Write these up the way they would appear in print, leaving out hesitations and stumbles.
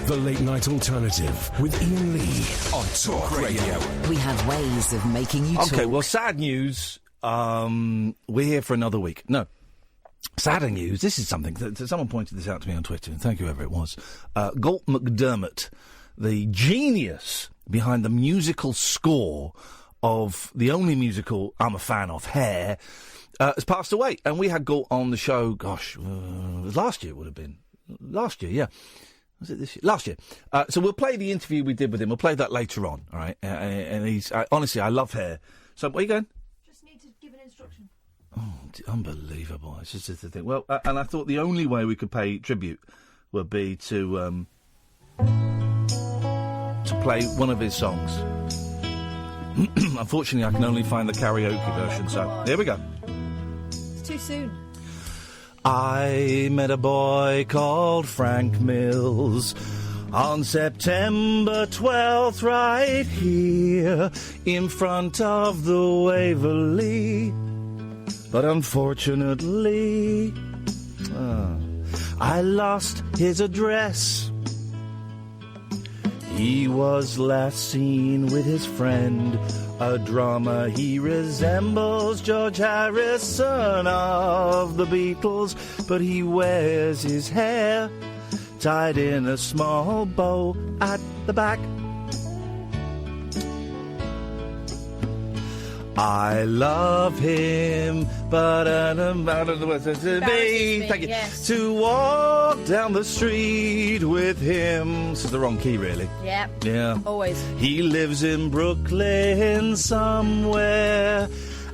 The Late Night Alternative with Iain Lee on Talk Radio. We have ways of making you talk. Okay, well, sad news. We're here for another week. No. Sadder news. This is something that someone pointed this out to me on Twitter, and thank you, whoever it was. Galt MacDermot, the genius behind the musical score of the only musical I'm a fan of, Hair, has passed away. And we had Galt on the show, last year it would have been. Last year, yeah. Was it this year? Last year. So we'll play the interview we did with him. We'll play that later on, all right? And he's... honestly, I love Hair. So, where are you going? Just need to give an instruction. Oh, unbelievable. It's just the thing. Well, and I thought the only way we could pay tribute would be to play one of his songs. Unfortunately, I can only find the karaoke version, so here we go. It's too soon. I met a boy called Frank Mills on September 12th, right here in front of the Waverley. But unfortunately, I lost his address. He was last seen with his friend, a drummer. He resembles George Harrison of the Beatles, but he wears his hair tied in a small bow at the back. I love him, but I don't know what to be. Thank you. Yes. To walk down the street with him. This is the wrong key, really. Yeah. Yeah. Always. He lives in Brooklyn somewhere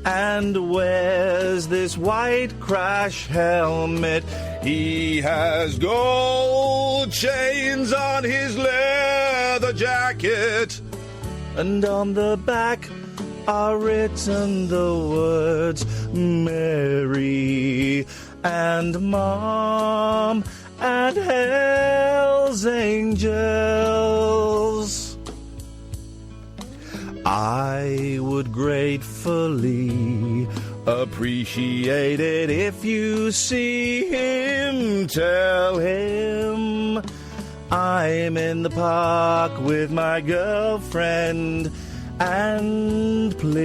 and wears this white crash helmet. He has gold chains on his leather jacket, and on the back are written the words Mary and Mom and Hell's Angels. I would gratefully appreciate it if you see him. Tell him I'm in the park with my girlfriend, and please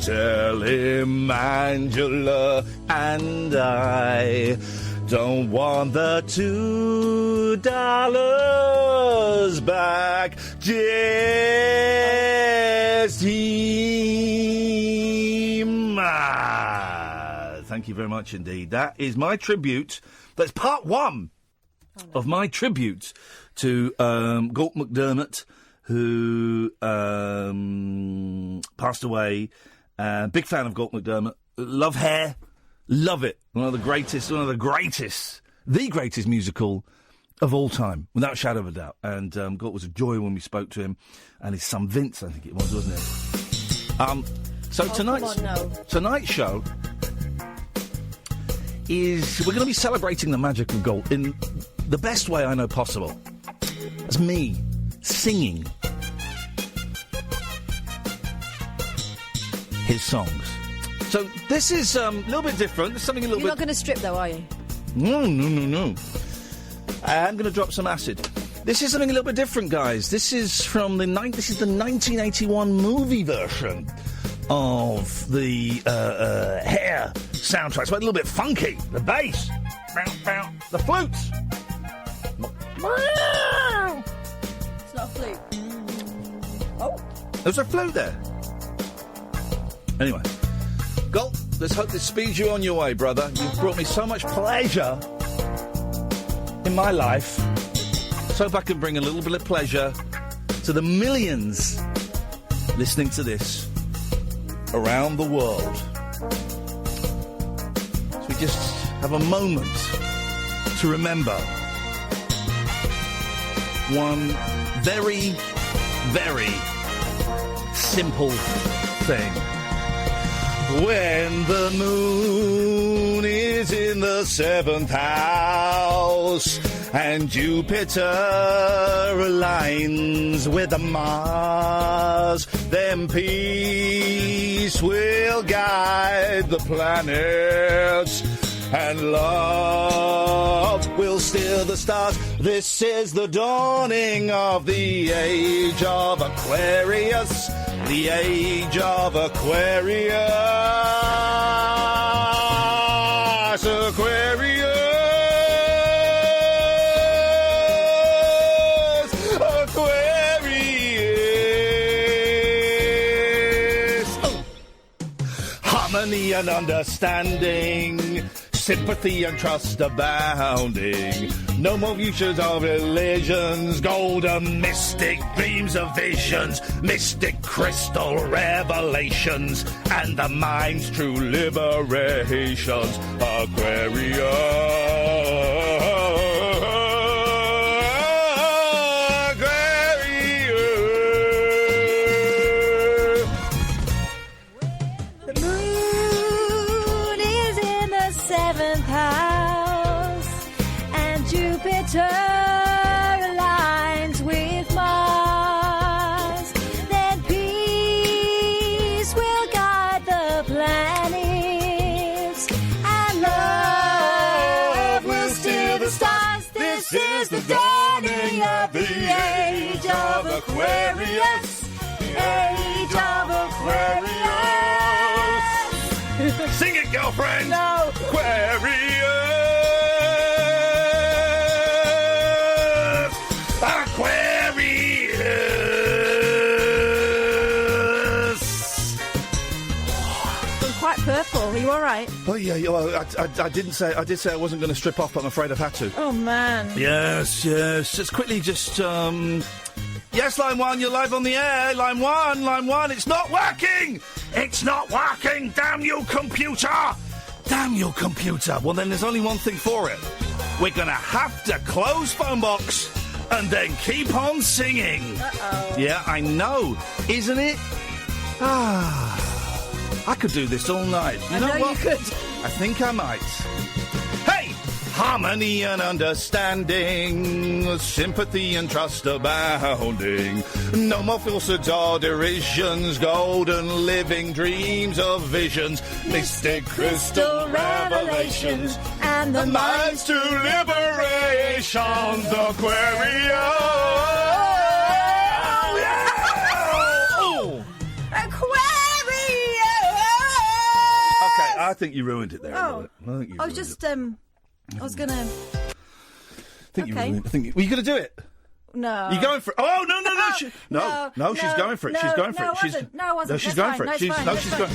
tell him Angela and I don't want the $2 back. Just him. Thank you very much indeed. That is my tribute. That's part one of my tribute to Galt MacDermot, who passed away. Big fan of Galt MacDermot. Love Hair. Love it. The greatest musical of all time, without a shadow of a doubt. And Galt was a joy when we spoke to him, and his son Vince, I think it was, wasn't it? Tonight's show is, we're going to be celebrating the magic of Galt in the best way I know possible. It's me singing his songs. So this is a little bit different. There's something a little You're bit... not going to strip, though, are you? No. I'm going to drop some acid. This is something a little bit different, guys. This is from the 1981 movie version of the Hair soundtrack. It's a little bit funky. The bass, the flutes. It's not a flute. Oh. There's a flute there. Anyway, Galt, let's hope this speeds you on your way, brother. You've brought me so much pleasure in my life. So hope I can bring a little bit of pleasure to the millions listening to this around the world. So we just have a moment to remember one very, very simple thing. When the moon is in the seventh house and Jupiter aligns with the Mars, then peace will guide the planets and love will steer the stars. This is the dawning of the age of Aquarius, the age of Aquarius, Aquarius. Harmony and understanding, sympathy and trust abounding. No more futures of religions, golden mystic dreams of visions, mystic crystal revelations, and the mind's true liberations. Aquarius. Aligns with Mars, then peace will guide the planets, and love will steer the stars. This is the dawning of the age of Aquarius, the age of Aquarius. Sing it, girlfriend! No. Aquarius! Purple, are you all right? Oh yeah, I did say I wasn't going to strip off, but I'm afraid I've had to. Oh man. Yes. Just quickly, yes, line 1, you're live on the air. Line 1, it's not working. It's not working. Damn you, computer! Damn you, computer! Well, then there's only one thing for it. We're going to have to close phone box and then keep on singing. Uh-oh. Yeah, I know, isn't it? I could do this all night. You know what? You could. I think I might. Hey! Harmony and understanding, sympathy and trust abounding. No more falsehoods or derisions, golden living dreams of visions, mystic crystal revelations, and the mind's to liberations, Aquarius. I think you ruined it there. Oh, I think you I was just, I was gonna. I think okay. you ruined it. Were you gonna do it? No. You going for it? Oh no! She's going for it. She's going for it. No, I wasn't. No, she's That's going fine. for it. She's going.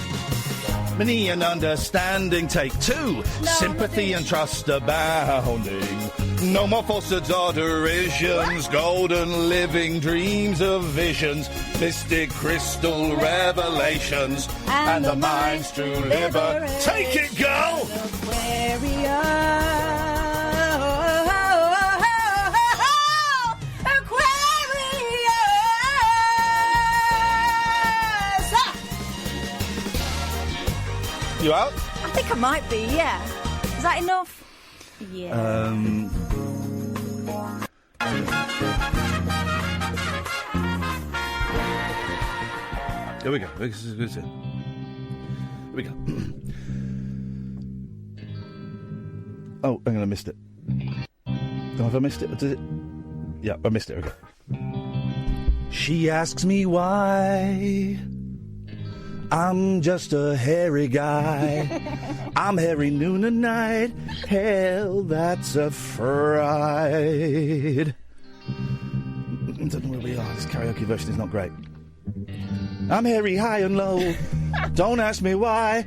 Harmony and understanding, take 2. Sympathy and trust abounding. No more falsehoods or derisions, golden living dreams of visions, mystic crystal revelations, and the mind's true liberation. Take it, girl! You out? I think I might be, yeah. Is that enough? Yeah. Here we go. Here we go. Oh, hang on, I missed it. Oh, have I missed it? Did it? Yeah, I missed it. Okay. She asks me why I'm just a hairy guy. I'm hairy noon and night. Hell, that's a fright. I don't know where we are. This karaoke version is not great. I'm hairy high and low. Don't ask me why.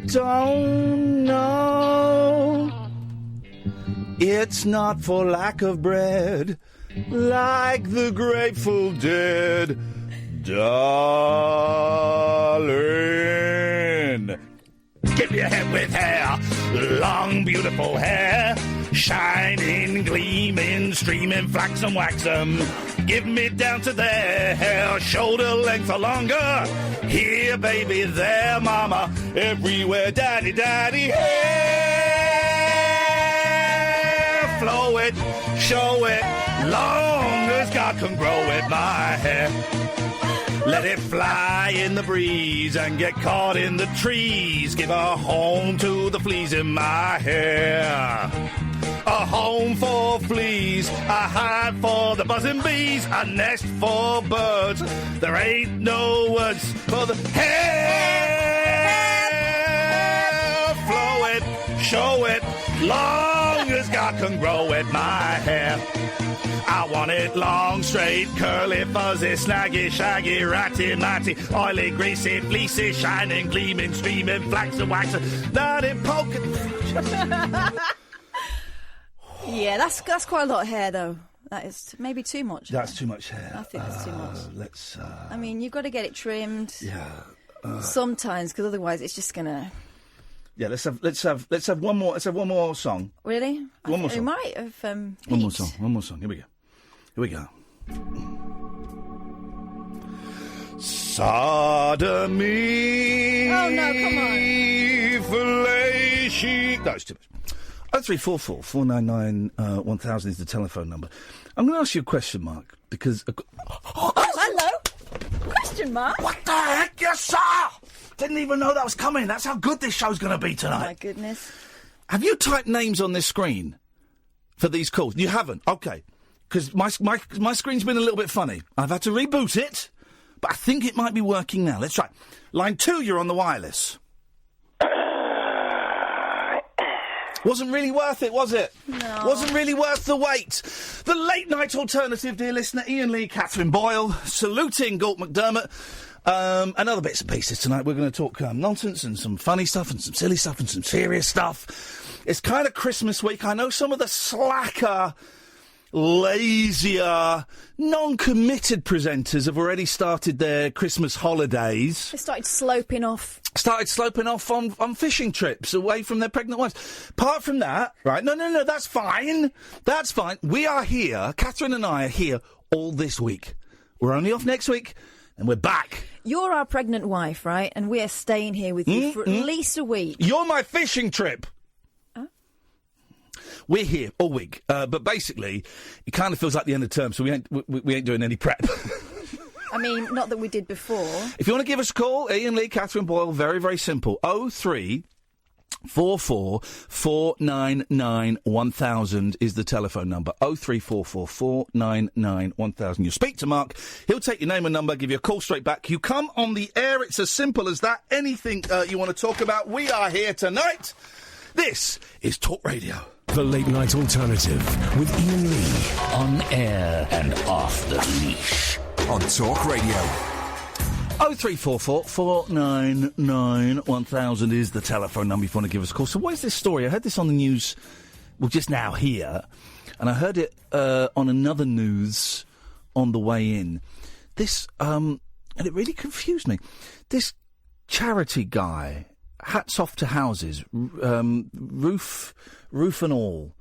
Don't know. It's not for lack of bread, like the Grateful Dead. Darling, give me a head with hair, long beautiful hair, shining, gleaming, streaming, flaxen, waxen. Give me down to there, shoulder length or longer. Here, baby, there, mama, everywhere, daddy, daddy, hair. Flow it, show it, long as God can grow it, my hair. Let it fly in the breeze and get caught in the trees. Give a home to the fleas in my hair. A home for fleas, a hive for the buzzing bees, a nest for birds. There ain't no words for the hair. Flow it, show it, long as God can grow it, my hair. I want it long, straight, curly, fuzzy, snaggy, shaggy, ratty, matty, oily, greasy, fleecy, shining, gleaming, streaming, flaxen, waxen, not in polka. Yeah, that's quite a lot of hair, though. That is maybe too much. That's too much hair. I think that's too much. Let's. I mean, you've got to get it trimmed. Yeah. Sometimes, because otherwise, it's just gonna. Yeah, let's have one more. Let's have one more song. Really? One more song. We might have. One more song. One more song. Here we go. Here we go. Sodomy. Oh no! Come on. Fellatio. No, it's too much. 0344 499 1000 is the telephone number. I'm going to ask you a question, Mark, because... Hello? Question mark? What the heck, yes, sir? Didn't even know that was coming. That's how good this show's going to be tonight. Oh, my goodness. Have you typed names on this screen for these calls? You haven't? OK. Because my screen's been a little bit funny. I've had to reboot it, but I think it might be working now. Let's try. Line 2, you're on the wireless. Wasn't really worth it, was it? No. Wasn't really worth the wait. The late night alternative, dear listener, Iain Lee, Catherine Boyle, saluting Galt MacDermot. And other bits and pieces tonight. We're going to talk nonsense and some funny stuff and some silly stuff and some serious stuff. It's kind of Christmas week. I know some of the slacker, lazier, non-committed presenters have already started their Christmas holidays. They started sloping off on fishing trips away from their pregnant wives. Apart from that, right, no, that's fine. That's fine. We are here, Catherine and I are here all this week. We're only off next week, and we're back. You're our pregnant wife, right? And we're staying here with you for at least a week. You're my fishing trip. We're here all week, but basically, it kind of feels like the end of term, so we ain't doing any prep. I mean, not that we did before. If you want to give us a call, Iain Lee, Catherine Boyle, very, very simple. 0344 499 1000 is the telephone number. 0344 499 1000. You speak to Mark, he'll take your name and number, give you a call straight back. You come on the air, it's as simple as that. Anything you want to talk about, we are here tonight. This is Talk Radio. The Late Night Alternative with Iain Lee. On air and off the leash. On Talk Radio. 0344 499 1000 is the telephone number if you want to give us a call. So what is this story? I heard this on the news, well, just now here, and I heard it on another news on the way in. This, and it really confused me. This charity guy, hats off to houses, roof and all.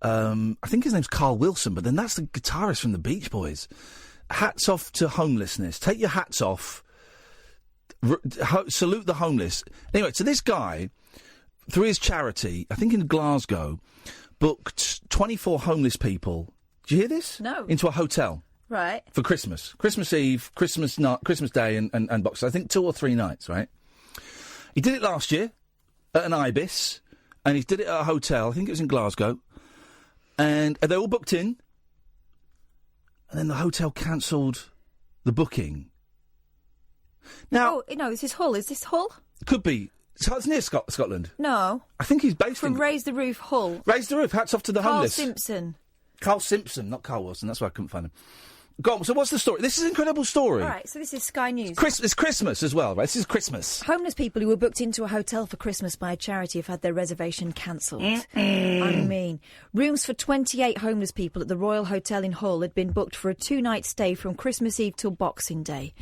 I think his name's Carl Wilson, but then that's the guitarist from the Beach Boys. Hats off to homelessness. Take your hats off. Salute the homeless. Anyway, so this guy, through his charity, I think in Glasgow, booked 24 homeless people. Did you hear this? No. Into a hotel. Right. For Christmas. Christmas Eve, Christmas night, Christmas Day and Boxing. I think 2 or 3 nights, right? He did it last year at an Ibis, and he did it at a hotel. I think it was in Glasgow. And they all booked in. And then the hotel cancelled the booking. Now, oh, no, is this Hull? Is this Hull? Could be. It's near Scotland. No. I think he's based From in... Raise the Roof, Hull. Raise the Roof. Hats off to the homeless. Carl Simpson, not Carl Wilson. That's why I couldn't find him. Go on, so what's the story? This is an incredible story. All right, so this is Sky News. It's Christmas as well, right? This is Christmas. Homeless people who were booked into a hotel for Christmas by a charity have had their reservation cancelled. I mean, rooms for 28 homeless people at the Royal Hotel in Hull had been booked for a 2-night stay from Christmas Eve till Boxing Day.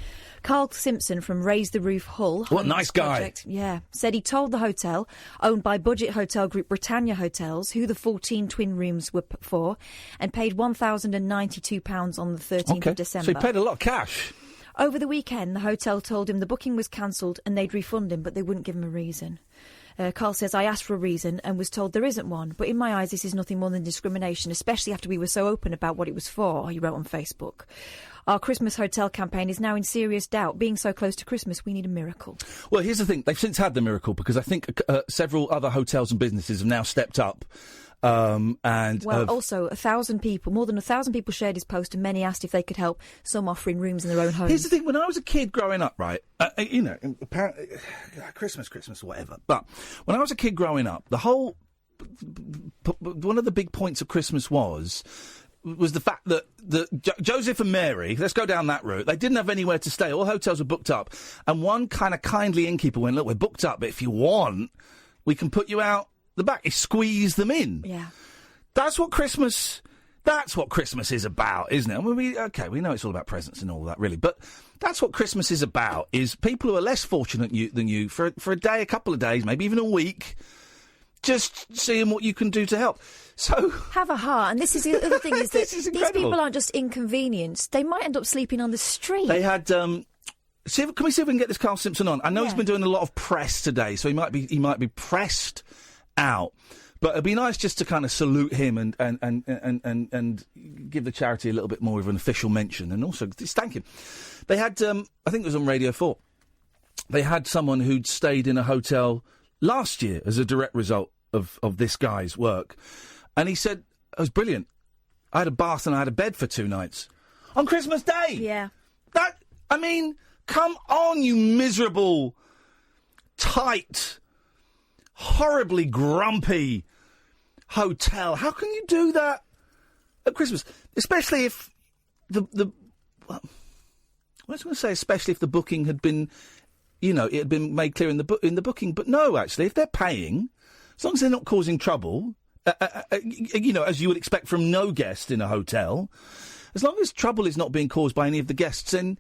Carl Simpson from Raise the Roof Hull... What a nice guy. Project, yeah, said he told the hotel, owned by budget hotel group Britannia Hotels, who the 14 twin rooms were for, and paid £1,092 on the 13th of December. So he paid a lot of cash. Over the weekend, the hotel told him the booking was cancelled and they'd refund him, but they wouldn't give him a reason. Carl says, I asked for a reason and was told there isn't one. But in my eyes, this is nothing more than discrimination, especially after we were so open about what it was for, he wrote on Facebook. Our Christmas hotel campaign is now in serious doubt. Being so close to Christmas, we need a miracle. Well, here's the thing. They've since had the miracle because I think several other hotels and businesses have now stepped up. Also, 1,000 people, more than 1,000 people shared his post, and many asked if they could help, some offering rooms in their own homes. Here's the thing. When I was a kid growing up, right, apparently, Christmas, whatever. But when I was a kid growing up, one of the big points of Christmas was the fact that Joseph and Mary, let's go down that route, they didn't have anywhere to stay. All hotels were booked up. And one kind of kindly innkeeper went, look, we're booked up, but if you want, we can put you out the back. He squeezed them in. Yeah. That's what Christmas is about, isn't it? I mean, we know it's all about presents and all that, really. But that's what Christmas is about, is people who are less fortunate than you for a day, a couple of days, maybe even a week, just seeing what you can do to help. So have a heart. And this is the other thing is that is these people aren't just inconvenienced. They might end up sleeping on the street. They had... can we see if we can get this Carl Simpson on? I know he's been doing a lot of press today, so he might be pressed out. But it'd be nice just to kind of salute him and give the charity a little bit more of an official mention, and also just thank him. They had, I think it was on Radio 4, they had someone who'd stayed in a hotel last year as a direct result of this guy's work. And he said, it was brilliant. I had a bath and I had a bed for 2 nights. On Christmas Day! Yeah. Come on, you miserable, tight, horribly grumpy hotel. How can you do that at Christmas? Especially if especially if the booking had been, it had been made clear in the booking. But no, actually, if they're paying, as long as they're not causing trouble, as you would expect from no guest in a hotel, as long as trouble is not being caused by any of the guests, then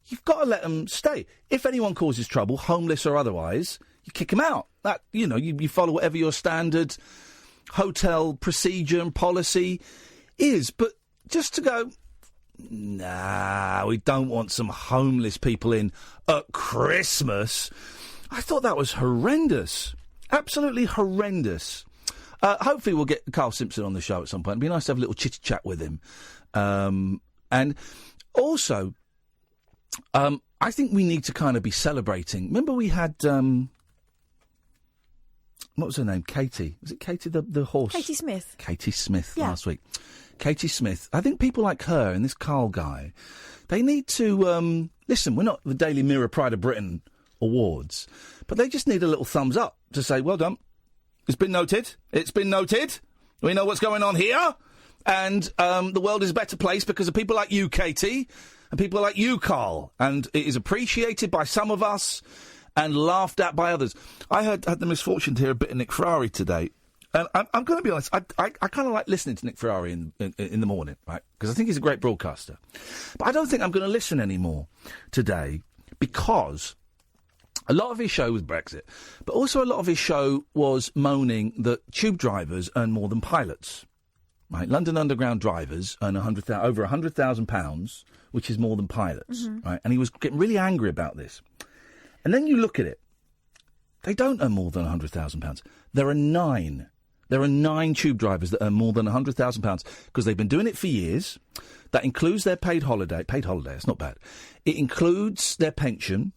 you've got to let them stay. If anyone causes trouble, homeless or otherwise, you kick them out. That you follow whatever your standard hotel procedure and policy is. But just to go, nah, we don't want some homeless people in at Christmas. I thought that was horrendous. Absolutely horrendous. Hopefully we'll get Carl Simpson on the show at some point. It'd be nice to have a little chit-chat with him. And also, I think we need to kind of be celebrating. Remember we had... what was her name? Katie. Was it Katie the horse? Katie Smith. Katie Smith last week. Katie Smith. I think people like her and this Carl guy, they need to... listen, we're not the Daily Mirror Pride of Britain Awards, but they just need a little thumbs up to say, well done. It's been noted. It's been noted. We know what's going on here. And the world is a better place because of people like you, Katie, and people like you, Carl. And it is appreciated by some of us and laughed at by others. I had the misfortune to hear a bit of Nick Ferrari today. And I'm going to be honest, I kind of like listening to Nick Ferrari in the morning, right? Because I think he's a great broadcaster. But I don't think I'm going to listen anymore today because... a lot of his show was Brexit, but also a lot of his show was moaning that tube drivers earn more than pilots. Right, London Underground drivers earn over £100,000, which is more than pilots. Mm-hmm. Right, and he was getting really angry about this. And then you look at it; they don't earn more than £100,000. There are 9. There are 9 tube drivers that earn more than £100,000 because they've been doing it for years. That includes their paid holiday. Paid holiday, it's not bad. It includes their pension.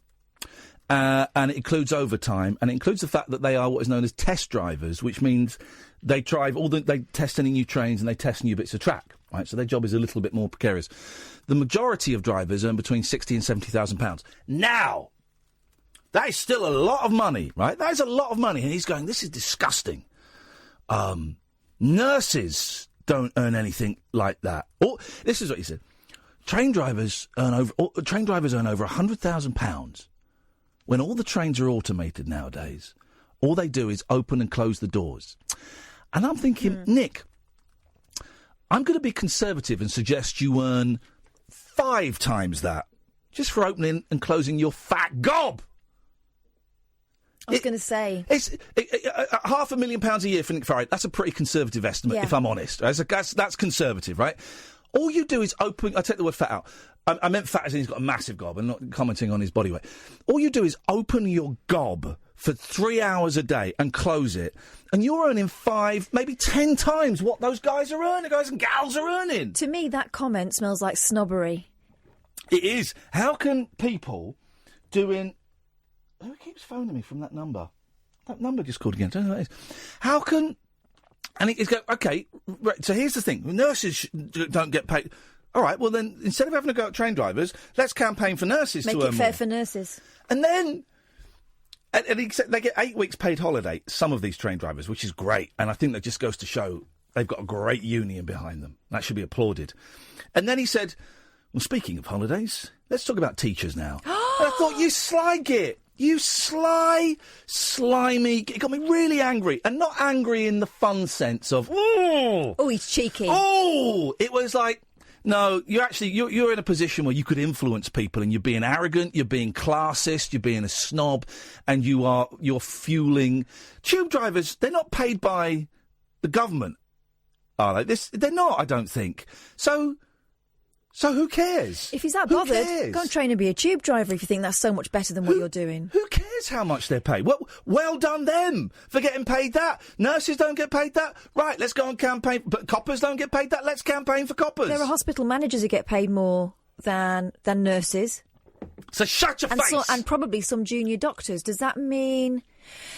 And it includes overtime, and it includes the fact that they are what is known as test drivers, which means they drive they test any new trains and they test new bits of track, right? So their job is a little bit more precarious. The majority of drivers earn between £60,000 and £70,000. Now, that is still a lot of money, right? That is a lot of money, and he's going, this is disgusting. Nurses don't earn anything like that. Or, this is what he said. Train drivers earn over £100,000. When all the trains are automated nowadays, all they do is open and close the doors. And I'm thinking, Nick, I'm going to be conservative and suggest you earn 5 times that just for opening and closing your fat gob. I was going to say. It's £500,000 a year for Nick Ferrari. That's a pretty conservative estimate, if I'm honest. That's conservative, right? All you do is open... I take the word fat out. I meant fat as in he's got a massive gob. I'm not commenting on his body weight. All you do is open your gob for 3 hours a day and close it, and you're earning 5, maybe 10 times what those guys are earning, guys and gals are earning. To me, that comment smells like snobbery. It is. How can people doing... Who keeps phoning me from that number? That number just called again. I don't know who that is. How can... And it's go, OK, right, so here's the thing. Nurses don't get paid... All right, well then, instead of having to go at train drivers, let's campaign for nurses to earn more. Make it fair for nurses. And then... And they get 8 weeks paid holiday, some of these train drivers, which is great. And I think that just goes to show they've got a great union behind them. That should be applauded. And then he said, well, speaking of holidays, let's talk about teachers now. And I thought, you sly git. You sly, slimy... It got me really angry. And not angry in the fun sense of, oh, he's cheeky. Oh, it was like... No, you're in a position where you could influence people, and you're being arrogant, you're being classist, you're being a snob, and you're fueling tube drivers. They're not paid by the government, are they? They're not, I don't think. So who cares? If he's that bothered, go and train and be a tube driver if you think that's so much better than what you're doing. Who cares how much they're paid? Well done them for getting paid that. Nurses don't get paid that. Right, let's go and campaign. But coppers don't get paid that. Let's campaign for coppers. There are hospital managers who get paid more than nurses. So shut your face. And probably some junior doctors. Does that mean...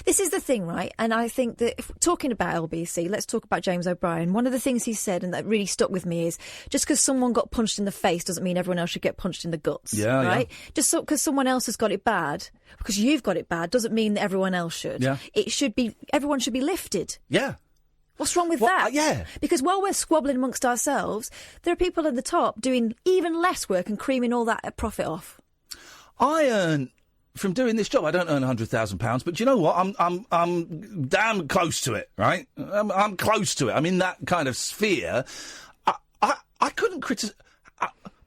This is the thing, right? And I think that if talking about LBC, let's talk about James O'Brien. One of the things he said, and that really stuck with me, is just because someone got punched in the face doesn't mean everyone else should get punched in the guts. Yeah, right? Yeah. Just because someone else has got it bad, because you've got it bad, doesn't mean that everyone else should. Yeah. Everyone should be lifted. Yeah. What's wrong with that? Yeah. Because while we're squabbling amongst ourselves, there are people at the top doing even less work and creaming all that profit off. I earn... From doing this job, I don't earn £100,000, but you know what? I'm damn close to it, right? I'm close to it. I'm in that kind of sphere. I couldn't criticise.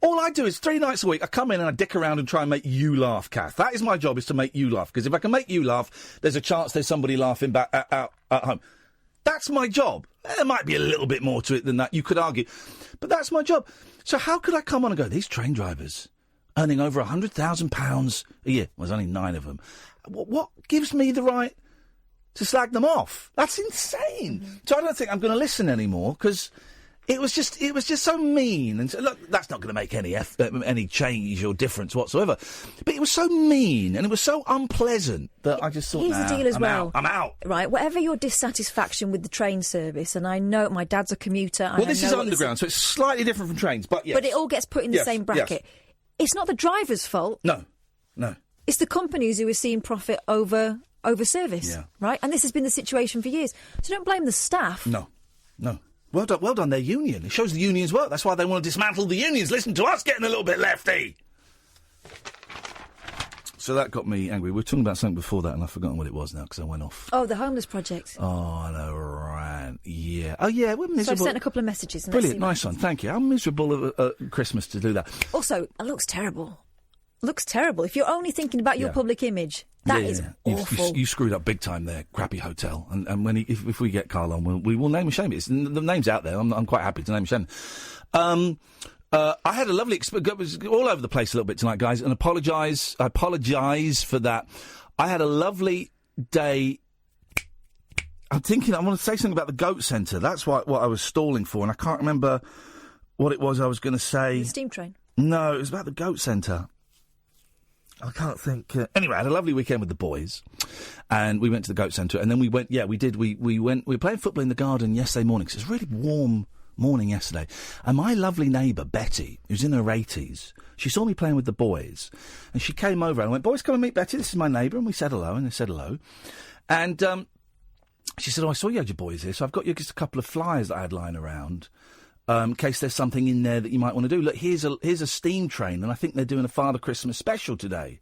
All I do is 3 nights a week, I come in and I dick around and try and make you laugh, Kath. That is my job, is to make you laugh. Because if I can make you laugh, there's a chance there's somebody laughing back out at home. That's my job. There might be a little bit more to it than that, you could argue. But that's my job. So how could I come on and go, these train drivers... earning over £100,000 a year. Well, there's only 9 of them. What gives me the right to slag them off? That's insane. Mm-hmm. So I don't think I'm going to listen anymore, because it was just so mean. And so, look, that's not going to make any change or difference whatsoever. But it was so mean and it was so unpleasant that I just thought, here's the deal as well. I'm out. Right, whatever your dissatisfaction with the train service, and I know my dad's a commuter. Well, this is underground, so it's slightly different from trains, but yes. But it all gets put in the same bracket. Yes. It's not the driver's fault. No. It's the companies who are seeing profit over service, right? And this has been the situation for years. So don't blame the staff. No. Well done, their union. It shows the unions work. That's why they want to dismantle the unions. Listen to us getting a little bit lefty. So that got me angry. We were talking about something before that, and I've forgotten what it was now, because I went off. Oh, the homeless project. Oh, I know, right. Yeah. Oh, yeah, we're miserable. So I've sent a couple of messages. Brilliant, nice one, thank you. How miserable of Christmas to do that. Also, it looks terrible. If you're only thinking about your public image, that is awful. You screwed up big time there, crappy hotel. And when if we get Carl on, we will name and shame it. The name's out there. I'm quite happy to name and shame. I had a lovely experience. It was all over the place a little bit tonight, guys, and I apologise for that. I had a lovely day. I'm thinking I want to say something about the Goat Centre. That's what I was stalling for, and I can't remember what it was I was going to say. The steam train? No, it was about the Goat Centre. I can't think. Anyway, I had a lovely weekend with the boys, and we went to the Goat Centre, and then we went. Yeah, we did. We were playing football in the garden yesterday morning. 'Cause it was really warm morning yesterday, and my lovely neighbour Betty, who's in her 80s, she saw me playing with the boys, and she came over and went, "Boys, come and meet Betty. This is my neighbour." And we said hello, and they said hello, and she said, "Oh, I saw you had your boys here, so I've got you just a couple of flyers that I had lying around." In case there's something in there that you might want to do. Look, here's a steam train, and I think they're doing a Father Christmas special today.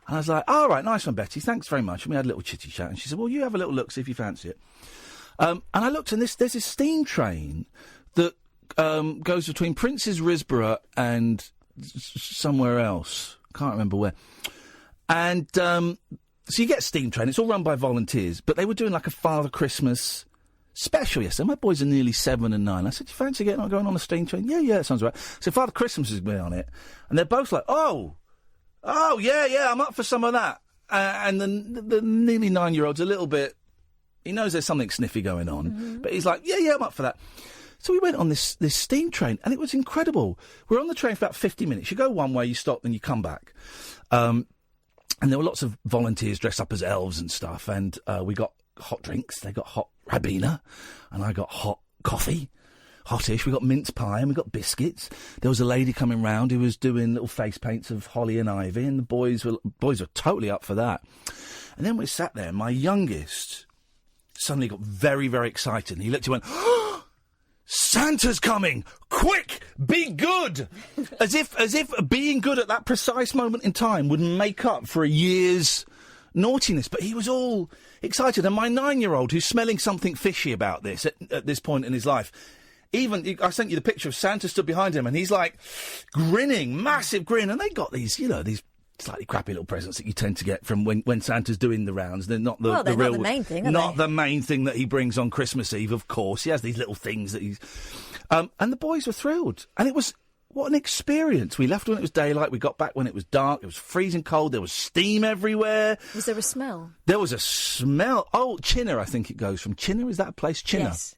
And I was like, all right, nice one, Betty, thanks very much. And we had a little chitty chat, and she said, well, you have a little look, see if you fancy it. And I looked, and there's this steam train that goes between Prince's Risborough and somewhere else. Can't remember where. And so you get a steam train. It's all run by volunteers, but they were doing like a Father Christmas special yesterday. My boys are nearly 7 and 9. I said, do you fancy going on a steam train? Yeah, that sounds right. So Father Christmas is going to be on it. And they're both like, oh, yeah, I'm up for some of that. and the nearly 9-year-old's a little bit. He knows there's something sniffy going on, but he's like, yeah, I'm up for that. So we went on this steam train, and it was incredible. We're on the train for about 50 minutes. You go one way, you stop, then you come back. And there were lots of volunteers dressed up as elves and stuff, and we got hot drinks. They got hot Ribena, and I got hot coffee, hottish. We got mince pie, and we got biscuits. There was a lady coming round who was doing little face paints of holly and ivy, and the boys were totally up for that. And then we sat there, and my youngest suddenly got very, very excited. And he looked and went, oh, Santa's coming! Quick! Be good! As if being good at that precise moment in time would make up for a year's naughtiness. But he was all excited. And my 9-year-old, who's smelling something fishy about this at this point in his life, I sent you the picture of Santa stood behind him, and he's like grinning, massive grin. And they got these slightly crappy little presents that you tend to get from when Santa's doing the rounds. They're not the real, not the main thing, not the main thing that he brings on Christmas Eve. Of course, he has these little things that he's. And the boys were thrilled, and it was what an experience. We left when it was daylight. We got back when it was dark. It was freezing cold. There was steam everywhere. Was there a smell? There was a smell. Oh, Chinner, I think it goes from Chinner. Is that a place? Chinner. Yes.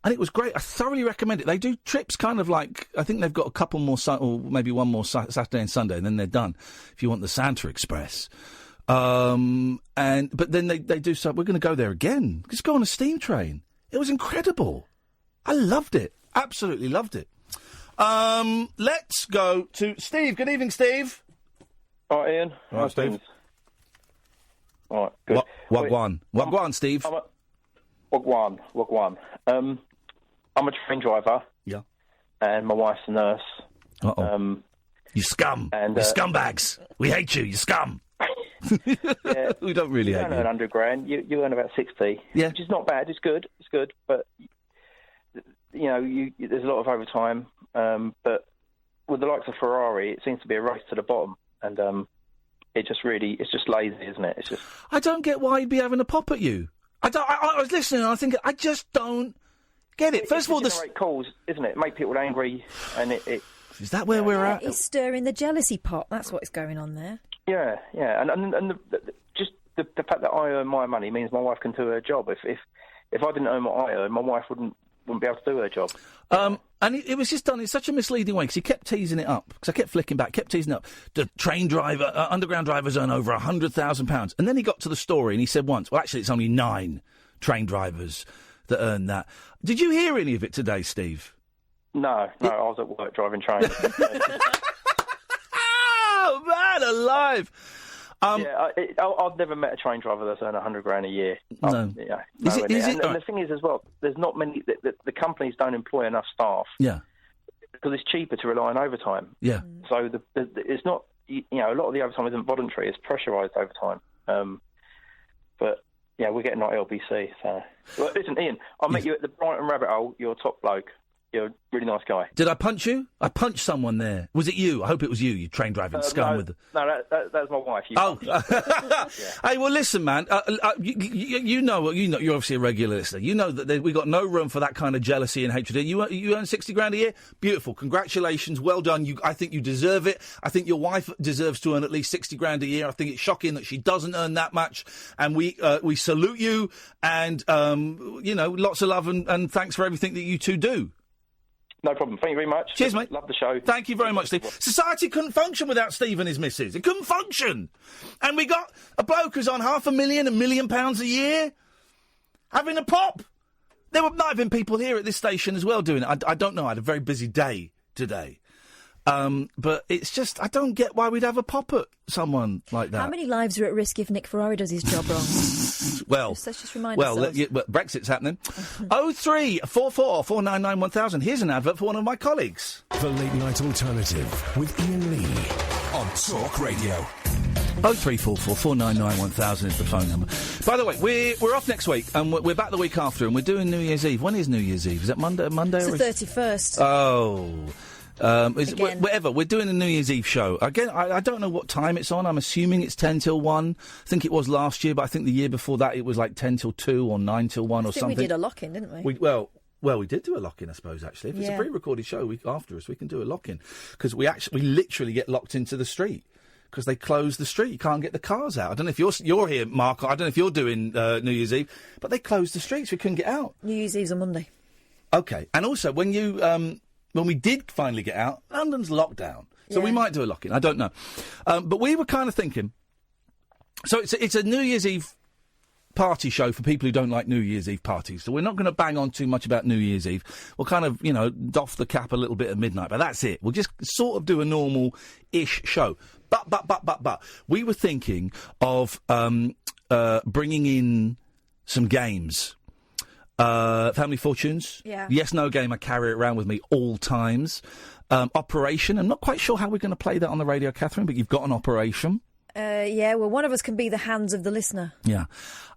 And it was great. I thoroughly recommend it. They do trips kind of like, I think they've got a couple more, or maybe one more Saturday and Sunday, and then they're done, if you want the Santa Express. But then they do so. We're going to go there again. Just go on a steam train. It was incredible. I loved it. Absolutely loved it. Let's go to Steve. Good evening, Steve. All right, Ian. All right, Steve. All right, good. Wagwan, Steve. Wagwan. I'm a train driver. Yeah. And my wife's a nurse. Uh-oh. You scum. And, you scumbags. We hate you. You scum. Yeah, we don't really hate you. You don't earn £100,000. You earn about 60. Yeah. Which is not bad. It's good. But, there's a lot of overtime. But with the likes of Ferrari, it seems to be a race to the bottom. And it's just lazy, isn't it? It's just. I don't get why he'd be having a pop at you. I was listening and I think I just don't get it. First of all, generate calls, isn't it? Make people angry, and it. Is that where we're at? He's stirring the jealousy pot. That's what's going on there. Yeah, and just the fact that I earn my money means my wife can do her job. If I didn't earn what I earn, my wife wouldn't be able to do her job. And it was just done in such a misleading way because he kept teasing it up. Because I kept flicking back, kept teasing it up. The train driver, underground drivers earn over £100,000. And then he got to the story and he said once, well, actually, it's only 9 train drivers that earn that. Did you hear any of it today, Steve? No, I was at work driving trains. Oh, man, alive! I've never met a train driver that's earned £100,000 a year. No. And the thing is, as well, there's not many. The companies don't employ enough staff. Yeah. Because it's cheaper to rely on overtime. Yeah. So it's not. A lot of the overtime isn't voluntary. It's pressurised overtime. But yeah, we're getting our LBC. So, well, listen, Ian, I met you at the Brighton Rabbit Hole. You're a top bloke. You're a really nice guy. Did I punch you? I punched someone there. Was it you? I hope it was you train driving scum with. No, that was my wife. Yeah. Hey, well, listen, man. You know. You're obviously a regular listener. You know that we got no room for that kind of jealousy and hatred. You earn £60,000 a year. Beautiful. Congratulations. Well done. I think you deserve it. I think your wife deserves to earn at least £60,000 a year. I think it's shocking that she doesn't earn that much. And we salute you. And lots of love and thanks for everything that you two do. No problem. Thank you very much. Cheers, mate. Love the show. Thank you very much, Steve. Society couldn't function without Steve and his missus. It couldn't function. And we got a bloke who's on £500,000, £1 million a year, having a pop. There might have been people here at this station as well doing it. I don't know. I had a very busy day today. But it's just, I don't get why we'd have a pop at someone like that. How many lives are at risk if Nick Ferrari does his job wrong? Let's just remind ourselves. Brexit's happening. 0344 499 1000. Here's an advert for one of my colleagues. The Late Night Alternative with Iain Lee on Talk Radio. 0344 499 1000 is the phone number. By the way, we're off next week, and we're back the week after, and we're doing New Year's Eve. When is New Year's Eve? Is that Monday? It's the 31st. Oh. Whatever. We're doing a New Year's Eve show. Again, I don't know what time it's on. I'm assuming it's 10 till 1. I think it was last year, but I think the year before that it was like 10 till 2 or 9 till 1 or something. We did a lock-in, didn't we? Well, we did do a lock-in, I suppose, actually. If it's a pre-recorded show after us, we can do a lock-in. Because we literally get locked into the street. because they closed the street. You can't get the cars out. I don't know if you're here, Mark. I don't know if you're doing New Year's Eve, but they closed the streets. We couldn't get out. New Year's Eve's on Monday. Okay, and also when we did finally get out, London's locked down, so we might do a lock-in. I don't know, but we were kind of thinking. So it's a New Year's Eve party show for people who don't like New Year's Eve parties. So we're not going to bang on too much about New Year's Eve. We'll kind of, doff the cap a little bit at midnight, but that's it. We'll just sort of do a normal-ish show. But we were thinking of bringing in some games. Family Fortunes. Yeah. Yes, no game. I carry it around with me all times. Operation. I'm not quite sure how we're going to play that on the radio, Catherine, but you've got an operation. Yeah, well, one of us can be the hands of the listener. Yeah.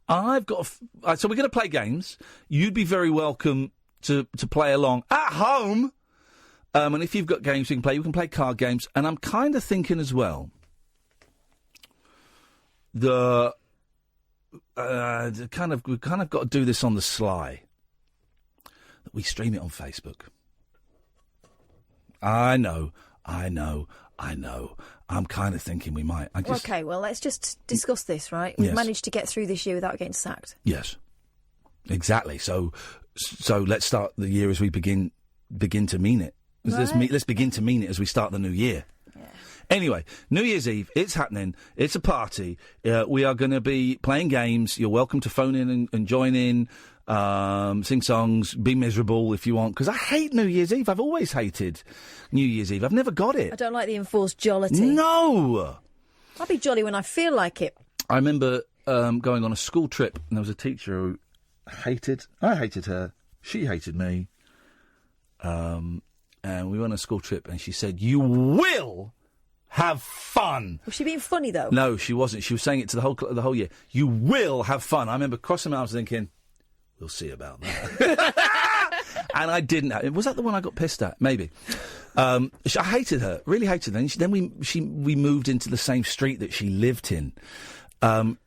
I've got... so we're going to play games. You'd be very welcome to play along at home. And if you've got games you can play card games. And I'm kind of thinking as well, we've kind of got to do this on the sly. That we stream it on Facebook. I know. I'm kind of thinking we might. Okay, well, let's just discuss this, right? We've managed to get through this year without getting sacked. Yes, exactly. So let's start the year as we begin to mean it. Right. Let's begin to mean it as we start the new year. Yeah. Anyway, New Year's Eve, it's happening. It's a party. We are going to be playing games. You're welcome to phone in and join in. Sing songs, be miserable if you want, because I hate New Year's Eve. I've always hated New Year's Eve. I've never got it. I don't like the enforced jollity. No! I'll be jolly when I feel like it. I remember going on a school trip, and there was a teacher who I hated her, she hated me, and we went on a school trip, and she said, "You will have fun." Was she being funny, though? No, she wasn't. She was saying it to the whole year. You will have fun. I remember crossing my arms thinking, we'll see about that. And I didn't. Was that the one I got pissed at? Maybe. I hated her. Really hated her. And then we moved into the same street that she lived in. And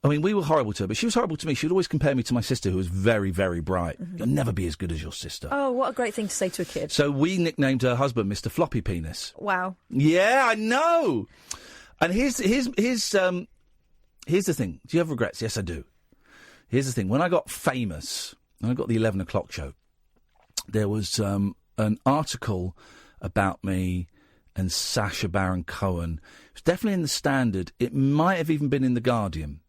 I mean, we were horrible to her, but she was horrible to me. She would always compare me to my sister, who was very, very bright. Mm-hmm. You'll never be as good as your sister. Oh, what a great thing to say to a kid. So we nicknamed her husband Mr. Floppy Penis. Wow. Yeah, I know. And here's the thing. Do you have regrets? Yes, I do. Here's the thing. When I got famous, when I got the 11 o'clock show, there was an article about me and Sacha Baron Cohen. It was definitely in the Standard. It might have even been in the Guardian.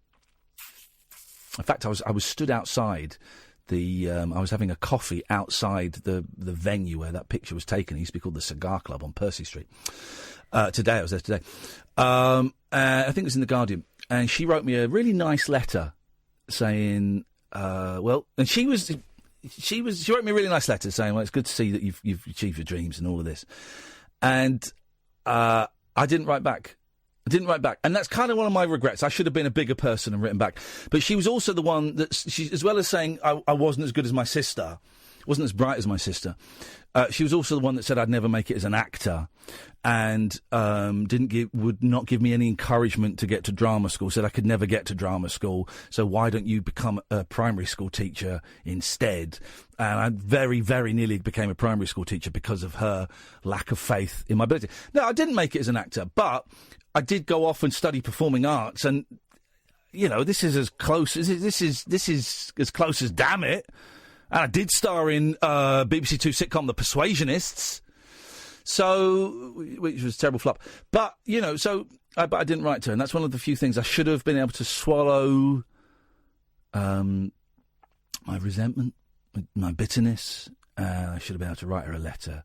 In fact, I was stood outside I was having a coffee outside the venue where that picture was taken. It used to be called the Cigar Club on Percy Street. I was there today. I think it was in the Guardian. And she wrote me a really nice letter saying, and she wrote me a really nice letter saying, well, it's good to see that you've achieved your dreams and all of this. And I didn't write back. And that's kind of one of my regrets. I should have been a bigger person and written back. But she was also the one that, as well as saying I wasn't as good as my sister, wasn't as bright as my sister, she was also the one that said I'd never make it as an actor, and would not give me any encouragement to get to drama school, said I could never get to drama school, so why don't you become a primary school teacher instead? And I very, very nearly became a primary school teacher because of her lack of faith in my ability. No, I didn't make it as an actor, but I did go off and study performing arts, and, this is as close as as close as Damn It. And I did star in BBC Two sitcom The Persuasionists, which was a terrible flop. But, but I didn't write to her, and that's one of the few things I should have been able to swallow my resentment, my bitterness. I should have been able to write her a letter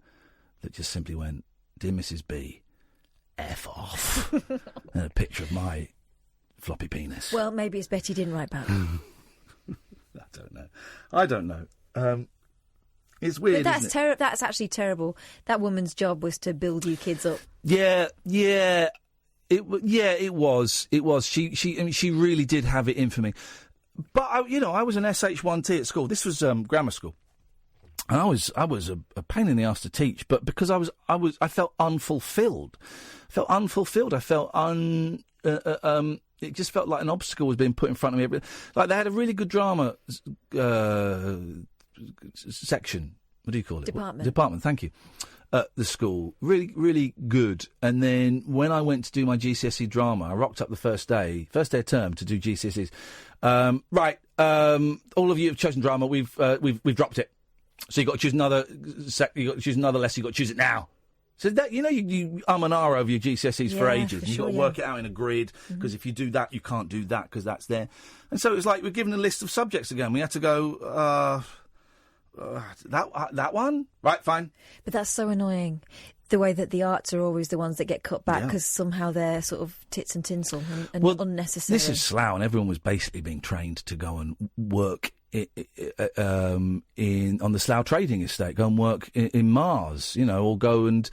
that just simply went, "Dear Mrs. B, F off," and a picture of my floppy penis. Well, maybe it's better you didn't write back. I don't know. It's weird. But that's that's actually terrible. That woman's job was to build you kids up. Yeah. It was. She really did have it in for me. But I was an SH1T at school. This was grammar school, and I was a pain in the arse to teach. But because I felt unfulfilled. I felt it just felt like an obstacle was being put in front of me. Like, they had a really good drama section. What do you call it? Department. Department, thank you. at the school. Really, really good. And then when I went to do my GCSE drama, I rocked up the first day of term to do GCSEs. All of you have chosen drama. We've dropped it. So you've got to choose another you got to choose another lesson. You've got to choose it now. So that you and R over your GCSEs for ages. And you've got to work it out in a grid, because if you do that, you can't do that because that's there. And so it was like we're given a list of subjects again. We had to go, that one? Right, fine. But that's so annoying. The way that the arts are always the ones that get cut back because somehow they're sort of tits and tinsel and unnecessary. This is Slough, and everyone was basically being trained to go and work on the Slough trading estate, go and work in Mars, or go and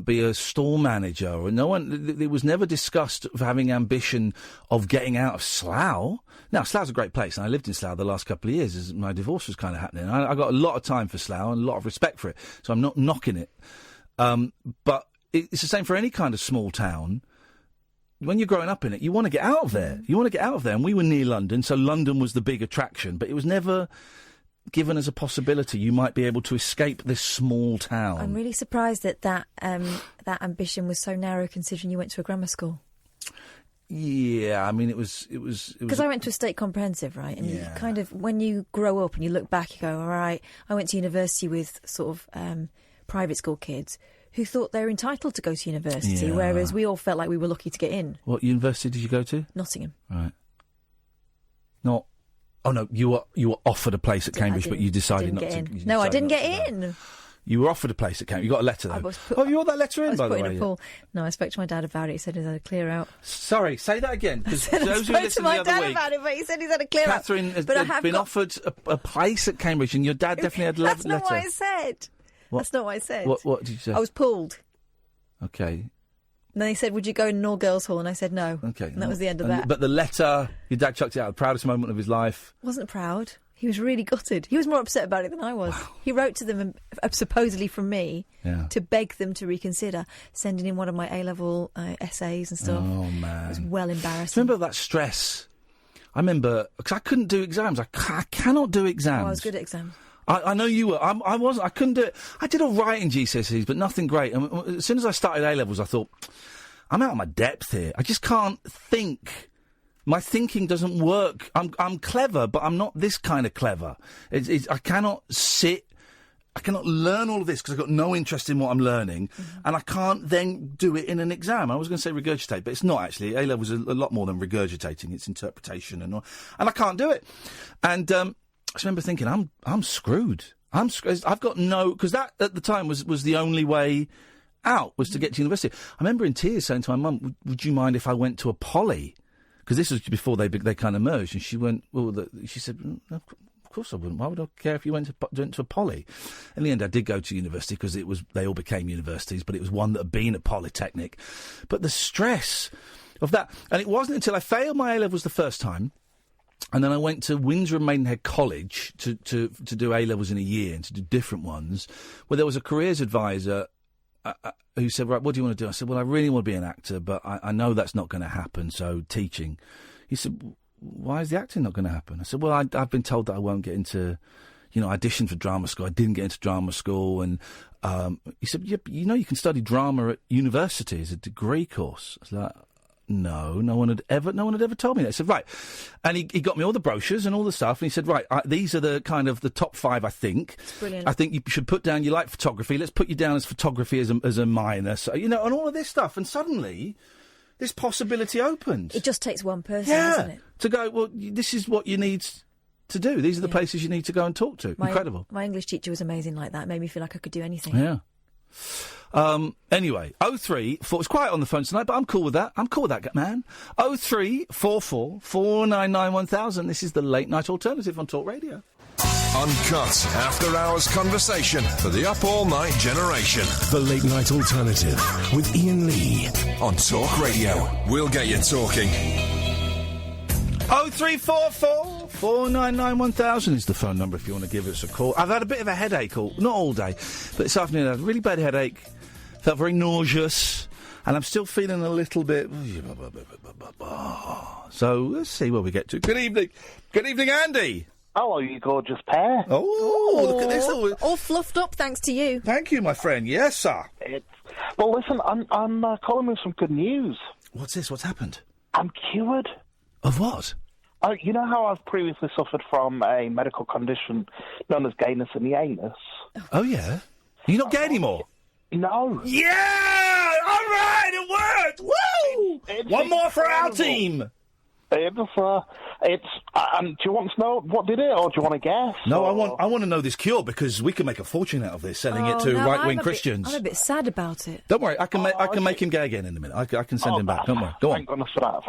be a store manager. Or it was never discussed of having ambition of getting out of Slough. Now, Slough's a great place, and I lived in Slough the last couple of years as my divorce was kind of happening. I got a lot of time for Slough and a lot of respect for it, so I'm not knocking it. But it's the same for any kind of small town. When you're growing up in it, you want to get out of there. And we were near London, so London was the big attraction. But it was never given as a possibility you might be able to escape this small town. I'm really surprised that ambition was so narrow, considering you went to a grammar school. Yeah, I mean, it was because I went to a state comprehensive, right? And you kind of, when you grow up and you look back, you go, all right, I went to university with sort of private school kids who thought they were entitled to go to university, whereas we all felt like we were lucky to get in. What university did you go to? Nottingham. Right. Oh no, you were offered a place at Cambridge, but you decided not to. No, I didn't get in. You were offered a place at Cambridge. You got a letter, though. You got that letter in, by the way? I was put in a pool. No, I spoke to my dad about it. He said he's had a clear out. Sorry, say that again. I spoke to my dad about it, but he said he's had a clear out. Catherine has been offered a place at Cambridge, and your dad definitely had a letter. That's not what I said. What? That's not what I said. What did you say? I was pulled. Okay. And then he said, would you go in an all-girls hall? And I said no. Okay. And that was the end of that. But the letter, your dad chucked it out, the proudest moment of his life. Wasn't proud. He was really gutted. He was more upset about it than I was. Wow. He wrote to them, supposedly from me, to beg them to reconsider, sending in one of my A-level essays and stuff. Oh, man. It was well embarrassing. Remember that stress? I remember, because I couldn't do exams. I cannot do exams. Oh, I was good at exams. I know you were. I wasn't. I couldn't do it. I did all right in GCSEs, but nothing great. And as soon as I started A-levels, I thought, I'm out of my depth here. I just can't think. My thinking doesn't work. I'm clever, but I'm not this kind of clever. I cannot sit. I cannot learn all of this because I've got no interest in what I'm learning, and I can't then do it in an exam. I was going to say regurgitate, but it's not actually. A-levels is a lot more than regurgitating. It's interpretation and I can't do it. And I just remember thinking, I'm screwed. I've got no, because that at the time was the only way out, was to get to university. I remember in tears saying to my mum, "Would you mind if I went to a poly?" Because this was before they kind of merged, and she went, she said, "No, of course I wouldn't. Why would I care if you went to a poly?" In the end, I did go to university because they all became universities, but it was one that had been a polytechnic. But the stress of that, and it wasn't until I failed my A-levels the first time. And then I went to Windsor and Maidenhead College to do A-levels in a year and to do different ones, where there was a careers advisor who said, right, what do you want to do? I said, well, I really want to be an actor, but I know that's not going to happen, so teaching. He said, why is the acting not going to happen? I said, well, I've been told that I won't get into, audition for drama school. I didn't get into drama school. And he said, yeah, but you can study drama at university as a degree course. I was like, no one had ever told me that. He said, right. And he got me all the brochures and all the stuff, and he said, right, these are the kind of the top 5, I think. It's brilliant. I think you should put down, you like photography, let's put you down as photography as a minor. So, and all of this stuff. And suddenly, this possibility opened. It just takes one person, doesn't it? To go, well, this is what you need to do. These are the places you need to go and talk to. Incredible. My English teacher was amazing like that. It made me feel like I could do anything. Yeah. Anyway, 0344, it's quiet on the phone tonight, but I'm cool with that. Man. 0344 499 1000. This is the Late Night Alternative on Talk Radio. Uncut after-hours conversation for the up all-night generation. The Late Night Alternative with Iain Lee on Talk Radio. We'll get you talking. 0344 499 1000 is the phone number if you want to give us a call. I've had a bit of a headache, not all day, but this afternoon I had a really bad headache, felt very nauseous, and I'm still feeling a little bit... So let's see where we get to. Good evening, Andy. Hello, you gorgeous pair. Oh, look at this. All fluffed up, thanks to you. Thank you, my friend. Yes, sir. Well, listen, I'm calling with some good news. What's this? What's happened? I'm cured. Of what? You know how I've previously suffered from a medical condition known as gayness in the anus? Oh, yeah? You're not gay anymore? No. Yeah! All right, it worked! Woo! One more for our team! Do you want to know what did it, or do you want to guess? No, I want to know this cure, because we can make a fortune out of this, selling it to right-wing Christians. I'm a bit sad about it. Don't worry, I can make him gay again in a minute. I can send him back. Don't worry. Go on. Thank goodness for that.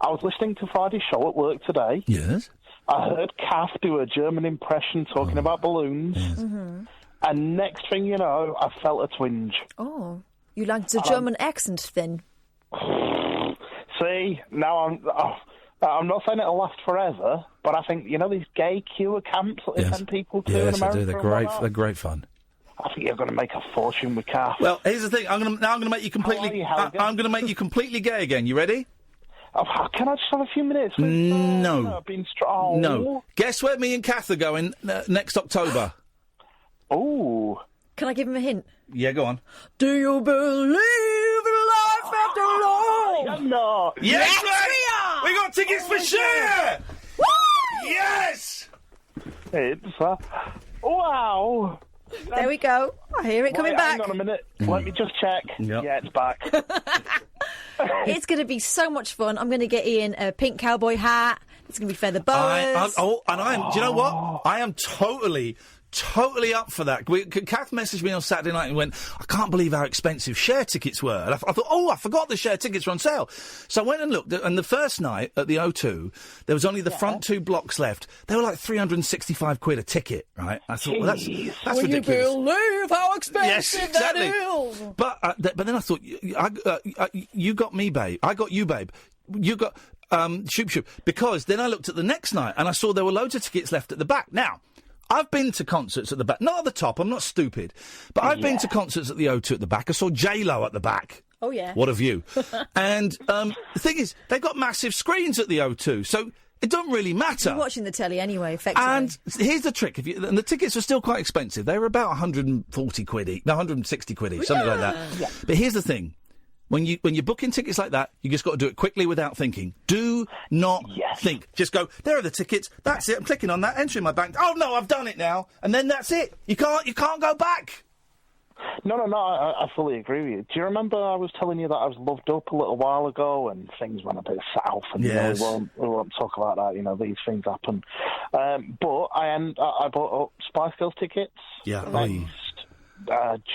I was listening to Friday's show at work today. Yes. I heard Kath do a German impression talking about balloons. Yes. Mm-hmm. And next thing you know, I felt a twinge. Oh, you like the German accent then? See, now I'm not saying it'll last forever, but I think, these gay cure camps that they send people to in America. Yes, I do. They're great. They're great fun. I think you're going to make a fortune with Kath. Well, here's the thing. I'm going to make you completely. I'm going to make you completely gay again. You ready? Can I just have a few minutes? No. Oh. No. Guess where me and Kath are going next October? Oh. Can I give him a hint? Yeah, go on. Do you believe in life after all? I'm not. Yes, we got tickets for Cher! Woo! Yes! It's wow. There we go. I hear it coming back. Hang on a minute. Let me just check. Yep. Yeah, it's back. It's going to be so much fun. I'm going to get Ian a pink cowboy hat. It's going to be feather boas. Do you know what? I am totally up for that. Kath messaged me on Saturday night and went, I can't believe how expensive Cher tickets were. And I thought, I forgot the Cher tickets were on sale. So I went and looked, and the first night at the O2, there was only the front two blocks left. They were like £365 a ticket, right? I thought, well, that's ridiculous. You believe how expensive that is? But then I thought, you got me, babe. I got you, babe. You got Shoop. Because then I looked at the next night, and I saw there were loads of tickets left at the back. Now, I've been to concerts at the back. Not at the top, I'm not stupid. But I've been to concerts at the O2 at the back. I saw J-Lo at the back. Oh, yeah. What a view. And the thing is, they've got massive screens at the O2, so it doesn't really matter. You're watching the telly anyway, effectively. And here's the trick. And the tickets are still quite expensive. They were about 140 quid each. No, 160 quid each, something like that. Yeah. But here's the thing. When you're booking tickets like that, you just got to do it quickly without thinking. Do not think. Just go, there are the tickets, that's it, I'm clicking on that, entering my bank. Oh, no, I've done it now. And then that's it. You can't go back. No, I fully agree with you. Do you remember I was telling you that I was loved up a little while ago and things went a bit south and yes. We won't talk about that, these things happen. But I bought up Spice Girls tickets. Yeah,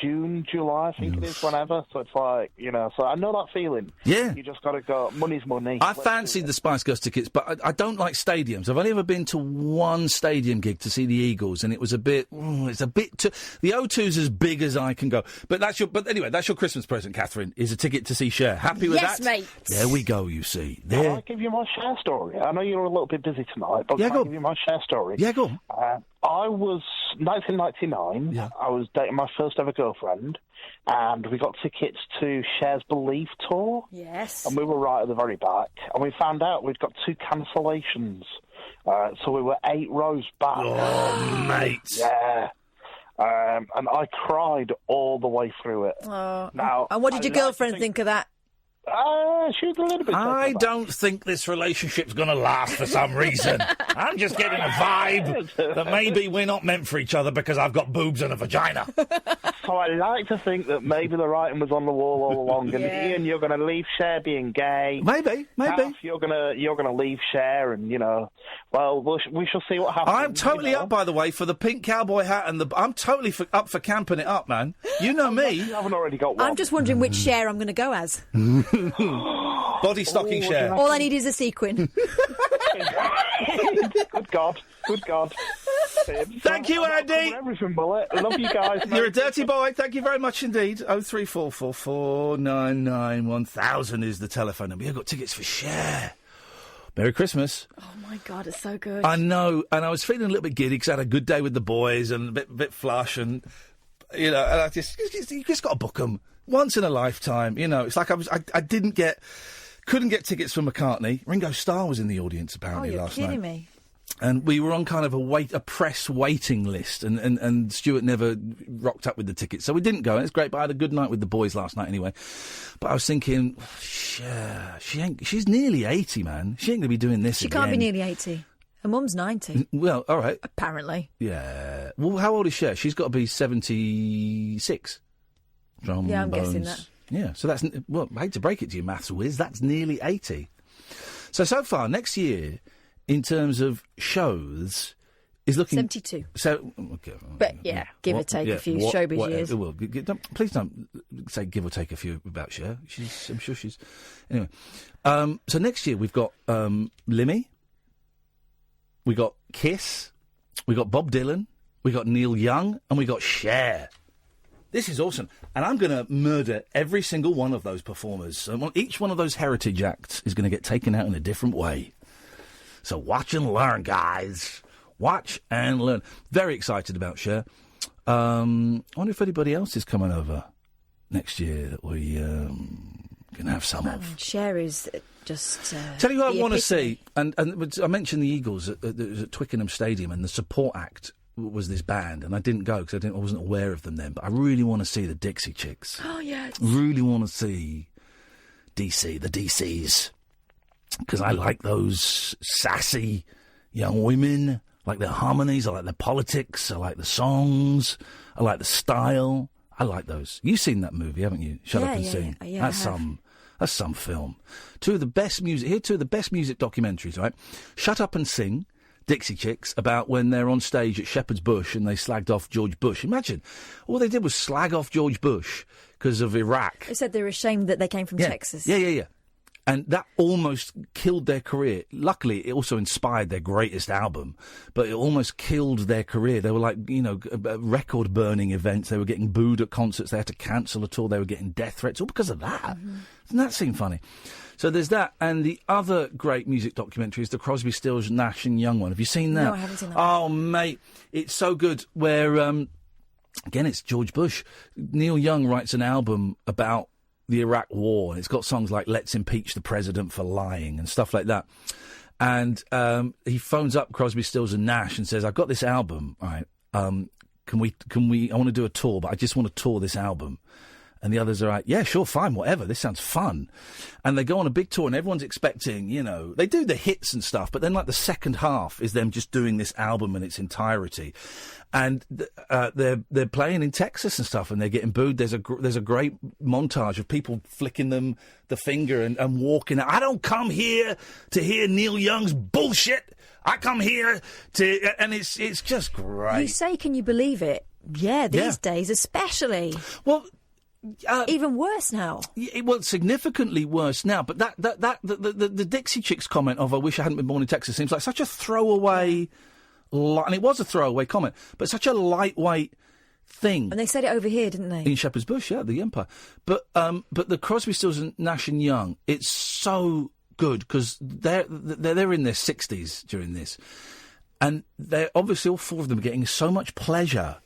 June, July, I think it is, whenever. So it's like, so I know that feeling. Yeah. You just got to go, money's money. I fancied the Spice Girls tickets, but I don't like stadiums. I've only ever been to one stadium gig to see the Eagles, and it was it's a bit too... The O2's as big as I can go. But anyway, that's your Christmas present, Catherine, is a ticket to see Cher. Happy with that? Yes, mate. There we go, you see. Can I give you my Cher story? I know you're a little bit busy tonight, but can I give you my Cher story? Yeah, go on. I was 1999. Yeah. I was dating my first ever girlfriend, and we got tickets to Cher's Belief tour. Yes. And we were right at the very back, and we found out we'd got 2 cancellations. So we were 8 rows back. Oh, mate. Yeah. And I cried all the way through it. Oh. Now, and what did your girlfriend think of that? She was a little bit... I don't think this relationship's going to last for some reason. I'm just getting a vibe that maybe we're not meant for each other because I've got boobs and a vagina. So I like to think that maybe the writing was on the wall all along. And Ian, you're going to leave Cher being gay. Maybe. Kath, you're gonna leave Cher, and well, we shall see what happens. I'm totally up, by the way, for the pink cowboy hat, and I'm totally up for camping it up, man. You know me. You haven't already got one. I'm just wondering which Cher I'm going to go as. Body stocking Cher. All I need is a sequin. Good God. Thank you, Andy. Everything, Bullet. I love you guys. You're a dirty boy. Thank you very much indeed. 03444991000 is the telephone number. You've got tickets for Cher. Merry Christmas. Oh, my God, it's so good. I know, and I was feeling a little bit giddy because I had a good day with the boys and a bit flush, and, and I you just got to book them once in a lifetime. It's like I couldn't get tickets for McCartney. Ringo Starr was in the audience apparently last night. You're kidding me. And we were on kind of a press waiting list, and Stuart never rocked up with the tickets, so we didn't go. And it's great, but I had a good night with the boys last night anyway. But I was thinking, she's nearly 80, man. She ain't going to be doing this again. She can't be nearly 80. Her mum's 90. Well, all right. Apparently. Yeah. Well, how old is Cher? She's got to be 76. Yeah, I'm guessing that. Yeah, so that's... Well, I hate to break it to you, maths whiz, that's nearly 80. So far, next year, in terms of shows, is looking... 72. So, okay, but, yeah, give or take a few showbiz years. Well, please don't say give or take a few about Cher. I'm sure she's... Anyway. So next year, we've got Limmy, we got Kiss, we got Bob Dylan, we got Neil Young, and we got Cher. This is awesome. And I'm going to murder every single one of those performers. So each one of those heritage acts is going to get taken out in a different way. So watch and learn, guys. Watch and learn. Very excited about Cher. I wonder if anybody else is coming over next year that we can have some of. Cher is just... Tell you what I want to see. And I mentioned the Eagles at Twickenham Stadium, and the support act was this band, and I didn't go because I wasn't aware of them then, but I really want to see the Dixie Chicks. Oh, yes. Really want to see the DCs, because I like those sassy young women. I like their harmonies, I like their politics, I like the songs, I like the style. I like those. You've seen that movie, haven't you? Shut Up and Sing. Yeah, that's some film. Two of the best music documentaries, right? Shut Up and Sing, Dixie Chicks, about when they're on stage at Shepherd's Bush and they slagged off George Bush. Imagine, all they did was slag off George Bush because of Iraq. They said they were ashamed that they came from Texas. Yeah. And that almost killed their career. Luckily, it also inspired their greatest album, but it almost killed their career. They were like, record-burning events. They were getting booed at concerts. They had to cancel a tour. They were getting death threats, all because of that. Mm-hmm. Doesn't that seem funny? So there's that. And the other great music documentary is the Crosby, Stills, Nash and Young one. Have you seen that? No, I haven't seen that. Oh, mate, it's so good. Where, again, it's George Bush. Neil Young writes an album about the Iraq War, and it's got songs like Let's Impeach the President for Lying and stuff like that. And he phones up Crosby, Stills and Nash and says, I've got this album, all right, can we, I want to do a tour, but I just want to tour this album. And the others are like, yeah, sure, fine, whatever, this sounds fun. And they go on a big tour, and everyone's expecting, they do the hits and stuff, but then, like, the second half is them just doing this album in its entirety. And they're playing in Texas and stuff, and they're getting booed. There's a great montage of people flicking them the finger and walking out. I don't come here to hear Neil Young's bullshit. I come here to... And it's just great. You say, can you believe it? Yeah, these days especially. Well... even worse now. Well, significantly worse now. But the Dixie Chicks comment of "I wish I hadn't been born in Texas" seems like such a throwaway, and it was a throwaway comment, but such a lightweight thing. And they said it over here, didn't they? In Shepherd's Bush, yeah, the Empire. But the Crosby, Stills and Nash and Young, it's so good because they're in their 60s during this, and they're obviously all four of them are getting so much pleasure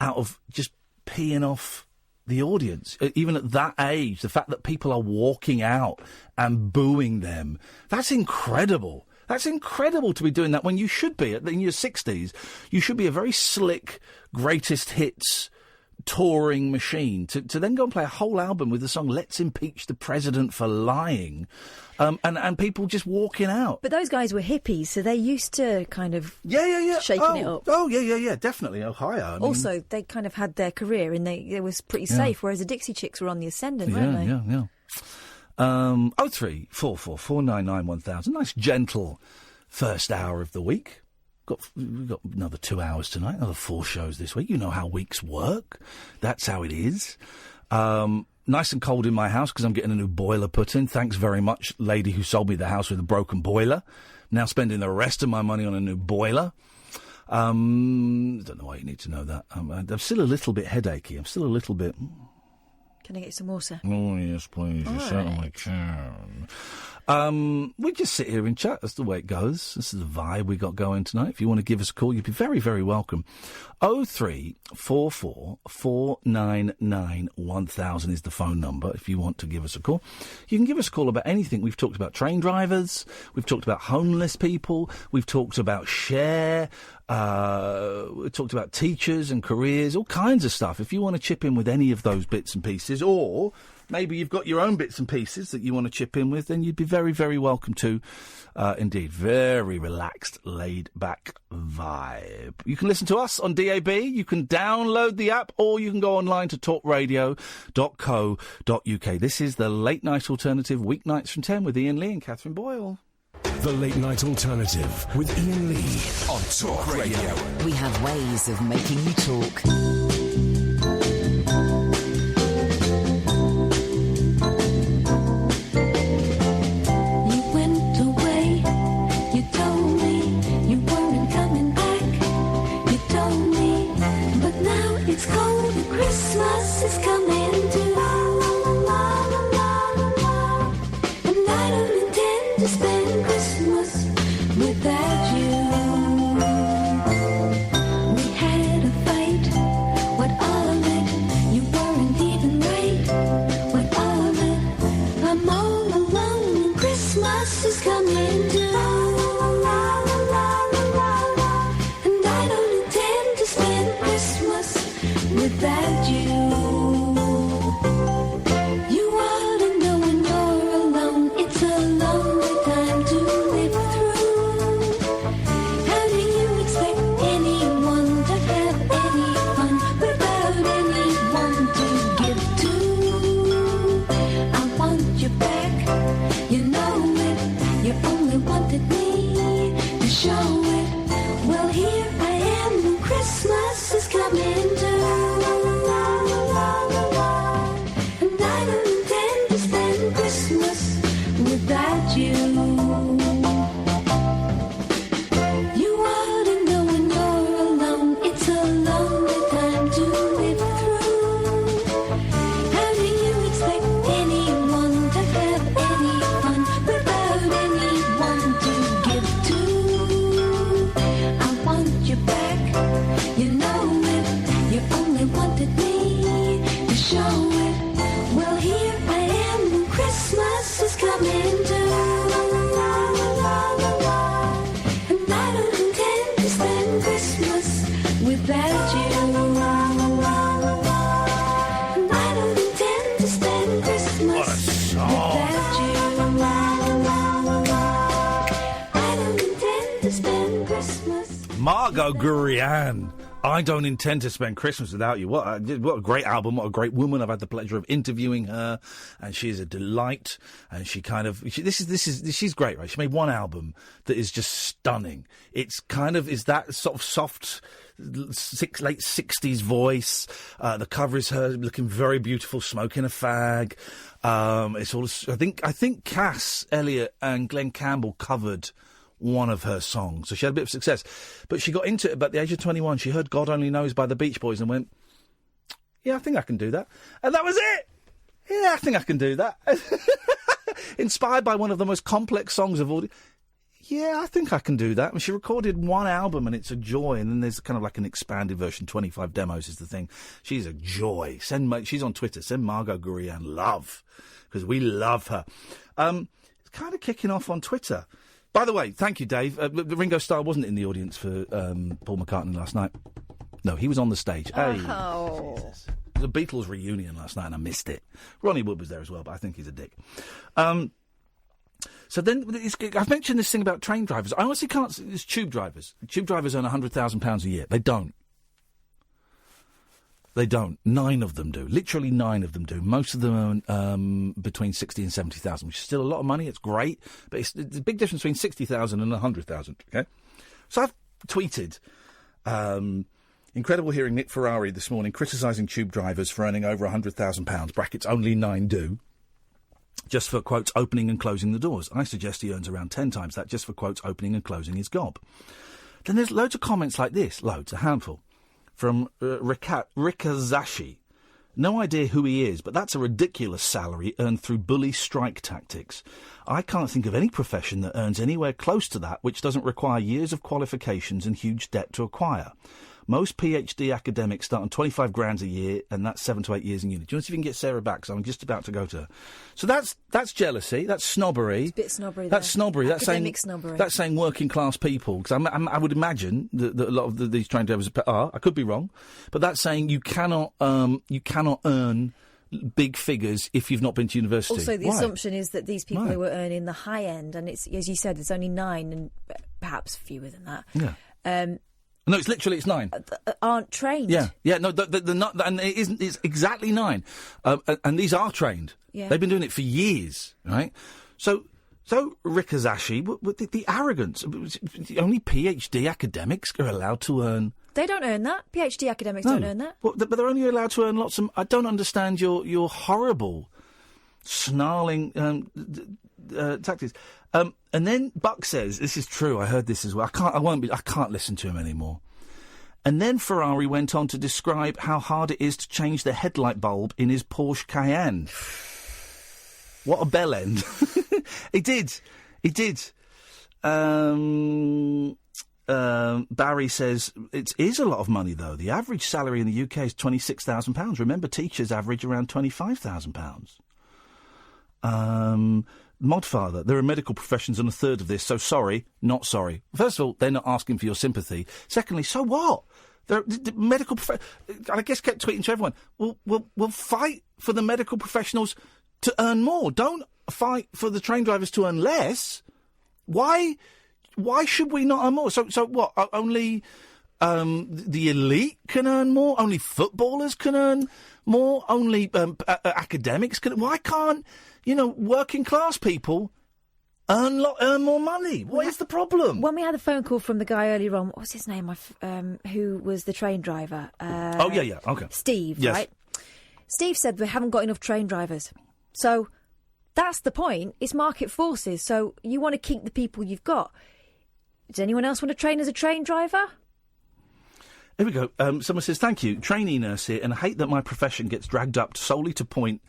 out of just peeing off the audience, even at that age. The fact that people are walking out and booing them, that's incredible. That's incredible to be doing that when you should be, in your 60s, you should be a very slick, greatest hits touring machine. To then go and play a whole album with the song Let's Impeach the President for Lying, and people just walking out. But those guys were hippies, so they used to kind of shaking it up. Oh, yeah, definitely. Ohio. Also, they kind of had their career and it was pretty safe, whereas the Dixie Chicks were on the ascendant, weren't they? Yeah. 0344 499 1000. Nice, gentle first hour of the week. We've got another 2 hours tonight, another 4 shows this week. You know how weeks work. That's how it is. Nice and cold in my house because I'm getting a new boiler put in. Thanks very much, lady who sold me the house with a broken boiler. Now spending the rest of my money on a new boiler. Don't know why you need to know that. I'm still a little bit headachy. I'm still a little bit... Can I get some water? Oh, yes, please. You certainly can. We just sit here and chat. That's the way it goes. This is the vibe we got going tonight. If you want to give us a call, you'd be very, very welcome. 0344 499 1000 is the phone number if you want to give us a call. You can give us a call about anything. We've talked about train drivers. We've talked about homeless people. We've talked about Cher. We talked about teachers and careers, all kinds of stuff. If you want to chip in with any of those bits and pieces, or maybe you've got your own bits and pieces that you want to chip in with, then you'd be very, very welcome to. Indeed, very relaxed, laid-back vibe. You can listen to us on DAB, you can download the app, or you can go online to talkradio.co.uk. This is the Late Night Alternative, weeknights from 10 with Iain Lee and Catherine Boyle. The Late Night Alternative with Iain Lee on Talk Radio. We have ways of making you talk. Christmas is coming too, and I don't intend to spend Christmas without you. We had a fight, what all of it? You weren't even right, what all of it? I'm all alone and Christmas is coming too, and I don't intend to spend Christmas without you. You ought to know when you're alone, it's a lonely time to live through. How do you expect anyone to have any fun without anyone to give to? I want you back, you know it. You only wanted me to show it. Well, here I am when Christmas is coming too. Without you, you ought to know when you're alone, it's a lonely time to live through. How do you expect anyone to have any fun without anyone to give to? I want you back, you know it. You only wanted me to show it. Well, here I am when Christmas is coming too, and I don't intend to spend Christmas without you, and I don't intend to spend Christmas without you. I don't intend to spend Christmas. Margot Gurrian. I don't intend to spend Christmas without you. What a great album, what a great woman. I've had the pleasure of interviewing her, and she is a delight. And she's great, right? She made one album that is just stunning. It's kind of is that sort of soft late 60s voice. The cover is her looking very beautiful, smoking a fag. It's all. I think Cass Elliot and Glenn Campbell covered one of her songs, so she had a bit of success, but she got into it about the age of 21. She heard God Only Knows by the Beach Boys and went, yeah, I think I can do that. And that was it. Yeah, I think I can do that. Inspired by one of the most complex songs of all. Yeah, I think I can do that. And she recorded one album and it's a joy, and then there's kind of like an expanded version, 25 demos is the thing. She's a joy. She's on Twitter. Send Margot Gurrian love, because we love her. It's kind of kicking off on Twitter. By the way, thank you, Dave. Ringo Starr wasn't in the audience for Paul McCartney last night. No, he was on the stage. Oh. Hey, Jesus. It was a Beatles reunion last night and I missed it. Ronnie Wood was there as well, but I think he's a dick. So then, I've mentioned this thing about train drivers. I honestly can't... It's tube drivers. Tube drivers earn £100,000 a year. They don't. They don't. 9 of them do. Literally 9 of them do. Most of them earn between 60 and 70,000, which is still a lot of money. It's great. But it's a big difference between 60,000 and 100,000, okay? So I've tweeted, incredible hearing Nick Ferrari this morning criticising tube drivers for earning over £100,000, brackets only 9 do, just for, quotes, opening and closing the doors. I suggest he earns around 10 times that just for, quotes, opening and closing his gob. Then there's loads of comments like this, a handful. From Rikazashi, No idea who he is, but that's a ridiculous salary earned through bully strike tactics. I can't think of any profession that earns anywhere close to that which doesn't require years of qualifications and huge debt to acquire. Most PhD academics start on 25 grand a year, and that's 7 to 8 years in uni. Do you want to see if you can get Sarah back? Because I'm just about to go to her. So that's jealousy. That's snobbery. It's a bit snobbery. That's snobbery. Academic snobbery. That's saying working class people. Because I would imagine that a lot of these train drivers are. I could be wrong, but that's saying you cannot earn big figures if you've not been to university. Also, the Why? assumption is that these people who are earning the high end, and it's, as you said, it's only 9, and perhaps fewer than that. Yeah. No, it's 9. Aren't trained. Yeah. No, they're not, and it isn't. It's exactly 9, and these are trained. Yeah. They've been doing it for years, right? So Rikazashi, the arrogance. Only PhD academics are allowed to earn. They don't earn that. PhD academics don't earn that. Well, but they're only allowed to earn lots of. I don't understand your horrible, snarling tactics. And then Buck says, this is true, I heard this as well, I can't listen to him anymore. And then Ferrari went on to describe how hard it is to change the headlight bulb in his Porsche Cayenne. What a bell end. He did. Barry says, it is a lot of money, though. The average salary in the UK is £26,000. Remember, teachers average around £25,000. Modfather, there are medical professions on a third of this, so sorry, not sorry. First of all, they're not asking for your sympathy. Secondly, so what? The medical I guess kept tweeting to everyone, we'll fight for the medical professionals to earn more. Don't fight for the train drivers to earn less. Why should we not earn more? So what? Only the elite can earn more? Only footballers can earn more? Only academics can? Why can't working class people earn more money? What is the problem? When we had a phone call from the guy earlier on, what was his name? Who was the train driver? Okay. Steve, yes. Right? Steve said we haven't got enough train drivers. So that's the point. It's market forces. So you want to keep the people you've got. Does anyone else want to train as a train driver? Here we go. Someone says, thank you. Trainee nurse here, and I hate that my profession gets dragged up solely to point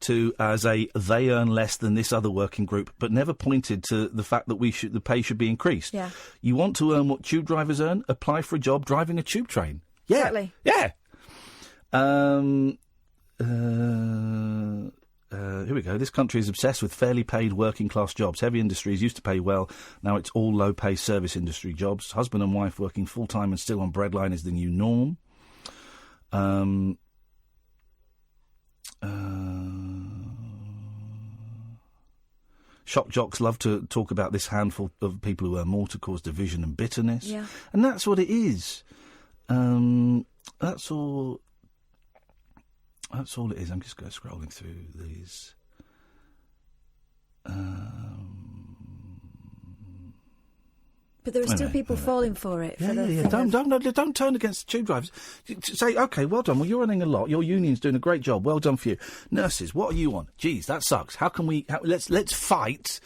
to as they earn less than this other working group, but never pointed to the fact that the pay should be increased. Yeah. You want to earn what tube drivers earn? Apply for a job driving a tube train. Yeah. Exactly. Yeah. Here we go. This country is obsessed with fairly paid working class jobs. Heavy industries used to pay well. Now it's all low pay service industry jobs. Husband and wife working full time and still on breadline is the new norm. Shock jocks love to talk about this handful of people who earn more to cause division and bitterness. Yeah. And that's what it is. That's all it is. I'm just scrolling through these. But there are still people falling for it. Don't turn against the tube drivers. Say, OK, well done. Well, you're earning a lot. Your union's doing a great job. Well done for you. Nurses, what are you on? Geez, that sucks. How can we... Let's fight.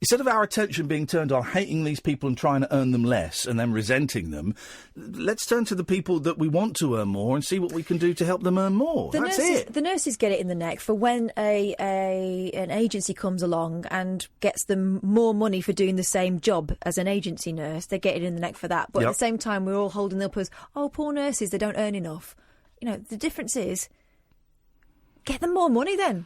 Instead of our attention being turned on hating these people and trying to earn them less and then resenting them, let's turn to the people that we want to earn more and see what we can do to help them earn more. That's it. The nurses get it in the neck for when an agency comes along and gets them more money for doing the same job as an agency nurse. They get it in the neck for that. But at the same time, we're all holding them up as, oh, poor nurses, they don't earn enough. The difference is, get them more money then.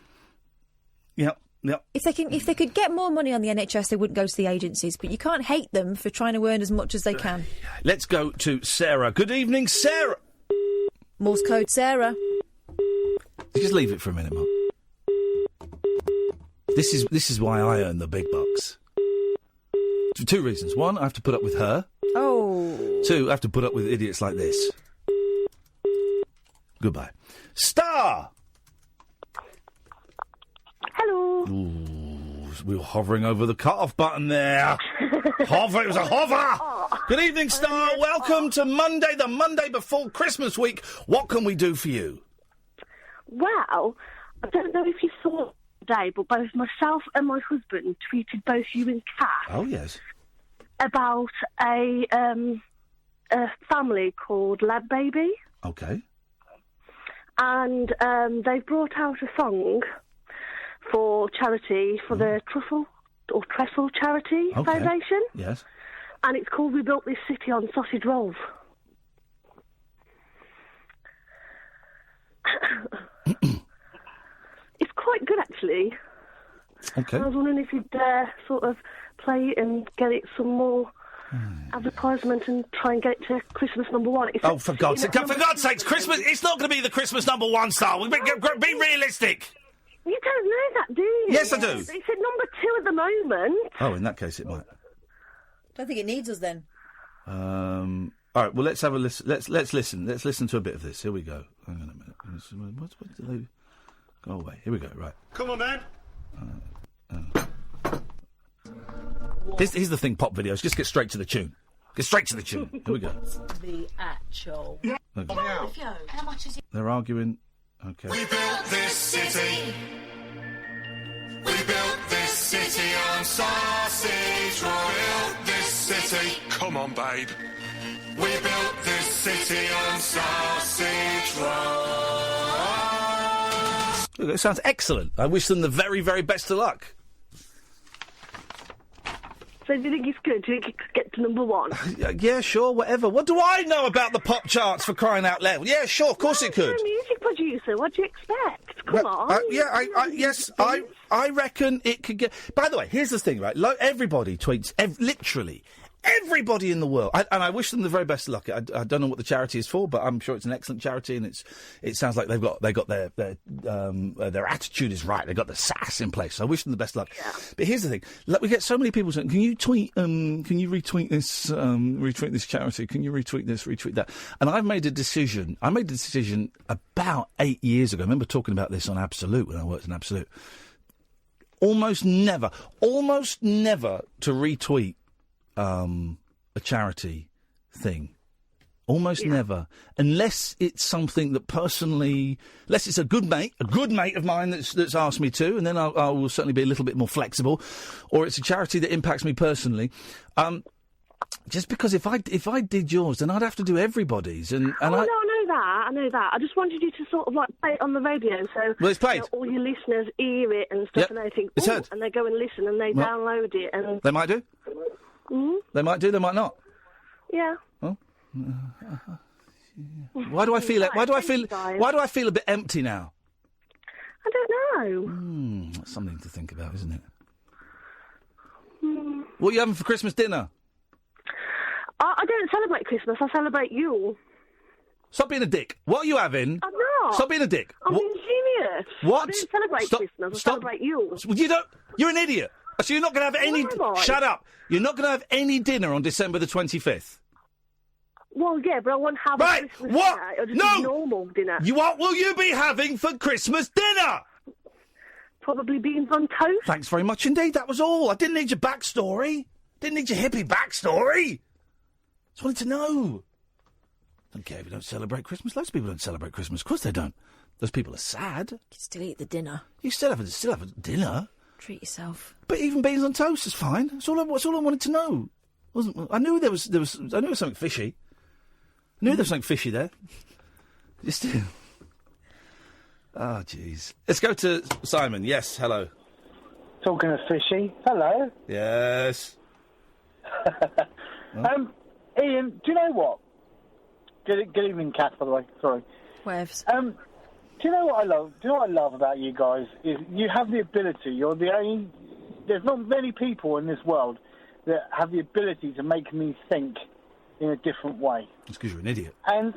Yep. Yep. If they could get more money on the NHS, they wouldn't go to the agencies. But you can't hate them for trying to earn as much as they can. Let's go to Sarah. Good evening, Sarah. Morse code, Sarah. Just leave it for a minute, Mark. This is why I earn the big bucks. For 2 reasons. 1, I have to put up with her. Oh. 2, I have to put up with idiots like this. Goodbye. Star! Hello. Ooh, we were hovering over the cut-off button there. Hover, it was a hover. Good evening, Star. Welcome to Monday, the Monday before Christmas week. What can we do for you? Well, I don't know if you saw today, but both myself and my husband tweeted both you and Kath. Oh, yes. About a family called Lad Baby. Okay. and they've brought out a song for charity, for the Truffle or Trestle Charity Foundation. Yes. And it's called We Built This City on Sausage Rolls. It's quite good, actually. Okay. I was wondering if you'd sort of play it and get it some more advertisement and try and get it to Christmas #1. Oh, for God's sake! For God's sakes, Christmas! It's not going to be the Christmas #1 star. Be realistic. You don't know that, do you? Yes, I do. It's at #2 at the moment. Oh, in that case, it might. Don't think it needs us then. All right. Well, let's have a listen. Let's listen. Let's listen to a bit of this. Here we go. Hang on a minute. What do they go away? Here we go. Right. Come on, man. Here's the thing. Pop videos. Just get straight to the tune. Get straight to the tune. Here we go. The actual. Okay. How much is it? They're arguing. Okay. We built this city. We built this city on sausage roll. We built this city. Come on, babe. We built this city on sausage rolls. Look, it sounds excellent. I wish them the very, very best of luck. So do you think it's good? Do you think it could get to #1? Yeah, sure, whatever. What do I know about the pop charts, for crying out loud? Yeah, sure, of course it could. You're a music producer. What do you expect? Come on. I reckon it could get... By the way, here's the thing, right? Everybody tweets, literally... Everybody in the world, and I wish them the very best of luck. I don't know what the charity is for, but I'm sure it's an excellent charity, and it sounds like they got their attitude is right. They got the sass in place. So I wish them the best of luck. Yeah. But here's the thing: we get so many people saying, "Can you tweet? Can you retweet this? Retweet this charity? Can you retweet this? Retweet that?" And I made a decision about 8 years ago. I remember talking about this on Absolute when I worked in Absolute. Almost never to retweet a charity thing. Almost never. Unless it's something that personally... Unless it's a good mate of mine that's asked me to, and then I will certainly be a little bit more flexible. Or it's a charity that impacts me personally. Just because if I did yours, then I'd have to do everybody's. I know that. I just wanted you to sort of play it on the radio so it's played. All your listeners hear it and stuff, and they think, it's heard. And they go and listen and they download it. And they might do. They might do. They might not. Yeah. Oh. Why do I feel it? Why do I feel a bit empty now? I don't know. That's something to think about, isn't it? What are you having for Christmas dinner? I don't celebrate Christmas. I celebrate Yule. Stop being a dick. What are you having? I'm not. Stop being a dick. I'm being serious. What? I don't celebrate Christmas. I celebrate Yule. You don't. You're an idiot. So you're not going to have any... Shut up. You're not going to have any dinner on December the 25th. Well, yeah, but I won't have a Christmas dinner. It'll just be a normal dinner. What will you be having for Christmas dinner? Probably beans on toast. Thanks very much indeed. That was all. I didn't need your backstory. Didn't need your hippie backstory. Just wanted to know. Don't care if you don't celebrate Christmas. Loads of people don't celebrate Christmas. Of course they don't. Those people are sad. You can still eat the dinner. You still have a dinner. Treat yourself. But even beans on toast is fine. That's all I wanted to know. I knew there was something fishy. I knew there was something fishy there. Just. Oh, jeez. Let's go to Simon. Yes, hello. Talking of fishy. Hello. Yes. Ian, do you know what? Good evening, Kath, by the way. Sorry. Whatevs. Do you know what I love? Do you know what I love about you guys? Is you have the ability. You're the only... There's not many people in this world that have the ability to make me think in a different way. It's because you're an idiot. And...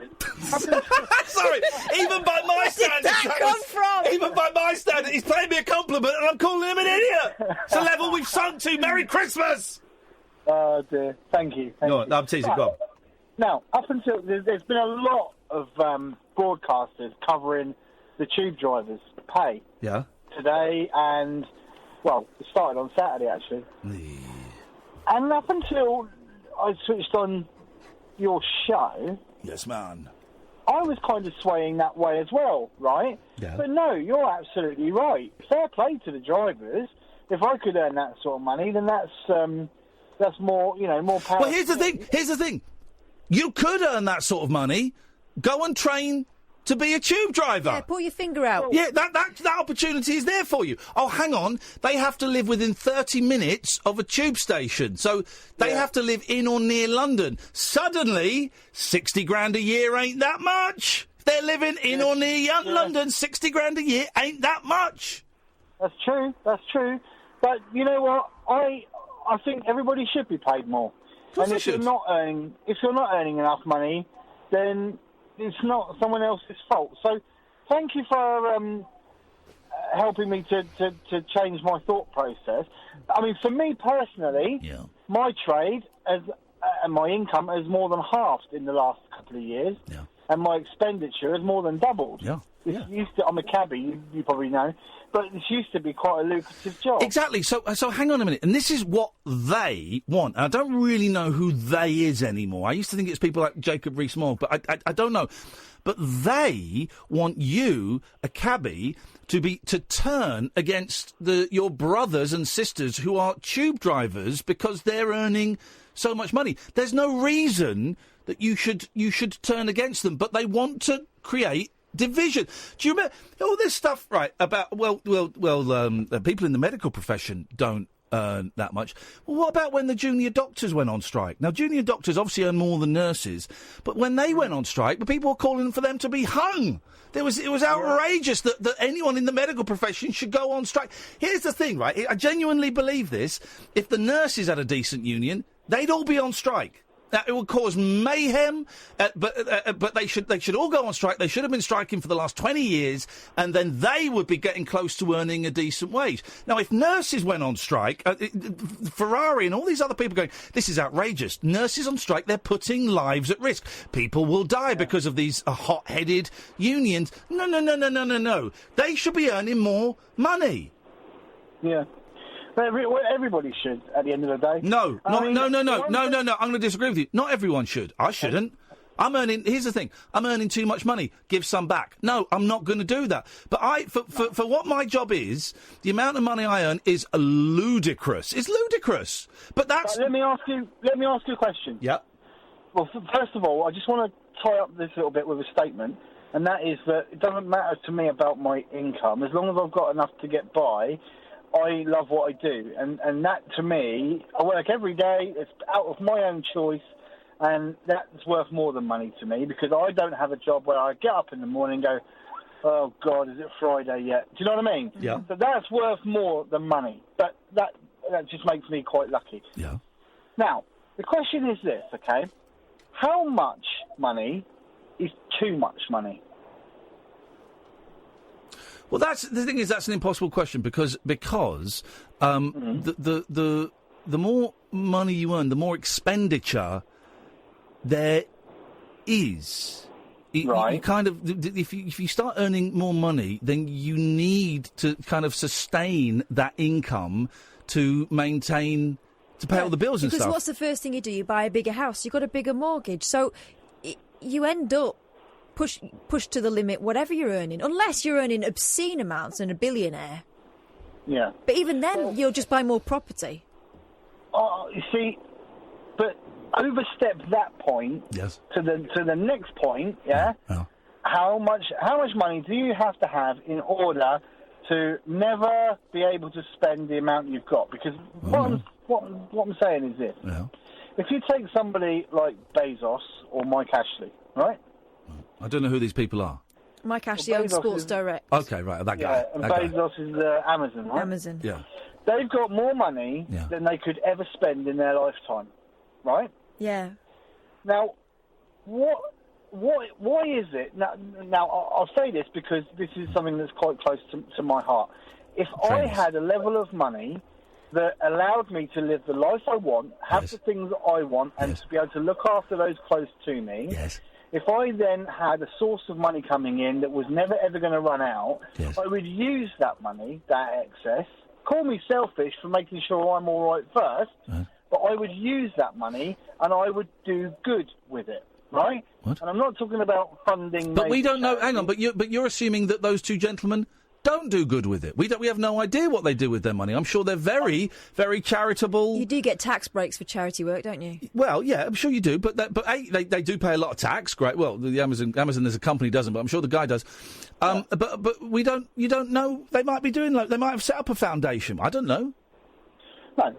Sorry, even by my standards... Even by my standards, he's paying me a compliment and I'm calling him an idiot! It's a level we've sunk to. Merry Christmas! Oh, dear. Thank you. No, I'm teasing. Go on. Now, up until... There's been a lot of broadcasters covering the tube drivers' pay. Yeah. Today and... Well, it started on Saturday, actually. And up until I switched on your show... Yes, man. I was kind of swaying that way as well, right? Yeah. But no, you're absolutely right. Fair play to the drivers. If I could earn that sort of money, then that's more, more power. Well, here's the thing. You could earn that sort of money. Go and train to be a tube driver. Yeah, pull your finger out. Yeah, that opportunity is there for you. Oh, hang on. They have to live within 30 minutes of a tube station. So they have to live in or near London. Suddenly, 60 grand a year ain't that much. If they're living in or near London, 60 grand a year ain't that much. That's true. But you know what? I think everybody should be paid more. And if you're not earning enough money, then it's not someone else's fault. So, thank you for helping me to change my thought process. I mean, for me personally, my trade and my income has more than halved in the last couple of years, and my expenditure has more than doubled. I'm a cabbie, you probably know, but this used to be quite a lucrative job. Exactly. So hang on a minute. And this is what they want. I don't really know who they is anymore. I used to think it's people like Jacob Rees-Mogg, but I don't know. But they want you, a cabbie, to turn against your brothers and sisters who are tube drivers because they're earning so much money. There's no reason that you should turn against them, but they want to create division. Do you remember all this stuff, right, about, people in the medical profession don't earn that much. Well, what about when the junior doctors went on strike? Now, junior doctors obviously earn more than nurses, but when they went on strike, the people were calling for them to be hung. It was outrageous that anyone in the medical profession should go on strike. Here's the thing, right, I genuinely believe this. If the nurses had a decent union, they'd all be on strike. Now, it would cause mayhem, but they should all go on strike. They should have been striking for the last 20 years, and then they would be getting close to earning a decent wage. Now, if nurses went on strike, Ferrari and all these other people going, this is outrageous. Nurses on strike, they're putting lives at risk. People will die because of these hot-headed unions. No. They should be earning more money. Yeah. Everybody should, at the end of the day. No. I'm going to disagree with you. Not everyone should. I shouldn't. Here's the thing. I'm earning too much money. Give some back. No, I'm not going to do that. But for what my job is, the amount of money I earn is ludicrous. It's ludicrous. But that's... Let me ask you a question. Yeah. Well, first of all, I just want to tie up this little bit with a statement, and that is that it doesn't matter to me about my income. As long as I've got enough to get by, I love what I do, and that, to me, I work every day. It's out of my own choice, and that's worth more than money to me, because I don't have a job where I get up in the morning and go, oh, God, is it Friday yet? Do you know what I mean? Yeah. So that's worth more than money, but that just makes me quite lucky. Yeah. Now, the question is this, okay? How much money is too much money? Well, that's an impossible question because the more money you earn, the more expenditure there is. Right. You kind of, if you start earning more money, then you need to kind of sustain that income to maintain, to pay all the bills and stuff. Because what's the first thing you do? You buy a bigger house. You've got a bigger mortgage. So you end up push to the limit, whatever you're earning, unless you're earning obscene amounts and a billionaire. Yeah. But even then, you'll just buy more property. You see, but overstep that point to the next point, yeah? Oh. How much money do you have to have in order to never be able to spend the amount you've got? Because what I'm saying is this. Yeah. If you take somebody like Bezos or Mike Ashley, right? I don't know who these people are. Mike Ashley owns Sports Direct. Okay, right, that guy. And that Bezos is Amazon, right? Amazon. Yeah. They've got more money than they could ever spend in their lifetime, right? Yeah. Now, why is it? Now, I'll say this because this is something that's quite close to my heart. If I had a level of money that allowed me to live the life I want, have the things that I want, and to be able to look after those close to me... Yes. If I then had a source of money coming in that was never, ever going to run out, I would use that money, that excess. Call me selfish for making sure I'm all right first, but I would use that money and I would do good with it, right? What? And I'm not talking about funding... But we don't know... Hang on, but you're assuming that those two gentlemen don't do good with it. We have no idea what they do with their money. I'm sure they're very, very charitable. You do get tax breaks for charity work, don't you? Well, yeah, I'm sure you do. But they do pay a lot of tax. Great. Well, the Amazon as a company doesn't, but I'm sure the guy does. But we don't. You don't know. They might be doing. They might have set up a foundation. I don't know. No.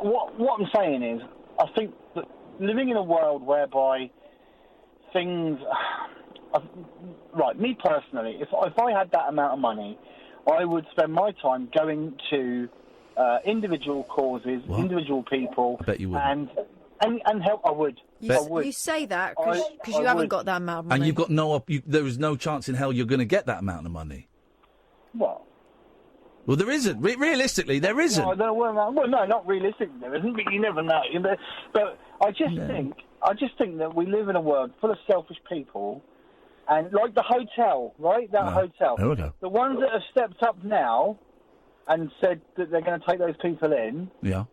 What I'm saying is, I think that living in a world whereby things. Right, me personally, if I had that amount of money, I would spend my time going to individual causes, individual people, I bet you would. and help. I would. You say that because you haven't got that amount of money. And you've got there is no chance in hell you're going to get that amount of money. What? Well, there isn't. Realistically, there isn't. No, I don't know. Well, no, not realistically, there isn't. But you never know. But I just think that we live in a world full of selfish people. And like the hotel, right? That hotel. There we go. The ones that have stepped up now and said that they're going to take those people in. Yeah.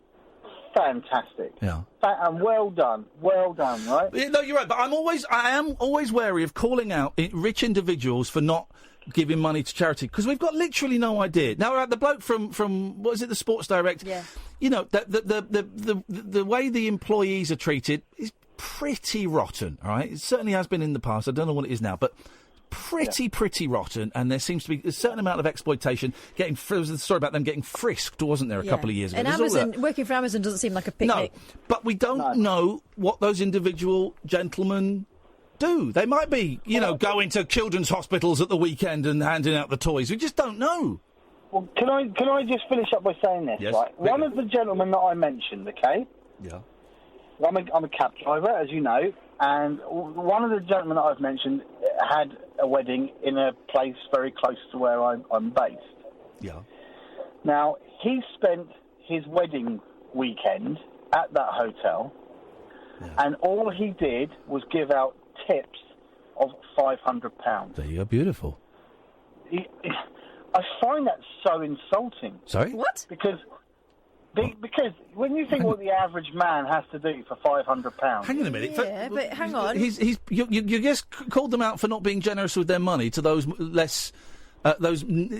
Fantastic. Yeah. And well done, right? No, you're right. But I am always wary of calling out rich individuals for not giving money to charity because we've got literally no idea. Now, the bloke from what is it, the Sports Direct? Yeah. You know, the way the employees are treated is pretty rotten, all right? It certainly has been in the past. I don't know what it is now, but pretty rotten, and there seems to be a certain amount of exploitation. There was a story about them getting frisked, wasn't there, a couple of years ago? And Amazon, working for Amazon doesn't seem like a picnic. No, but we don't know what those individual gentlemen do. They might be, going to children's hospitals at the weekend and handing out the toys. We just don't know. Well, can I just finish up by saying this, yes, right? One of the gentlemen that I mentioned, okay? Yeah. I'm a cab driver, as you know, and one of the gentlemen that I've mentioned had a wedding in a place very close to where I'm based. Yeah. Now, he spent his wedding weekend at that hotel, and all he did was give out tips of £500. There you go, beautiful. I find that so insulting. Sorry? What? Because when you think what the average man has to do for £500... Hang on a minute. Yeah, but hang on. You just called them out for not being generous with their money to those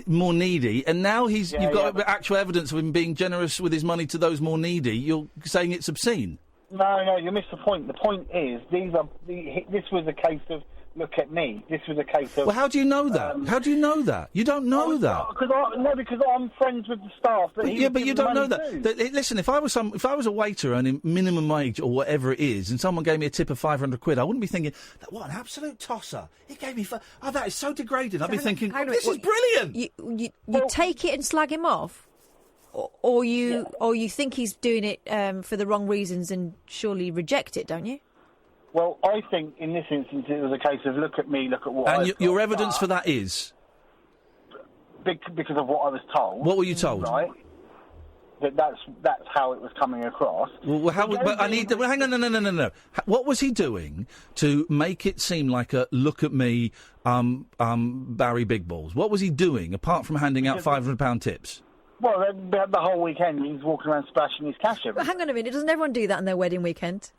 more needy, and now you've got actual evidence of him being generous with his money to those more needy. You're saying it's obscene. No, you missed the point. The point is, this was a case of, look at me. This was a case of... Well, how do you know that? How do you know that? You don't know that. Because I'm friends with the staff. But you don't know that. Listen, if I was a waiter earning minimum wage or whatever it is, and someone gave me a tip of £500, I wouldn't be thinking, what an absolute tosser. He gave me... that is so degrading. I'd be thinking, this is brilliant. You take it and slag him off? Or you think he's doing it for the wrong reasons and surely reject it, don't you? Well, I think in this instance it was a case of look at me, look at what. And your evidence for that is because of what I was told. What were you told? Right. That's how it was coming across. Well, hang on, no. What was he doing to make it seem like a look at me, Barry Big Balls? What was he doing apart from handing out £500 tips? Well, the whole weekend he was walking around splashing his cash everywhere. Well, hang on a minute. Doesn't everyone do that on their wedding weekend?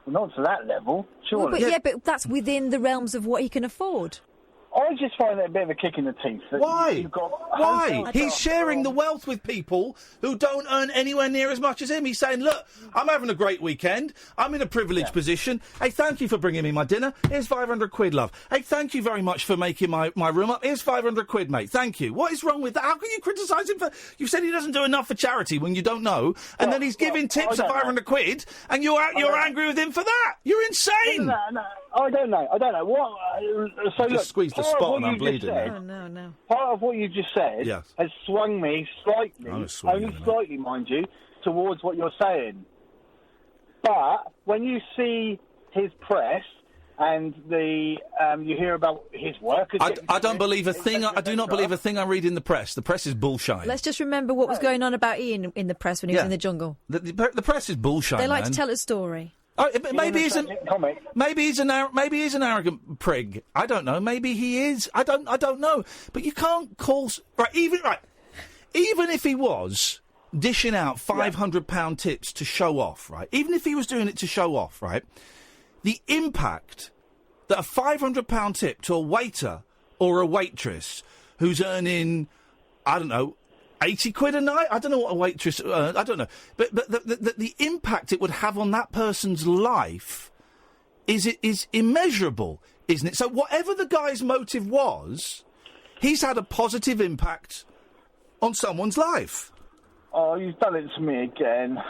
Not to that level, surely. Well, but that's within the realms of what he can afford. I just find it a bit of a kick in the teeth. Why? Why? He's sharing the wealth with people who don't earn anywhere near as much as him. He's saying, look, I'm having a great weekend. I'm in a privileged position. Hey, thank you for bringing me my dinner. Here's £500, love. Hey, thank you very much for making my room up. Here's £500, mate. Thank you. What is wrong with that? How can you criticise him for... You said he doesn't do enough for charity when you don't know, and then he's giving tips of £500, and you're angry with him for that. You're insane. No, I don't know. What? So just squeeze the spot and I'm bleeding. No. Part of what you just said has swung me slightly, only slightly, mind you, towards what you're saying. But when you see his press and you hear about his work, I don't believe a thing. I do not believe a thing I read in the press. The press is bullshit. Let's just remember what was going on about Iain in the press when he was in the jungle. The press is bullshit. They like to tell a story. Maybe he's an arrogant prig. I don't know. Maybe he is. I don't know. But you can't call even if he was dishing out £500 tips to show off, right? Even if he was doing it to show off, right? The impact that a £500 tip to a waiter or a waitress who's earning, I don't know, 80 quid a night? I don't know what a waitress I don't know. But the impact it would have on that person's life is immeasurable, isn't it? So whatever the guy's motive was, he's had a positive impact on someone's life. Oh, you've done it to me again.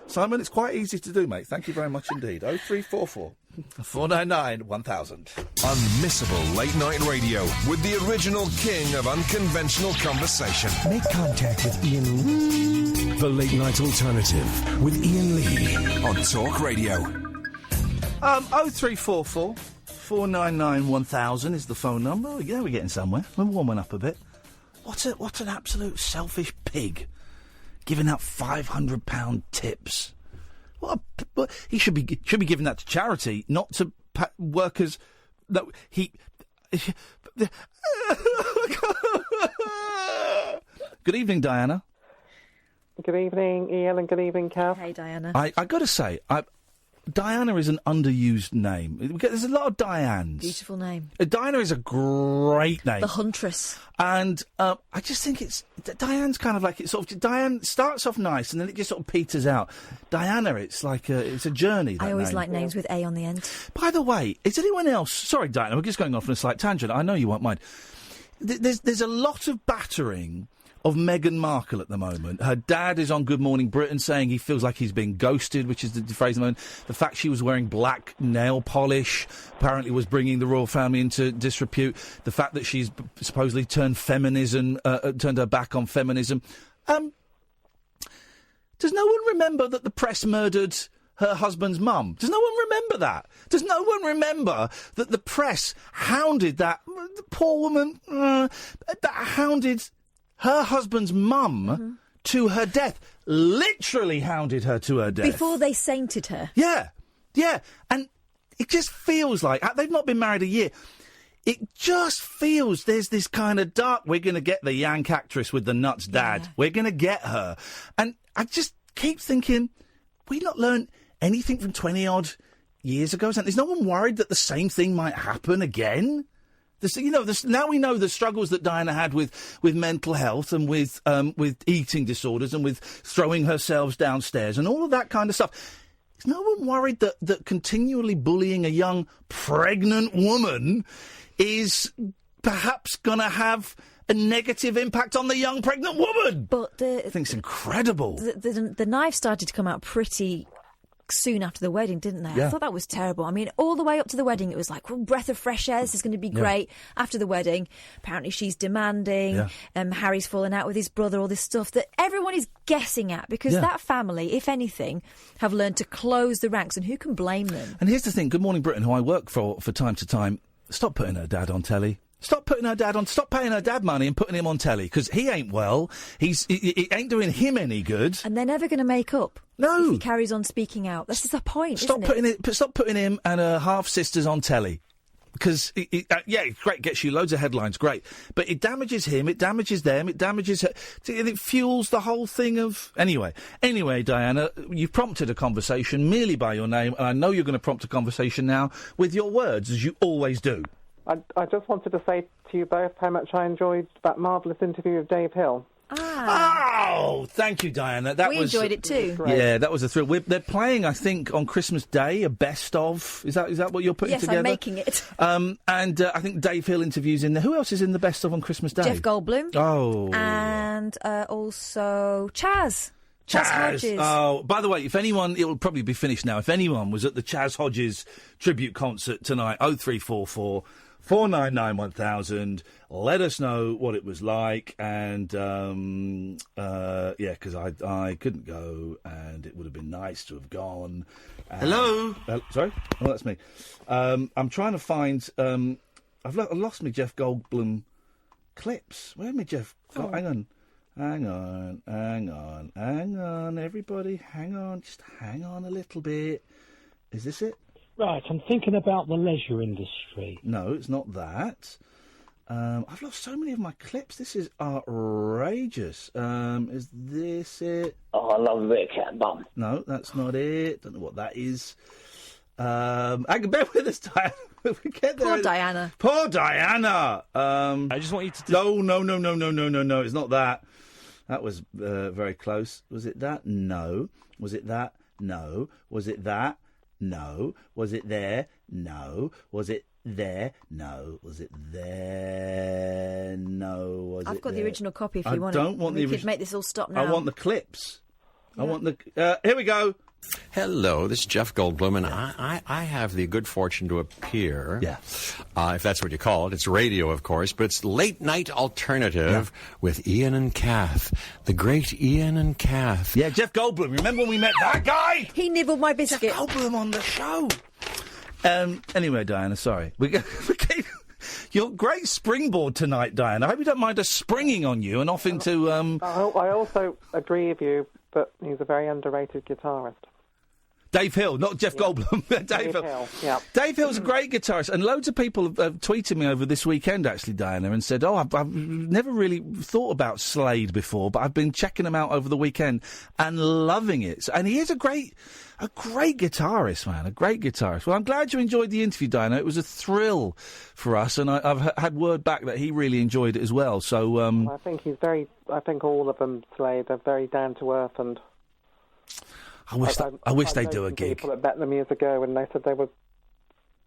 Simon, it's quite easy to do, mate. Thank you very much indeed. 0344 499 1000. Unmissable late night radio with the original king of unconventional conversation. Make contact with Ian Lee. The Late Night Alternative with Ian Lee on Talk Radio. 0344 499 1000 is the phone number. Yeah, we're getting somewhere. We're warming up a bit. What an absolute selfish pig. Giving out £500 tips. What he should be giving that to charity, not to workers. No, he. Good evening, Diana. Good evening, Ian, and good evening, Kath. Hey, Diana. I got to say, Diana is an underused name. There's a lot of Dianes. Beautiful name. Diana is a great name. The Huntress. And I just think Diane's kind of like, Diane starts off nice and then it just sort of peters out. Diana, it's like it's a journey. I always name. like names with A on the end. By the way, is anyone else... Sorry, Diana, we're just going off on a slight tangent. I know you won't mind. There's a lot of battering of Meghan Markle at the moment. Her dad is on Good Morning Britain saying he feels like he's being ghosted, which is the phrase at the moment. The fact she was wearing black nail polish apparently was bringing the royal family into disrepute. The fact that she's supposedly turned her back on feminism. Does no one remember that the press murdered her husband's mum? Does no one remember that? Does no one remember that the press hounded that poor woman, that hounded her husband's mum to her death? Literally hounded her to her death. Before they sainted her. Yeah. And it just feels like, they've not been married a year, it just feels there's this kind of dark, we're going to get the Yank actress with the nuts dad. Yeah. We're going to get her. And I just keep thinking, we not learned anything from 20-odd years ago? Is no one worried that the same thing might happen again? Now we know the struggles that Diana had with mental health and with eating disorders and with throwing herself downstairs and all of that kind of stuff. Is no one worried that continually bullying a young pregnant woman is perhaps going to have a negative impact on the young pregnant woman? But I think it's incredible. The knife started to come out pretty soon after the wedding, didn't they? Yeah. I thought that was terrible. I mean, all the way up to the wedding, it was like, well, breath of fresh air, this is going to be great. After the wedding, apparently she's demanding, Harry's falling out with his brother, all this stuff that everyone is guessing at, because that family, if anything, have learned to close the ranks, and who can blame them? And here's the thing, Good Morning Britain, who I work for time to time, stop putting her dad on telly. Stop paying her dad money and putting him on telly, because he ain't well. It ain't doing him any good. And they're never going to make up. No. If he carries on speaking out. This is the point, Stop putting him and her half-sisters on telly. Because, great, gets you loads of headlines, great. But it damages him, it damages them, it damages her. It fuels the whole thing of... Anyway, Diana, you've prompted a conversation merely by your name, and I know you're going to prompt a conversation now with your words, as you always do. I just wanted to say to you both how much I enjoyed that marvellous interview with Dave Hill. Oh, thank you, Diana. We enjoyed it too. Yeah, that was a thrill. They're playing, I think, on Christmas Day, a best of. Is that what you're putting together? Yes, I'm making it. And I think Dave Hill interviews in there. Who else is in the best of on Christmas Day? Jeff Goldblum. Oh. And also Chaz Hodges. Oh, by the way, if anyone, it will probably be finished now. If anyone was at the Chaz Hodges tribute concert tonight, 0344 499 1000. Let us know what it was like, and because I couldn't go, and it would have been nice to have gone. Hello. Sorry, oh, that's me. I'm trying to find. I've lost me Jeff Goldblum clips. Where me Jeff? Oh. Hang on, everybody, hang on, just hang on a little bit. Is this it? Right, I'm thinking about the leisure industry. No, it's not that. I've lost so many of my clips. This is outrageous. Is this it? Oh, I love a bit of cat bum. No, that's not it. Don't know what that is. I can bear with us, Diane. Poor Diana. Poor Diana. I just want you to. No. It's not that. That was very close. Was it that? No. Was it that? No. Was it that? No. Was it there? No. Was it there? No. Was it there? No. Was I've it got there? the original copy if you want it. I don't want we the could make this all stop now. I want the clips. I want the... here we go. Hello, this is Jeff Goldblum, and I have the good fortune to appear, if that's what you call it. It's radio, of course, but it's Late Night Alternative with Iain and Kath, the great Iain and Kath. Yeah, Jeff Goldblum. Remember when we met that guy? He nibbled my biscuit. Jeff Goldblum on the show. Anyway, Diana, sorry. You're great springboard tonight, Diana. I hope you don't mind us springing on you and off into... I also agree with you, but he's a very underrated guitarist. Dave Hill, not Jeff Goldblum. Dave Hill. Yeah. Dave Hill's a great guitarist, and loads of people have tweeted me over this weekend, actually, Diana, and said, I've never really thought about Slade before, but I've been checking him out over the weekend and loving it. And he is a great guitarist, man, a great guitarist. Well, I'm glad you enjoyed the interview, Diana. It was a thrill for us, and I've had word back that he really enjoyed it as well. So I think I think all of them, Slade, are very down to earth, and I wish they'd do a gig. People that met them years ago, and they said they were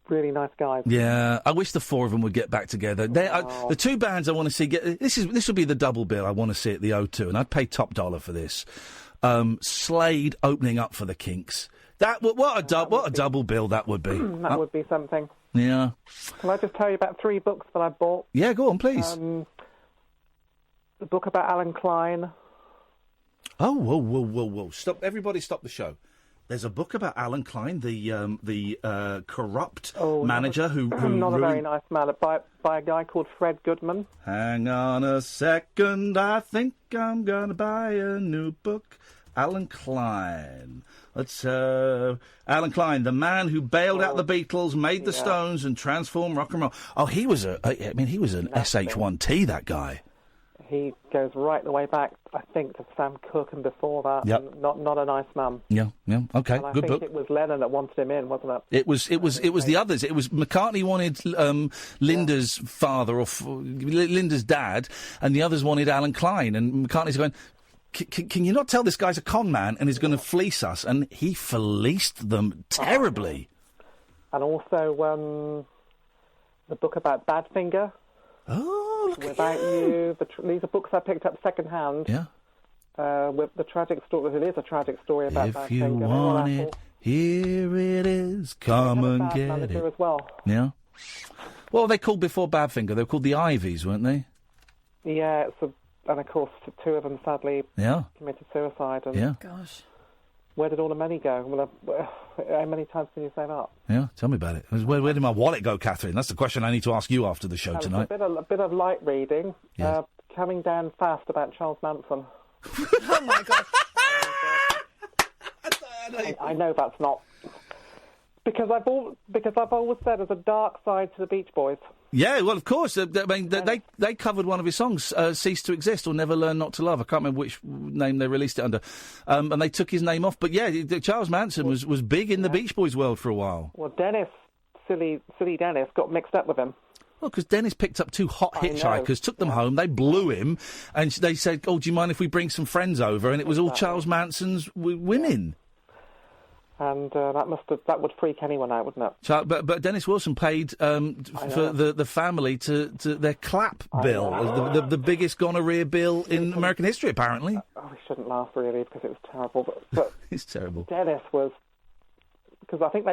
really nice guys. Yeah, I wish the four of them would get back together. The two bands I want to see this would be the double bill I want to see at the O2, and I'd pay top dollar for this. Slade opening up for the Kinks. What a double bill that would be. That would be something. Yeah. Can I just tell you about 3 books that I bought? Yeah, go on, please. The book about Alan Klein. Oh, whoa! Stop! Everybody, stop the show. There's a book about Alan Klein, the corrupt manager who not a very ruined... nice man, by a guy called Fred Goodman. Hang on a second, I think I'm gonna buy a new book. Alan Klein. Let's Alan Klein, the man who bailed out the Beatles, made the Stones, and transformed rock and roll. Oh, he was an SH1T, that guy. He goes right the way back, I think, to Sam Cooke and before that. Yep. And not a nice man. Yeah, okay, and good book. I think it was Lennon that wanted him in, wasn't it? It was the others. It was McCartney wanted Linda's father or Linda's dad, and the others wanted Alan Klein. And McCartney's going, can you not tell this guy's a con man and is going to fleece us? And he fleeced them terribly. And also the book about Badfinger. Oh, look Without You. These are books I picked up second-hand. Yeah. With the tragic story. It is a tragic story about If Badfinger. you want it, here it is. Come and get it. As well. Yeah. What were they called before Badfinger? They were called the Ivies, weren't they? Yeah, and of course 2 of them sadly committed suicide. And Gosh. Where did all the money go? Well, how many times can you say that? Yeah, tell me about it. Where did my wallet go, Catherine? That's the question I need to ask you after the show tonight. A bit of light reading. Yes. Coming Down Fast about Charles Manson. Oh, my God. I know that's not... Because I've always said there's a dark side to the Beach Boys. Yeah, well, of course. They covered one of his songs, Cease to Exist or Never Learn Not to Love. I can't remember which name they released it under. And they took his name off. But, yeah, Charles Manson was big in the Beach Boys world for a while. Well, Dennis, silly Dennis, got mixed up with him. Well, because Dennis picked up 2 hot hitchhikers, took them home, they blew him, and they said, do you mind if we bring some friends over? And it was all Charles Manson's women. And that would freak anyone out, wouldn't it? But Dennis Wilson paid for the family to their clap bill, the biggest gonorrhea bill in American history, apparently. Oh, we shouldn't laugh, really, because it was terrible. But it's terrible. Dennis was... Because I think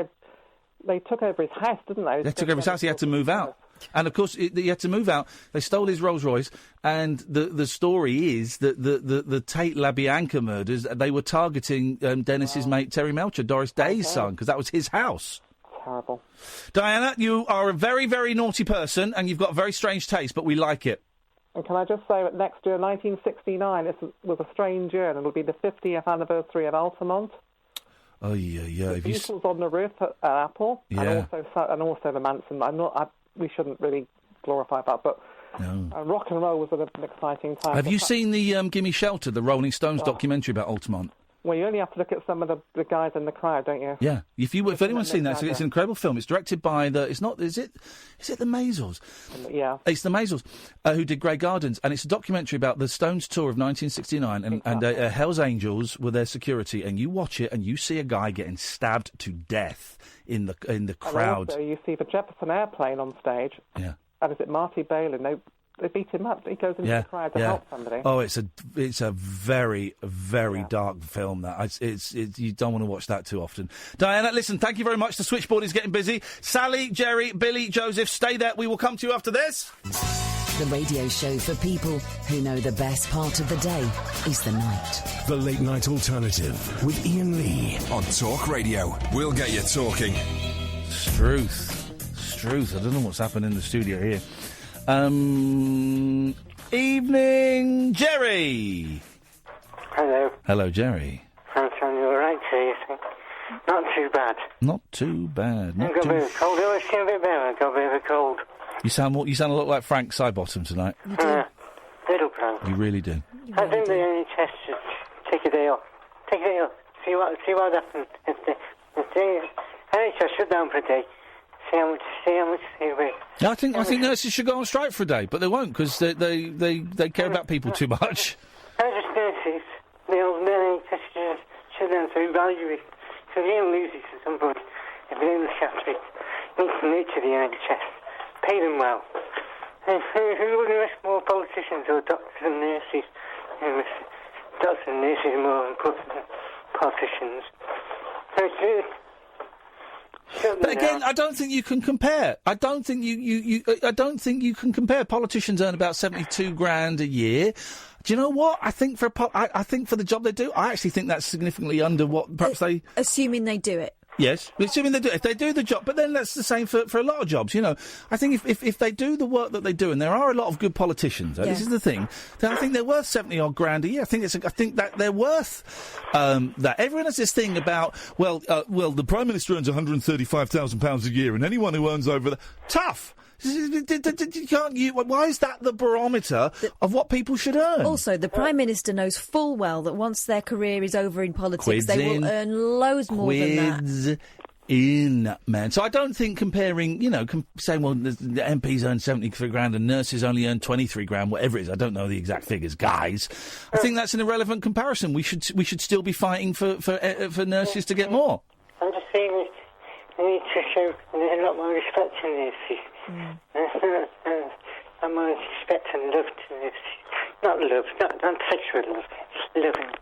they took over his house, didn't they? They took over his house, he had to move out. And, of course, he had to move out. They stole his Rolls-Royce, and the story is that the Tate LaBianca murders, they were targeting Dennis's mate Terry Melcher, Doris Day's son, because that was his house. Terrible. Diana, you are a very, very naughty person, and you've got very strange taste, but we like it. And can I just say that next year, 1969, this was a strange year, and it'll be the 50th anniversary of Altamont. Oh, yeah. The Beatles on the roof at Apple, and also the Manson. We shouldn't really glorify that, but rock and roll was an exciting time. Have you seen the Gimme Shelter, the Rolling Stones documentary about Altamont? Well, you only have to look at some of the guys in the crowd, don't you? Yeah, if anyone's seen that, it's an incredible film. It's directed by is it the Maisels? Yeah, it's the Maisels who did Grey Gardens, and it's a documentary about the Stones tour of 1969, and Hell's Angels were their security. And you watch it, and you see a guy getting stabbed to death in the crowd. And also, you see the Jefferson Airplane on stage. Yeah, and is it Marty Balin? They beat him up. He goes into the crowd to help somebody. Oh, it's a very, very dark film. That it's you don't want to watch that too often. Diana, listen, thank you very much. The switchboard is getting busy. Sally, Jerry, Billy, Joseph, stay there. We will come to you after this. The radio show for people who know the best part of the day is the night. The Late Night Alternative with Iain Lee on Talk Radio. We'll get you talking. Struth. I don't know what's happened in the studio here. Evening, Jerry. Hello. Hello, Jerry. I'm telling you, all right, not too bad. Not too bad. I've got a bit of a cold. I always feel a bit better. I've got a bit of a cold. You sound a lot like Frank Sidebottom tonight. Little Frank. You really do. I think the NHS should take a day off. Take a day off. See what happens if the NHS shut down for a day. See how much they weigh. I think nurses should go on strike for a day, but they won't because they care about people too much. I just nurses. The NHS should down to evaluate. So they don't lose it at some point. If they don't look after it, need to nurture the NHS. Pay them well. And who would invest more politicians or doctors and nurses? Doctors and nurses are more important than politicians. So it's But again, I don't think you can compare. I don't think I don't think you can compare. Politicians earn about $72,000 a year. Do you know what? I think for the job they do, I actually think that's significantly under what perhaps they. Assuming they do it. Yes, assuming they do. If they do the job, but then that's the same for a lot of jobs. You know, I think if they do the work that they do, and there are a lot of good politicians, this is the thing. Then I think they're worth $70,000 a year. I think that they're worth that. Everyone has this thing about well, the Prime Minister earns £135,000 a year, and anyone who earns over tough. Why is that the barometer of what people should earn? Also, the Prime Minister knows full well that once their career is over in politics, they will earn loads more than that. In, man. So I don't think comparing, saying, well, the MPs earn $73,000 and nurses only earn $23,000, whatever it is. I don't know the exact figures, guys. I think that's an irrelevant comparison. We should still be fighting for nurses to get more. I'm just saying we need to show a lot more respect to nurses. I'm more respect and love to nurses. Not love, not sexual love. Love and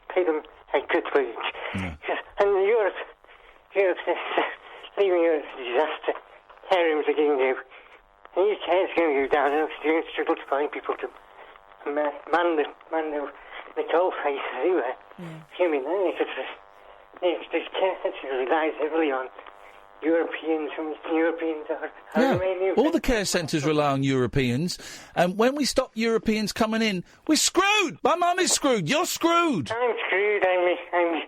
pay them a good wage. And Europe is leaving Europe a disaster. Harems are getting new. The UK is going to go down and they're going to struggle to find people to man the coal faces anywhere. I mean, this care centre relies heavily on Europeans, from Europeans are all the care centres rely on Europeans, and when we stop Europeans coming in, we're screwed. My mum is screwed. You're screwed. I'm screwed. I'm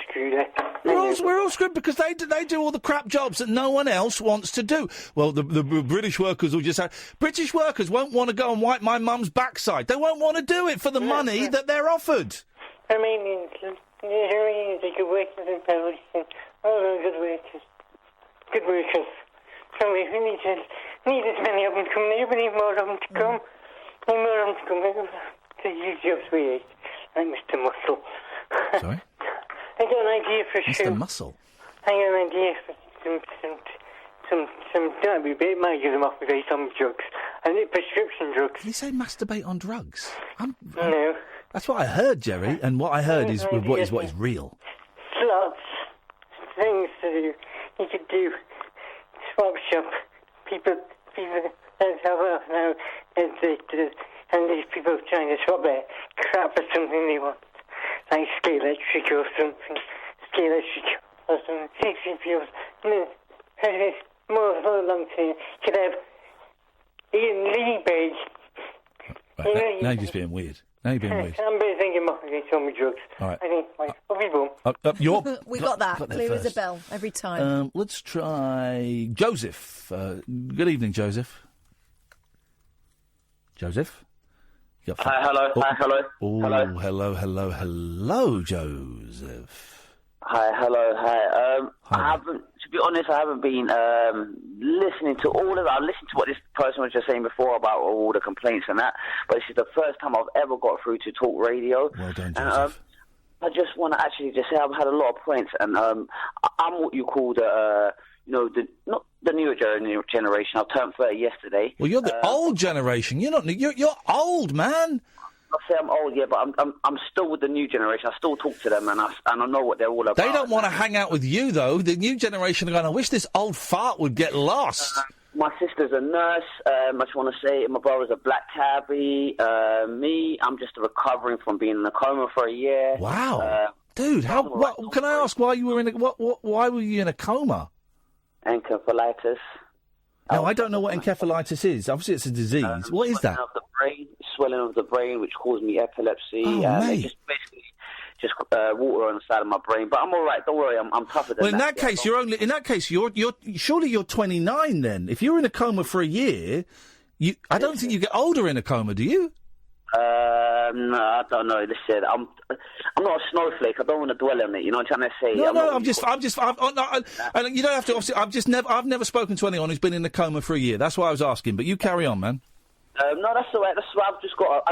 screwed. We're all screwed because they do all the crap jobs that no one else wants to do. Well, the British workers will just say British workers won't want to go and wipe my mum's backside. They won't want to do it for the money that they're offered. Romanians are good workers in Belarus, and all those good workers. Good workers. So we need as many of them to come. We need more of them to come. We need more of them to come. To use jobs we hate. Like Mr. Muscle. Sorry? I got an idea for a show. Mr. Muscle? I got an idea for some it might give them off with some drugs. I need prescription drugs. Did you say masturbate on drugs? No. That's what I heard, Jerry, and what I heard is what is real. Slots. Things to do. You could do swap shop. People that's how well now and these people trying to swap their crap for something they want. Like ski electric or something. Ski electric or something. 60 fuels. More long term. Could have Iain Lee Page. Right, now you're just being weird. I'm thinking more against all my drugs. All right. I think, we got that. Clear as a bell every time. Let's try Joseph. Good evening, Joseph. Joseph? Hi, hello. Oh, hello, Joseph. Hi, hello, hi. I haven't, to be honest, I haven't been listening to all of that. I listened to what this person was just saying before about all the complaints and that, but this is the first time I've ever got through to talk radio. Well done, Joseph. I just want to actually just say I've had a lot of points, and I'm what you call the, not the newer generation. I turned 30 yesterday. Well, you're the old generation. You're not. You're old, man. I say I'm old, yeah, but I'm still with the new generation. I still talk to them, and I know what they're all about. They don't want to hang out with you, though. The new generation are going, I wish this old fart would get lost. My sister's a nurse. I just want to say my brother's a black cabbie. Me, I'm just recovering from being in a coma for a year. Wow, dude! Can I ask why you were in? Why were you in a coma? Encephalitis. No, I don't know what encephalitis is. Obviously, it's a disease. What is that? Swelling of the brain, which caused me epilepsy. Mate. Just basically water on the side of my brain. But I'm all right. Don't worry. I'm tougher than that. Well, in that case, you're surely you're 29 then. If you're in a coma for a year, I don't think you get older in a coma, do you? No, I don't know. Listen, I'm not a snowflake. I don't want to dwell on it. You know what I'm trying to say? And you don't have to. Obviously, I've never spoken to anyone who's been in a coma for a year. That's why I was asking. But you carry on, man. No, that's all right. That's why I've just got.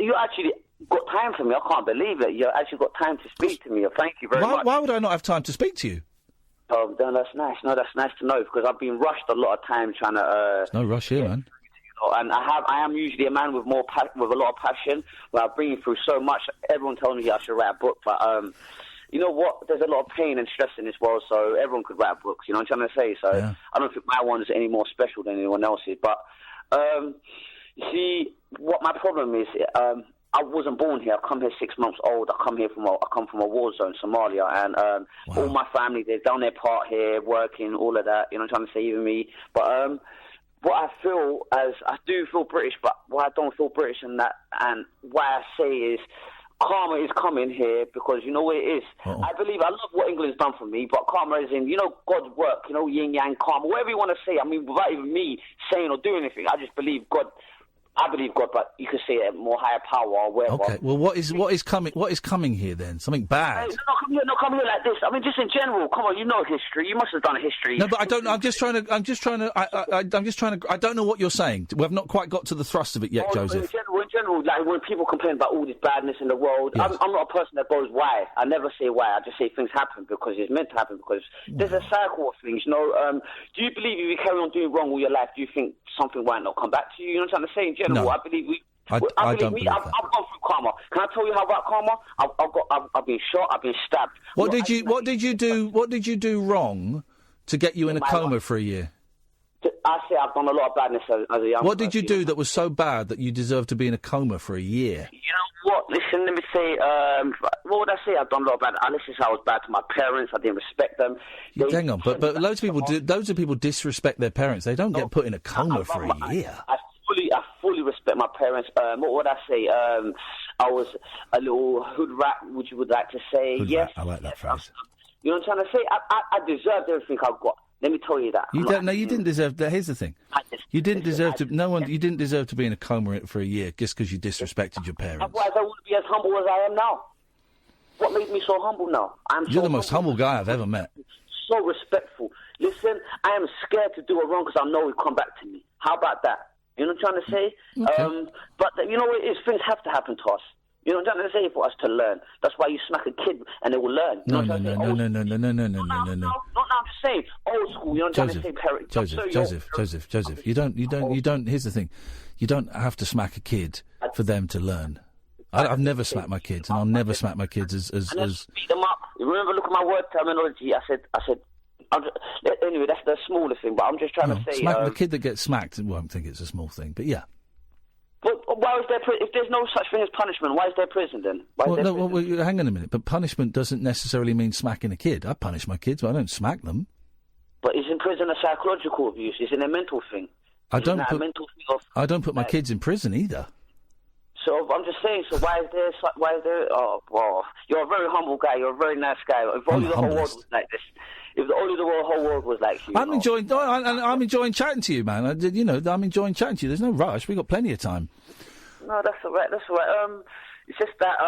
You actually got time for me. I can't believe it. You actually got time to speak to me. Thank you very much. Why would I not have time to speak to you? Oh, no, that's nice. No, that's nice to know because I've been rushed a lot of times trying to. There's no rush here, man. And I am usually a man with with a lot of passion. Where I bring through so much. Everyone tells me I should write a book, but you know what? There's a lot of pain and stress in this world, so everyone could write books. You know what I'm trying to say? So yeah. I don't think my one is any more special than anyone else's. But you see, what my problem is, I wasn't born here. I come here 6 months old. I come from a war zone, Somalia, and all my family, they've done their part here, working, all of that. You know what I'm trying to say, even me. But what I feel as, I do feel British, but why I don't feel British and that, and why I say is, karma is coming here because you know what it is. Uh-oh. I love what England's done for me, but karma is in, God's work, yin yang karma, whatever you want to say. I mean, without even me saying or doing anything, I just believe God. I believe God, but you could say a more higher power or whatever. Okay. Well, what is coming here then? Something bad? No, come here like this. I mean, just in general. Come on, you know history. You must have done history. No, but I don't know. I'm just trying to. I don't know what you're saying. We have not quite got to the thrust of it yet, Joseph. In general, like when people complain about all this badness in the world, yes. I'm not a person that goes why. I never say why. I just say things happen because it's meant to happen. Because there's a cycle of things. Do you believe if you carry on doing wrong all your life, do you think something might not come back to you? You know what I'm trying to say? No. I believe I don't believe that. I've gone through karma. Can I tell you how about karma? I've been shot. I've been stabbed. What did you do wrong to get you in a coma for a year? I say I've done a lot of badness as a young person. What did you do that was so bad that you deserve to be in a coma for a year? You know what? Listen, let me say. What would I say? I've done a lot of bad. Listen, I was bad to my parents. I didn't respect them. Hang on, but loads of people disrespect their parents. They don't get put in a coma for a year. I fully respect my parents. What would I say? I was a little hood rat, which you would like to say. Hood yes. Rat, I like that phrase. You know what I'm trying to say? I deserved everything I've got. Let me tell you that. You didn't deserve that. Here's the thing. You didn't deserve to. You didn't deserve to be in a coma for a year just because you disrespected your parents. Otherwise, I wouldn't be as humble as I am now. What made me so humble now? You're the most humble guy I've ever met. So respectful. Listen, I am scared to do it wrong because I know it'll come back to me. How about that? You know what I'm trying to say? Okay. But you know what it is? Things have to happen to us. You know what I'm trying to say? For us to learn. That's why you smack a kid and they will learn. No. Not now, I'm just saying. Old school. You know what I'm trying to say? Parent. Joseph. You don't. Here's the thing. You don't have to smack a kid for them to learn. I've never smacked my kids, and I'll never smack my kids as. Beat them up. You remember? Look at my word terminology. I said. Anyway, that's the smaller thing, but I'm just trying to say... the kid that gets smacked won't think it's a small thing, but yeah. But why is there... If there's no such thing as punishment, why is there prison then? Hang on a minute. But punishment doesn't necessarily mean smacking a kid. I punish my kids, but I don't smack them. But isn't prison a psychological abuse? Isn't it a mental thing? I don't put my kids in prison either. So I'm just saying. So why is there? Oh, well, you're a very humble guy. You're a very nice guy. If only the whole world was like this. If only the whole world was like you. I'm enjoying chatting to you, man. I'm enjoying chatting to you. There's no rush. We've got plenty of time. No, that's all right. That's all right. It's just that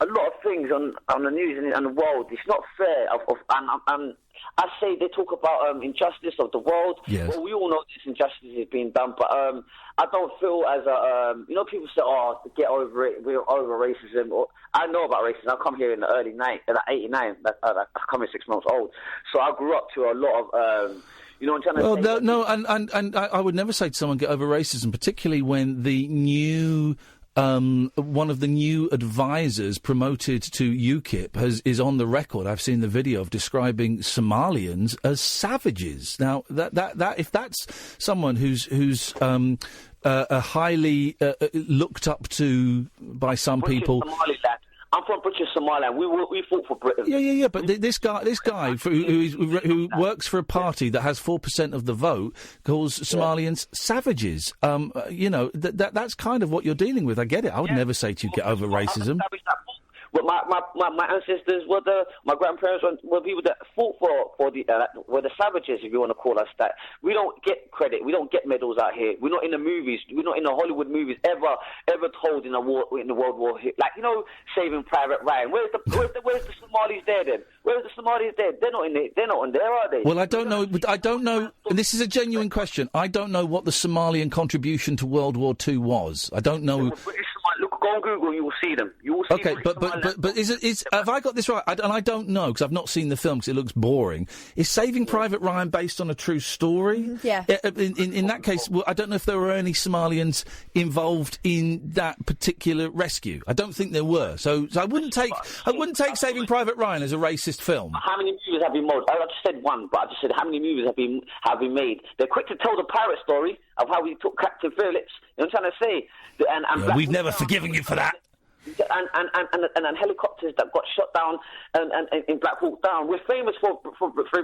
a lot of things on the news and the world, it's not fair. And I say they talk about injustice of the world. Yes. Well, we all know this injustice is being done, but I don't feel as people say, "Oh, get over it. We're over racism." Or, I know about racism. I come here in the early '89. I come here 6 months old, so I grew up to a lot of. I'm trying to say. No, and I would never say to someone get over racism, particularly when the new. One of the new advisors promoted to UKIP is on the record. I've seen the video of describing Somalians as savages. Now, that if that's someone who's highly looked up to by some people. Somaliland. I'm from British Somaliland. We fought for Britain. Yeah. But this guy who works for a party that has 4% of the vote calls Somalians savages. That's kind of what you're dealing with. I get it. I would never say to you get over racism. But my ancestors my grandparents were people that fought for the savages, if you want to call us that. We don't get credit. We don't get medals out here. We're not in the movies. We're not in the Hollywood movies ever told in the World War. Saving Private Ryan. Where's the Somalis there then? Where's the Somalis there? They're not in it. They're not in there, are they? Well, I don't know. I don't know. And this is a genuine question. I don't know what the Somalian contribution to World War II was. I don't know. Look, go on Google, you will see them. You will see. Okay, but have I got this right? And I don't know because I've not seen the film because it looks boring. Is Saving Private Ryan based on a true story? Yeah. In that case, well, I don't know if there were any Somalians involved in that particular rescue. I don't think there were. So I wouldn't take Saving Private Ryan as a racist film. How many movies have been made? I just said one, but I just said how many movies have been made. They're quick to tell the pirate story of how we took Captain Phillips. You know what I'm trying to say? And we've never forgiven you for that. And helicopters that got shot down and in Black Hawk Down. We're famous for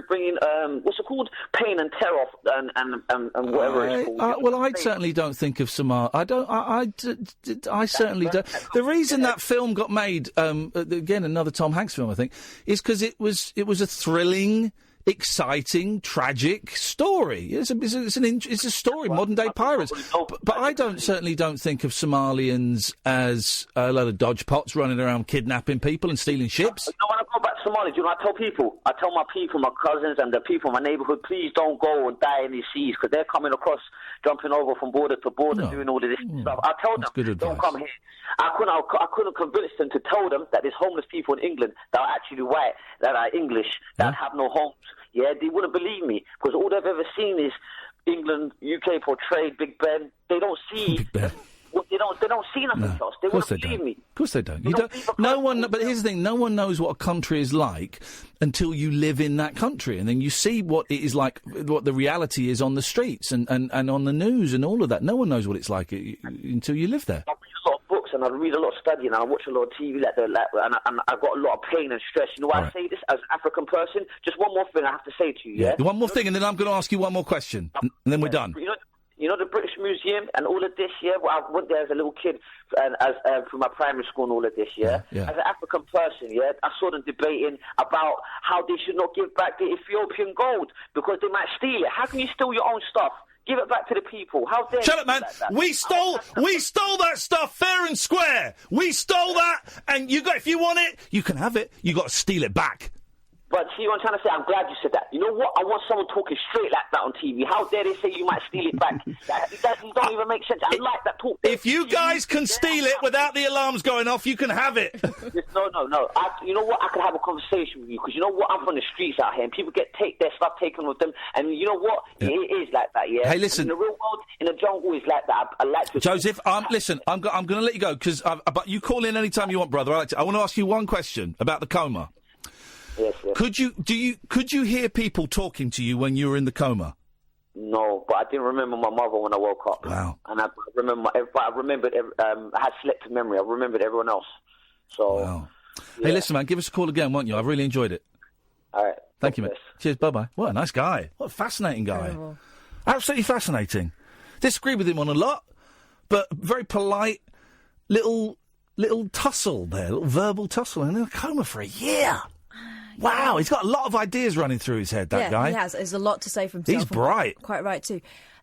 bringing what's it called, pain and terror and whatever it's called. Well, I certainly don't think of Somalia. I certainly don't. The reason that film got made, again another Tom Hanks film, I think, is because it was a thrilling, exciting, tragic story. It's a story, modern day pirates. But I certainly don't think of Somalians as a lot of dodgepots running around kidnapping people and stealing ships. You know, when I go back to Somalia, I tell my people, my cousins and the people in my neighbourhood, please don't go and die in these seas because they're coming across, jumping over from border to border, doing all of this stuff. I tell them, don't come here. I couldn't convince them to tell them that there's homeless people in England that are actually white, that are English, that have no homes. Yeah, they wouldn't believe me because all they've ever seen is England, UK portrayed Big Ben. They don't see. Big Ben. They don't see nothing else. They wouldn't believe me. Of course they don't. No one. But here's the thing: no one knows what a country is like until you live in that country, and then you see what it is like, what the reality is on the streets and on the news and all of that. No one knows what it's like until you live there. I read a lot of books and I read a lot of study and I watch a lot of TV and I've got a lot of pain and stress. You know why I say this as an African person? Just one more thing I have to say to you. Yeah. One more thing, and then I'm going to ask you one more question, and then we're done. You know the British Museum and all of this, yeah? Well, I went there as a little kid and through my primary school and all of this, yeah? As an African person, yeah, I saw them debating about how they should not give back the Ethiopian gold because they might steal it. How can you steal your own stuff? Give it back to the people. How dare Shut up, man. Like that? We stole that stuff fair and square. We stole that, and if you want it, you can have it. You got to steal it back. But see what I'm trying to say? I'm glad you said that. You know what? I want someone talking straight like that on TV. How dare they say you might steal it back? That don't even make sense. I like that talk. If you guys can steal it without the alarms going off, you can have it. No. You know what? I could have a conversation with you because you know what? I'm from the streets out here, and people get their stuff taken with them. And you know what? Yeah. It is like that. Yeah. Hey, listen. In the real world, in the jungle, it's like that. I like to. Joseph, listen. I'm going to let you go because. But you call in any time you want, brother. I want to ask you one question about the coma. Yes. Could you hear people talking to you when you were in the coma? No, but I didn't remember my mother when I woke up. Wow. And I remembered I had selective memory. I remembered everyone else. So. Wow. Yeah. Hey, listen, man, give us a call again, won't you? I've really enjoyed it. All right. Thank you, mate. Cheers. Bye-bye. What a nice guy. What a fascinating guy. Terrible. Absolutely fascinating. Disagree with him on a lot, but very polite little tussle there, little verbal tussle, and in a coma for a year. Wow, he's got a lot of ideas running through his head, that guy. He has. There's a lot to say for himself. He's bright. Quite right, too.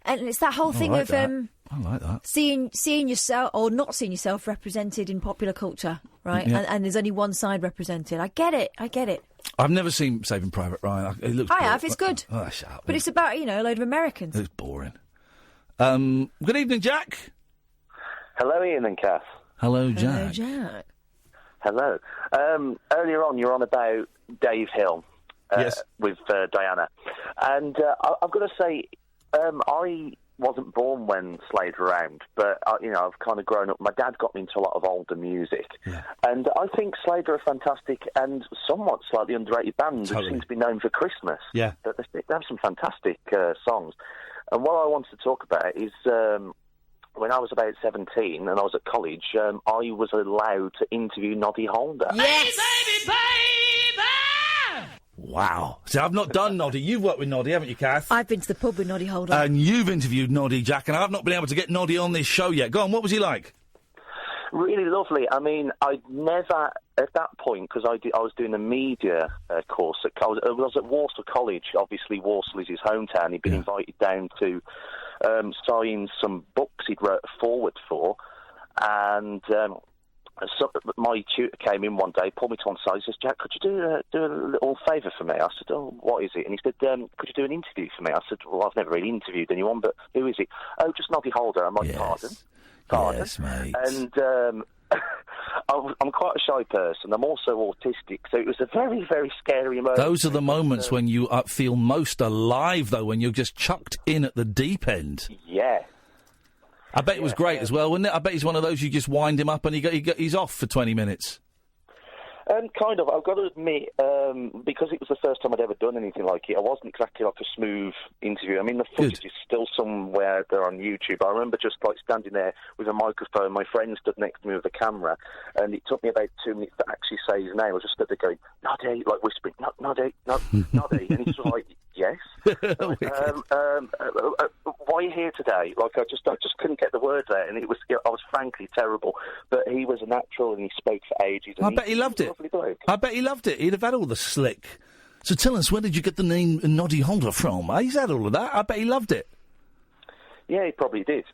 And it's that whole thing like of that. I like that. seeing yourself or not seeing yourself represented in popular culture, right? Yeah. And there's only one side represented. I get it. I've never seen Saving Private Ryan. It looks. I have. It's good. Oh, shut up. But it's about, a load of Americans. It's boring. Good evening, Jack. Hello, Iain and Kath. Hello, Jack. Hello, Jack. Hello. Earlier on, you're on about Dave Hill Yes. with Diana. And I've got to say, I wasn't born when Slade were around, but, I've kind of grown up. My dad got me into a lot of older music. Yeah. And I think Slade are a fantastic and somewhat slightly underrated band who seem to be known for Christmas. Yeah. But they have some fantastic songs. And what I wanted to talk about is... when I was about 17 and I was at college, I was allowed to interview Noddy Holder. Yes! Wow. See, I've not done Noddy. You've worked with Noddy, haven't you, Kath? I've been to the pub with Noddy Holder. And you've interviewed Noddy, Jack, and I've not been able to get Noddy on this show yet. Go on, what was he like? Really lovely. I mean, I'd never, at that point, because I was doing a media course, I was at Walsall College. Obviously, Walsall is his hometown. He'd been invited down to sign some books he'd wrote a forward for, and so my tutor came in one day, pulled me to one side, he says, Jack, could you do a little favour for me? I said, oh, what is it? And he said, could you do an interview for me? I said, well, I've never really interviewed anyone, but who is it? Oh, just Noddy Holder. I'm like, pardon? Yes, mate. And I'm quite a shy person. I'm also autistic, so it was a very, very scary moment. Those are the moments when you feel most alive, though, when you're just chucked in at the deep end. Yeah. I bet it was great as well, wasn't it? I bet he's one of those you just wind him up and he's off for 20 minutes. Kind of. I've got to admit, because it was the first time I'd ever done anything like it, I wasn't exactly like a smooth interview. I mean, the footage is still somewhere there on YouTube. I remember just like standing there with a microphone. My friend stood next to me with a camera, and it took me about 2 minutes to actually say his name. I just stood there going, Noddy, like whispering, Noddy, Noddy. And he's like, yes. Why are you here today? Like, I just couldn't get the words out, and I was frankly terrible. But he was a natural, and he spoke for ages. I bet he loved it. I bet he loved it. He'd have had all the slick. So tell us, where did you get the name Noddy Holder from? He's had all of that. I bet he loved it. Yeah, he probably did.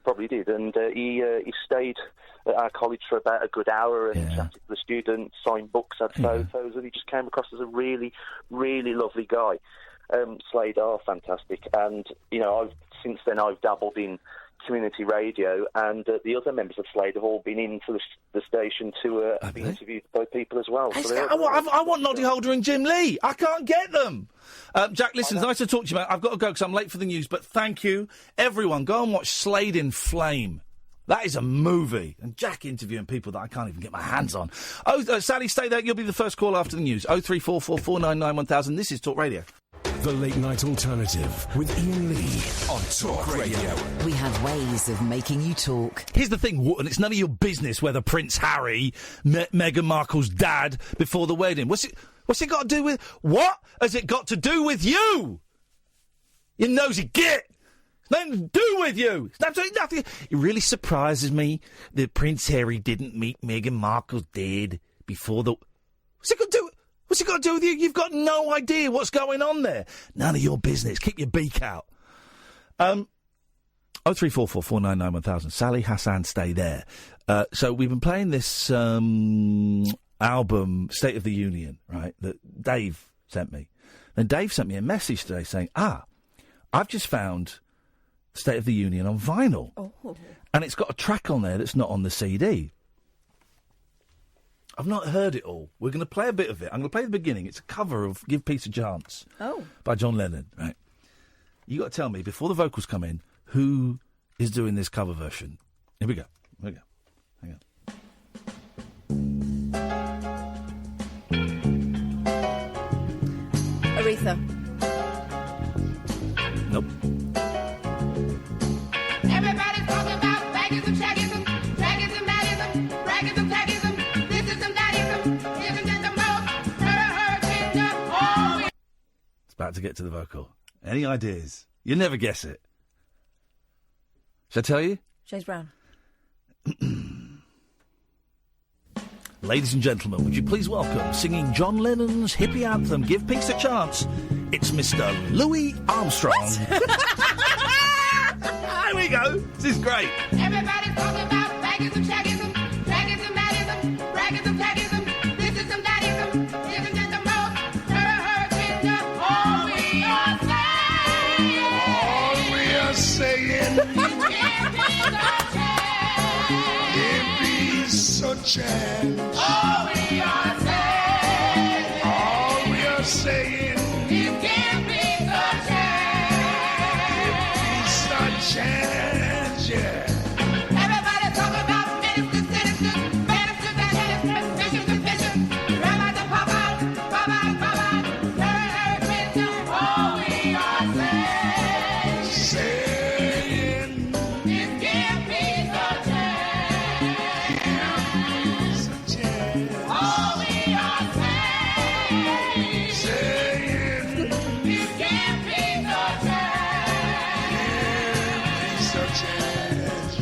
And he stayed at our college for about a good hour and chatted to the students, signed books, had photos, and he just came across as a really, really lovely guy. Slade are fantastic, and since then I've dabbled in community radio, and the other members of Slade have all been into the station to be interviewed by people as well. So I want Noddy Holder and Jim Lee. I can't get them. Jack, listen, it's nice to talk to you, mate. I've got to go because I'm late for the news, but thank you. Everyone, go and watch Slade in Flame. That is a movie. And Jack interviewing people that I can't even get my hands on. Sally, stay there. You'll be the first call after the news. 03444991000. This is Talk Radio. The Late Night Alternative with Iain Lee on Talk Radio. We have ways of making you talk. Here's the thing, and it's none of your business whether Prince Harry met Meghan Markle's dad before the wedding. What's it got to do with... What has it got to do with you? You nosy git! It's nothing to do with you. It's absolutely nothing. It really surprises me that Prince Harry didn't meet Meghan Markle's dad before the... What's it got to do... What's it got to do with you? You've got no idea what's going on there. None of your business. Keep your beak out. 03444991000. Sally, Hassan, stay there. So we've been playing this album, State of the Union, right, that Dave sent me. And Dave sent me a message today saying, I've just found State of the Union on vinyl. Oh. And it's got a track on there that's not on the CD. I've not heard it all. We're going to play a bit of it. I'm going to play the beginning. It's a cover of Give Peace a Chance by John Lennon, right? You got to tell me, before the vocals come in, who is doing this cover version. Here we go. Hang on. Aretha. Nope. Everybody's talking about baggism, shaggism, draggism, maggism, braggism, taggism. This is some daddyism. Isn't it the most hurricane? It's about to get to the vocal. Any ideas? You never guess it. Shall I tell you? James Brown. Ladies and gentlemen, would you please welcome, singing John Lennon's hippie anthem, Give Peace a Chance, it's Mr. Louis Armstrong. we go. This is great. Everybody's talking about baggism, shaggism, draggism, maddism, braggism, taggism. This is some daddism. Isn't it the most hurricane? All we are saying. Give peace a chance. All we are saying. All we are saying. Give peace a chance. Peace a chance, yeah. Everybody talk about ministers, citizens, ministers and ministers, bishops and bishops, rabbis and rabbis, rabbis, rabbis, hurricanes. All we are saying is give peace a chance. All we are saying is give peace a chance.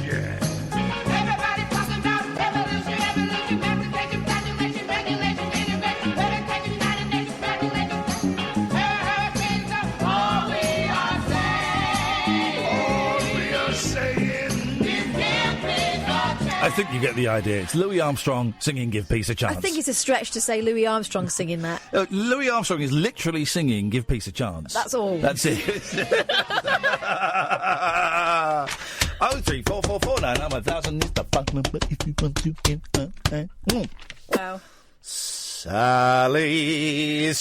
Everybody talking about revolution, evolution, masturbation, statuation, regulation, innovation, meditation, United Nations, regulation, hurricanes. All we are saying is give peace a chance. I think you get the idea. It's Louis Armstrong singing Give Peace a Chance. I think it's a stretch to say Louis Armstrong singing that. Louis Armstrong is literally singing Give Peace a Chance. That's all. That's it. 03444 I'm 1,000 is the phone number if you want to give her. Wow. Sally.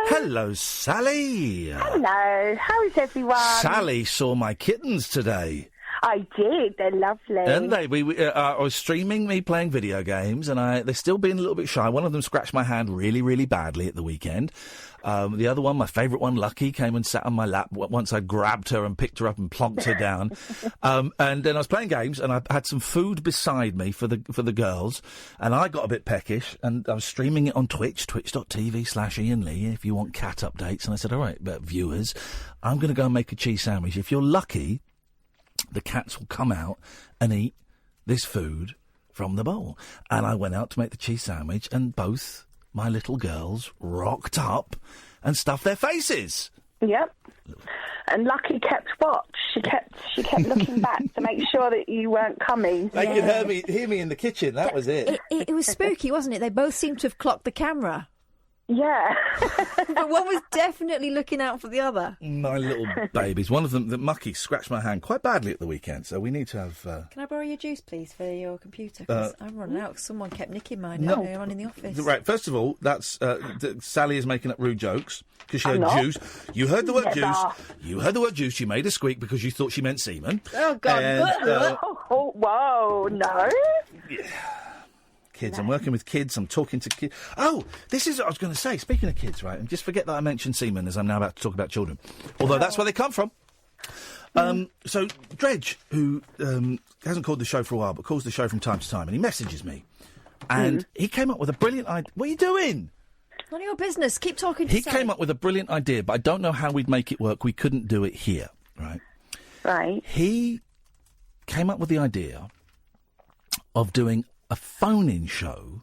Hello, Sally. Hello, how is everyone? Sally saw my kittens today. I did, they're lovely. And they, I was streaming me playing video games, and they're still being a little bit shy. One of them scratched my hand really, really badly at the weekend. The other one, my favourite one, Lucky, came and sat on my lap once I grabbed her and picked her up and plonked her down. And then I was playing games, and I had some food beside me for the girls, and I got a bit peckish, and I was streaming it on Twitch, twitch.tv/Iain Lee, if you want cat updates. And I said, all right, viewers, I'm going to go and make a cheese sandwich. If you're lucky, the cats will come out and eat this food from the bowl. And I went out to make the cheese sandwich, and both my little girls rocked up and stuffed their faces. Yep. And Lucky kept watch. She kept looking back to make sure that you weren't coming. They could hear me in the kitchen. That was it. It was spooky, wasn't it? They both seemed to have clocked the camera. Yeah. But one was definitely looking out for the other. My little babies. One of them, the Mucky, scratched my hand quite badly at the weekend, so we need to have... Can I borrow your juice, please, for your computer? Because I'm running out. Someone kept nicking mine No. earlier on in the office. Right, first of all, that's Sally is making up rude jokes because she I'm heard not. juice. You heard the word Never. juice. You heard the word juice. You made a squeak because you thought she meant semen. Oh, God. And, Oh, whoa, no. kids. I'm working with kids. I'm talking to kids. Oh, this is what I was going to say. Speaking of kids, right, and just forget that I mentioned semen as I'm now about to talk about children. Although that's where they come from. So Dredge, who hasn't called the show for a while, but calls the show from time to time, and he messages me. And he came up with a brilliant idea. What are you doing? None of your business. Keep talking to He Sally. came up with a brilliant idea, but I don't know how we'd make it work. We couldn't do it here, right? Right. He came up with the idea of doing a phone-in show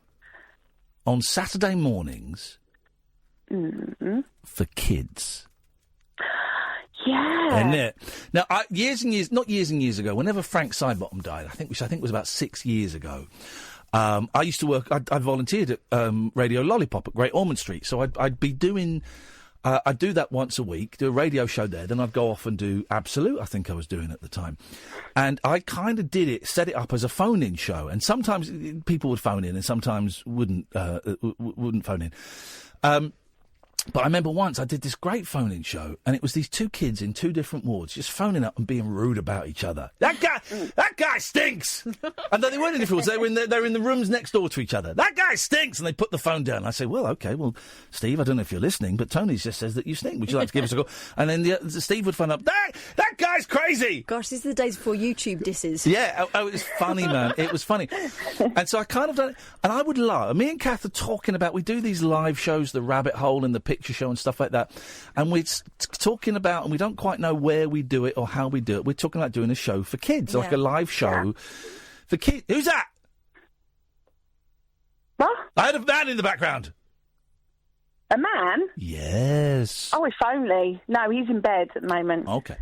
on Saturday mornings for kids. Yeah. Isn't it? Now, years and years ago, whenever Frank Sidebottom died, which I think was about 6 years ago, I used to work. I volunteered at Radio Lollipop at Great Ormond Street, so I'd be doing. I'd do that once a week, do a radio show there. Then I'd go off and do Absolute. I think I was doing at the time, and I kind of set it up as a phone-in show. And sometimes people would phone in, and sometimes wouldn't phone in. But I remember once I did this great phone-in show, and it was these two kids in two different wards just phoning up and being rude about each other. That guy stinks! And then they weren't in different wards, they were in the rooms next door to each other. That guy stinks! And they put the phone down. I say, well, OK, well, Steve, I don't know if you're listening, but Tony just says that you stink. Would you like to give us a call? And then Steve would phone up, that guy's crazy! Gosh, these are the days before YouTube disses. Yeah, it was funny, man. It was funny. And so I kind of done it. And I would love... Me and Kath are talking about... We do these live shows, The Rabbit Hole and The Picture Show and stuff like that. And we're talking about... And we don't quite know where we do it or how we do it. We're talking about doing a show for kids, like a live show for kids. Who's that? What? I heard a man in the background. A man? Yes. Oh, if only. No, he's in bed at the moment. Okay.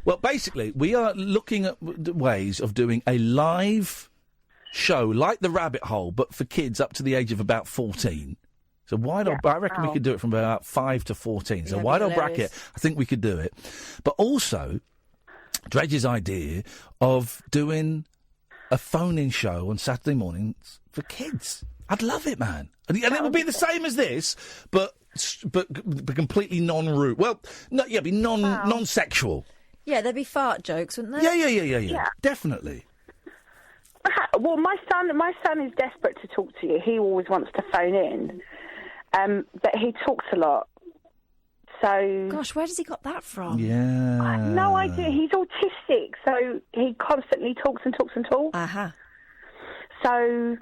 Well, basically, we are looking at ways of doing a live show like The Rabbit Hole, but for kids up to the age of about 14. So wide old, I reckon we could do it from about 5 to 14. So wide old bracket, I think we could do it. But also, Dredge's idea of doing a phone-in show on Saturday mornings for kids. I'd love it, man. And it would be the same as this, but completely non-root. Well, it'd be non-sexual. Yeah, there'd be fart jokes, wouldn't there? Yeah. Definitely. Well, my son is desperate to talk to you. He always wants to phone in, but he talks a lot. So, gosh, where does he got that from? Yeah, I have no idea. He's autistic, so he constantly talks and talks and talks. So,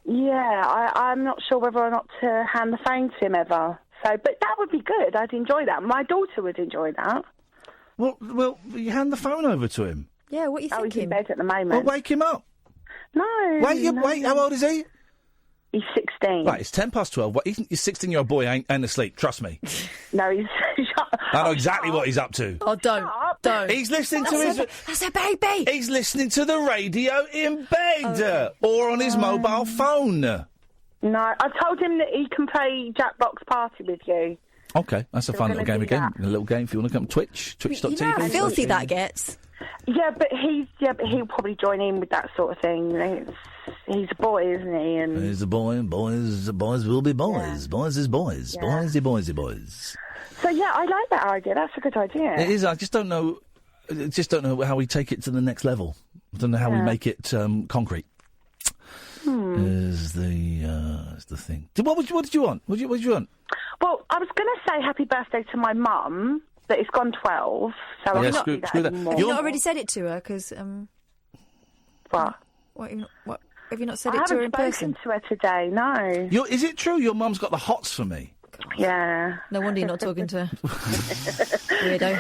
yeah, I'm not sure whether or not to hand the phone to him ever. So, but that would be good. I'd enjoy that. My daughter would enjoy that. Well, you hand the phone over to him. Yeah, what are you thinking? He's in bed at the moment. Well, wake him up. No. Wait, how old is he? He's 16. Right, it's 12. Your 16-year-old boy ain't asleep, trust me. No, he's... I know exactly what he's up to. Oh, don't. He's listening to his... That's a baby! He's listening to the radio in bed or on his mobile phone. No, I told him that he can play Jackbox Party with you. Okay, that's a fun little game again. A little game if you want to come. Twitch.tv. You know how filthy that gets. Yeah, but he'll probably join in with that sort of thing. He's a boy, isn't he? And he's a boy, and boys will be boys. Yeah. Boys is boys. Yeah. Boys. So yeah, I like that idea. That's a good idea. It is. I just don't know how we take it to the next level. I don't know how we make it concrete. Is the thing. What did you want? What did you want? Well, I was going to say happy birthday to my mum, but it's gone 12, so I'm not doing that anymore. Have you not already said it to her? Because what? What? Have you not said it to her in person? I haven't spoken to her today. No. Is it true your mum's got the hots for me? Yeah. No wonder you're not talking to her. Weirdo.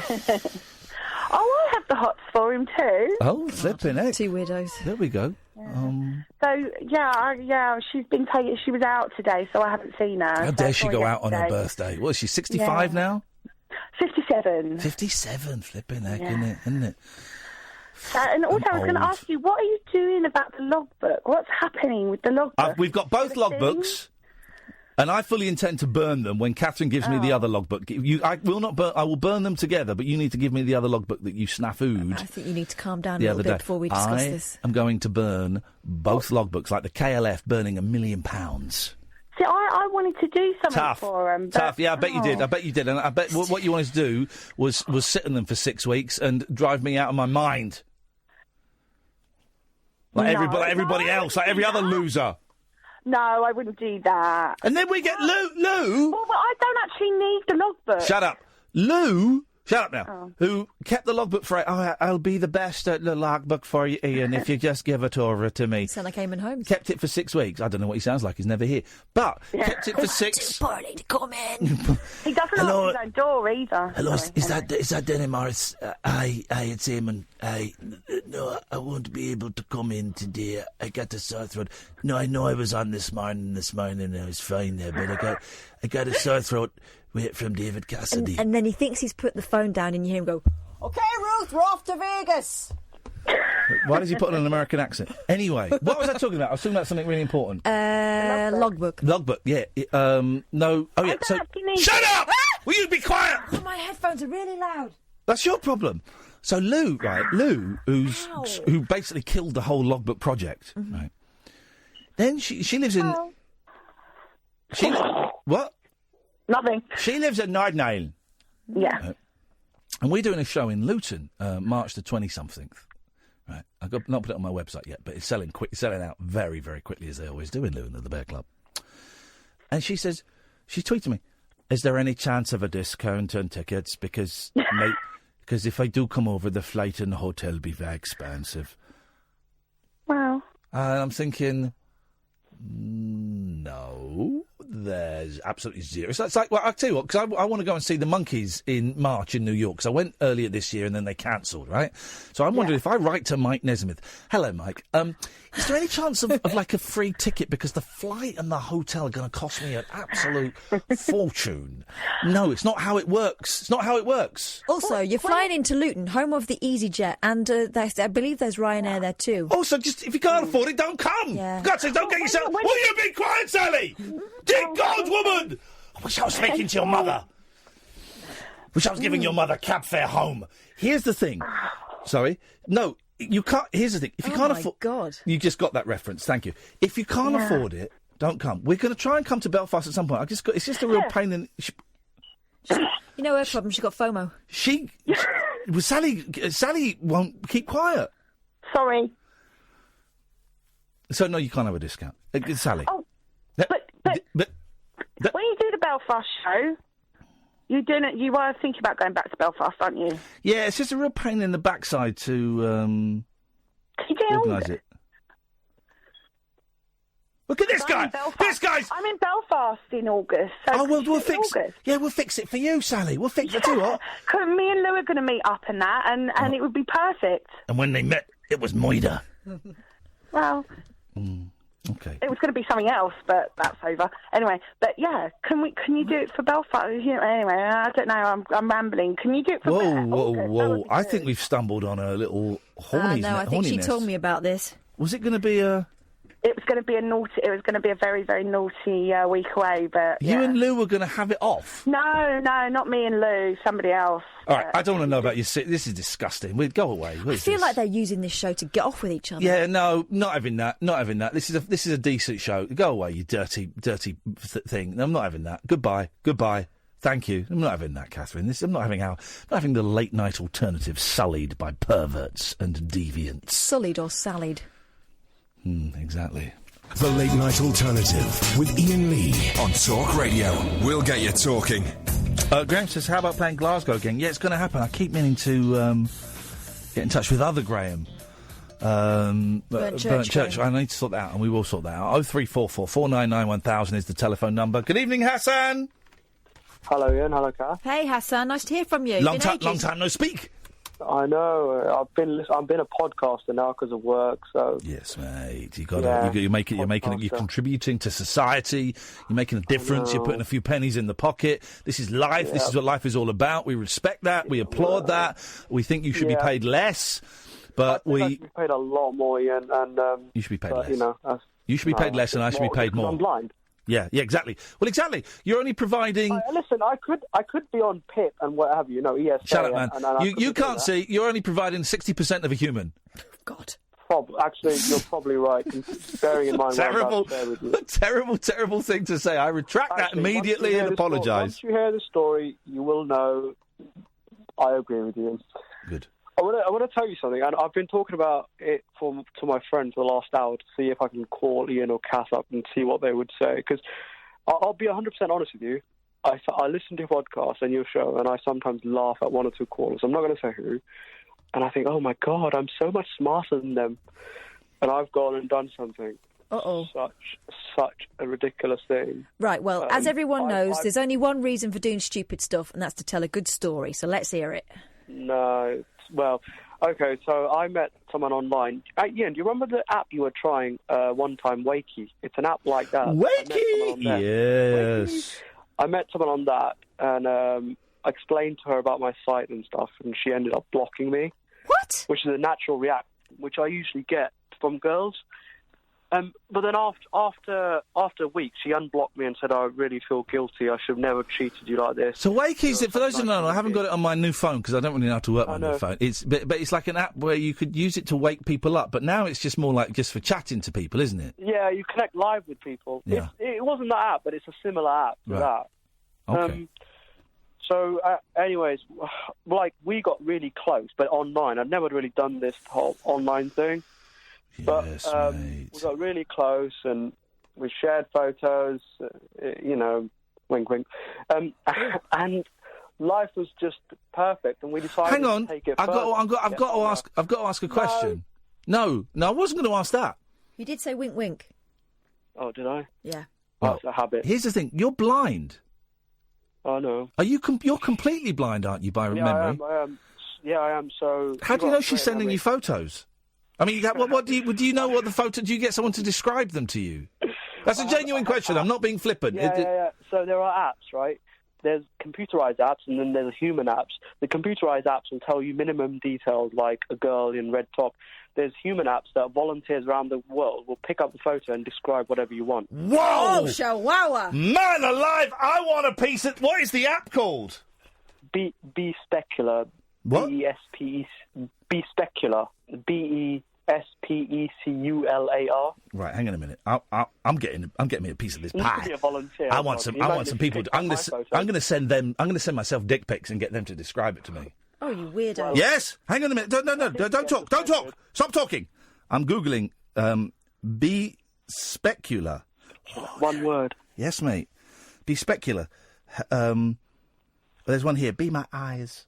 Oh, I have the hots for him too. Oh, flipping heck. Two weirdos. There we go. So she's been taking. She was out today, so I haven't seen her. How dare she go out on her birthday? What is she? 65 now? 57. 57, flipping heck, isn't it? And also, I was going to ask you, what are you doing about the logbook? What's happening with the logbook? We've got both logbooks. And I fully intend to burn them when Catherine gives me the other logbook. I will burn them together, but you need to give me the other logbook that you snafooed. I think you need to calm down a little bit before we discuss this. I'm going to burn both logbooks, like the KLF burning £1 million. See, I wanted to do something for them. Tough, yeah, I bet you did. And I bet what you wanted to do was sit on them for 6 weeks and drive me out of my mind. Like everybody else, like every other loser. No, I wouldn't do that. And then we get Lou. Well, I don't actually need the logbook. Shut up. Lou, shut up now, who kept the logbook for... I'll be the best at the logbook for you, Ian, if you just give it over to me. Sound like Eamon Holmes. Kept it for 6 weeks. I don't know what he sounds like. He's never here. But kept it for 6... Too poorly to come in. He doesn't open his own door either. Hello, is that Denny Morris? Hi, it's Eamon. No, I won't be able to come in today. I got a sore throat. No, I know I was on this morning, I was fine there, but I got a sore throat from David Cassidy. And then he thinks he's put the phone down and you hear him go, "OK, Ruth, we're off to Vegas." Why does he put on an American accent? Anyway, what was I talking about? I was talking about something really important. Logbook. Logbook, yeah. No. Oh, yeah. So, shut up! Will you be quiet? Oh, my headphones are really loud. That's your problem. So Lou, who basically killed the whole logbook project, right? Then she lives in... What? Nothing. She lives at Northern Ireland. Yeah. And we're doing a show in Luton, March the 20-something. Right. I've not put it on my website yet, but it's selling out very, very quickly, as they always do in Luton at the Bear Club. And she tweeted me, "Is there any chance of a discount on tickets? Because if I do come over, the flight and the hotel will be very expensive." Wow. And I'm thinking, no, There's absolutely zero. It's like well, I'll tell you what, because I want to go and see the Monkees in March in New York, because I went earlier this year and then they cancelled, right? So I'm wondering if I write to Mike Nesmith. Hello, Mike. Is there any chance of like a free ticket, because the flight and the hotel are going to cost me an absolute fortune? No, it's not how it works. It's not how it works. Also, you're flying into Luton, home of the EasyJet, and I believe there's Ryanair there too. Also, just if you can't afford it, don't come. Yeah. For God's sake, don't get yourself. Will you be quiet, Sally? Dear God, woman! I wish I was speaking to your mother. Wish I was giving your mother cab fare home. Here's the thing. Sorry. No, you can't. Here's the thing. If you can't afford. God. You just got that reference. Thank you. If you can't afford it, don't come. We're going to try and come to Belfast at some point. It's just a real pain in. You know her problem. She got FOMO. Sally won't keep quiet. Sorry. So no, you can't have a discount, Sally. Oh, but when you do the Belfast show, you are thinking about going back to Belfast, aren't you? Yeah, it's just a real pain in the backside to organise it. Look at this guy! This guy's. I'm in Belfast in August. So we'll fix. Yeah, we'll fix it for you, Sally. We'll fix it too. What? Me and Lou are going to meet up and that, and it would be perfect. And when they met, it was Moida. Well. Okay. It was going to be something else, but that's over. Anyway, but yeah, can you do it for Belfast? Anyway, I don't know. I'm rambling. Can you do it for Whoa! I think we've stumbled on a little horny. No, I think she told me about this. Was it going to be a? It was going to be a naughty. It was going to be a very, very naughty week away. But you and Lou were going to have it off. No, not me and Lou. Somebody else. All right, I don't want to know about your. This is disgusting. We'd go away. I feel like they're using this show to get off with each other. Yeah, no, not having that. Not having that. This is a decent show. Go away, you dirty thing. No, I'm not having that. Goodbye. Thank you. I'm not having that, Catherine. I'm not having the late night alternative sullied by perverts and deviants. Sullied or sallied. Exactly. The Late Night Alternative with Iain Lee on Talk Radio. We'll get you talking. Graham says, how about playing Glasgow again? Yeah, it's going to happen. I keep meaning to get in touch with other Graham. Burnt Church. I need to sort that out, and we will sort that out. 0344 499 1000 is the telephone number. Good evening, Hassan. Hello, Ian. Hello, Kath. Hey, Hassan. Nice to hear from you. Long time no speak. I know. I've been a podcaster now because of work. So yes, mate. You're contributing to society. You're making a difference. You're putting a few pennies in the pocket. This is life. Yeah. This is what life is all about. We respect that. We applaud that. We think you should be paid less, but I should be paid a lot more, Ian. And you should be paid less. You should be paid less, and I should be paid more. I'm blind. Yeah, exactly. Well, exactly. You're only providing. Listen, I could be on PIP and what have you. ESA. Shut up, man. And you can't see. You're only providing 60% of a human. God. Actually, you're probably right. Bearing in mind terrible, what I'm about to share with you. terrible thing to say. I retract that immediately and apologise. Once you hear the story, you will know. I agree with you. Good. I want to tell you something, and I've been talking about it to my friends for the last hour to see if I can call Ian or Kath up and see what they would say. Because I'll be 100% honest with you. I listen to your podcast and your show, and I sometimes laugh at one or two callers. I'm not going to say who. And I think, oh my God, I'm so much smarter than them. And I've gone and done something. Such a ridiculous thing. Right, well, as everyone knows, there's only one reason for doing stupid stuff, and that's to tell a good story. So let's hear it. No. Well, okay, so I met someone online. Ian, do you remember the app you were trying one time, Wakey? It's an app like that. Wakey! Yes. I met someone on that, and I explained to her about my site and stuff, and she ended up blocking me. What? Which is a natural reaction, which I usually get from girls. But then after a week, she unblocked me and said, I really feel guilty. I should have never cheated you like this. So Wakey's, for those who don't know, I haven't got it on my new phone because I don't really know how to work my new phone. But it's like an app where you could use it to wake people up. But now it's just more like just for chatting to people, isn't it? Yeah, you connect live with people. Yeah. It wasn't that app, but it's a similar app to that. Okay. So, anyways, we got really close, but online. I'd never really done this whole online thing. But we got really close, and we shared photos, wink, wink. And life was just perfect, and we decided to take it further. I've got to ask a question. No, I wasn't going to ask that. You did say wink, wink. Oh, did I? Yeah. That's a habit. Here's the thing: you're blind. I know. Are you? You're completely blind, aren't you? By memory. I am. Yeah, I am. So. How do you know she's sending you photos? I mean, what do you know? What the photo? Do you get someone to describe them to you? That's a genuine question. I'm not being flippant. Yeah. So there are apps, right? There's computerized apps and then there's human apps. The computerized apps will tell you minimum details like a girl in red top. There's human apps that volunteers around the world will pick up the photo and describe whatever you want. Whoa! Oh, Chihuahua! Man alive! I want a piece of... What is the app called? Be Specular. What? Be Specular. BESPECULAR. Right, hang on a minute. I'm getting me a piece of this You pie. could be a volunteer. I want some people. I'm going to send myself dick pics and get them to describe it to me. Oh, you weirdo. Yes. Hang on a minute. No. Don't talk. Don't talk. Stop talking. I'm googling. Be specular. One word. Yes, mate. Be specular. There's one here. Be my eyes.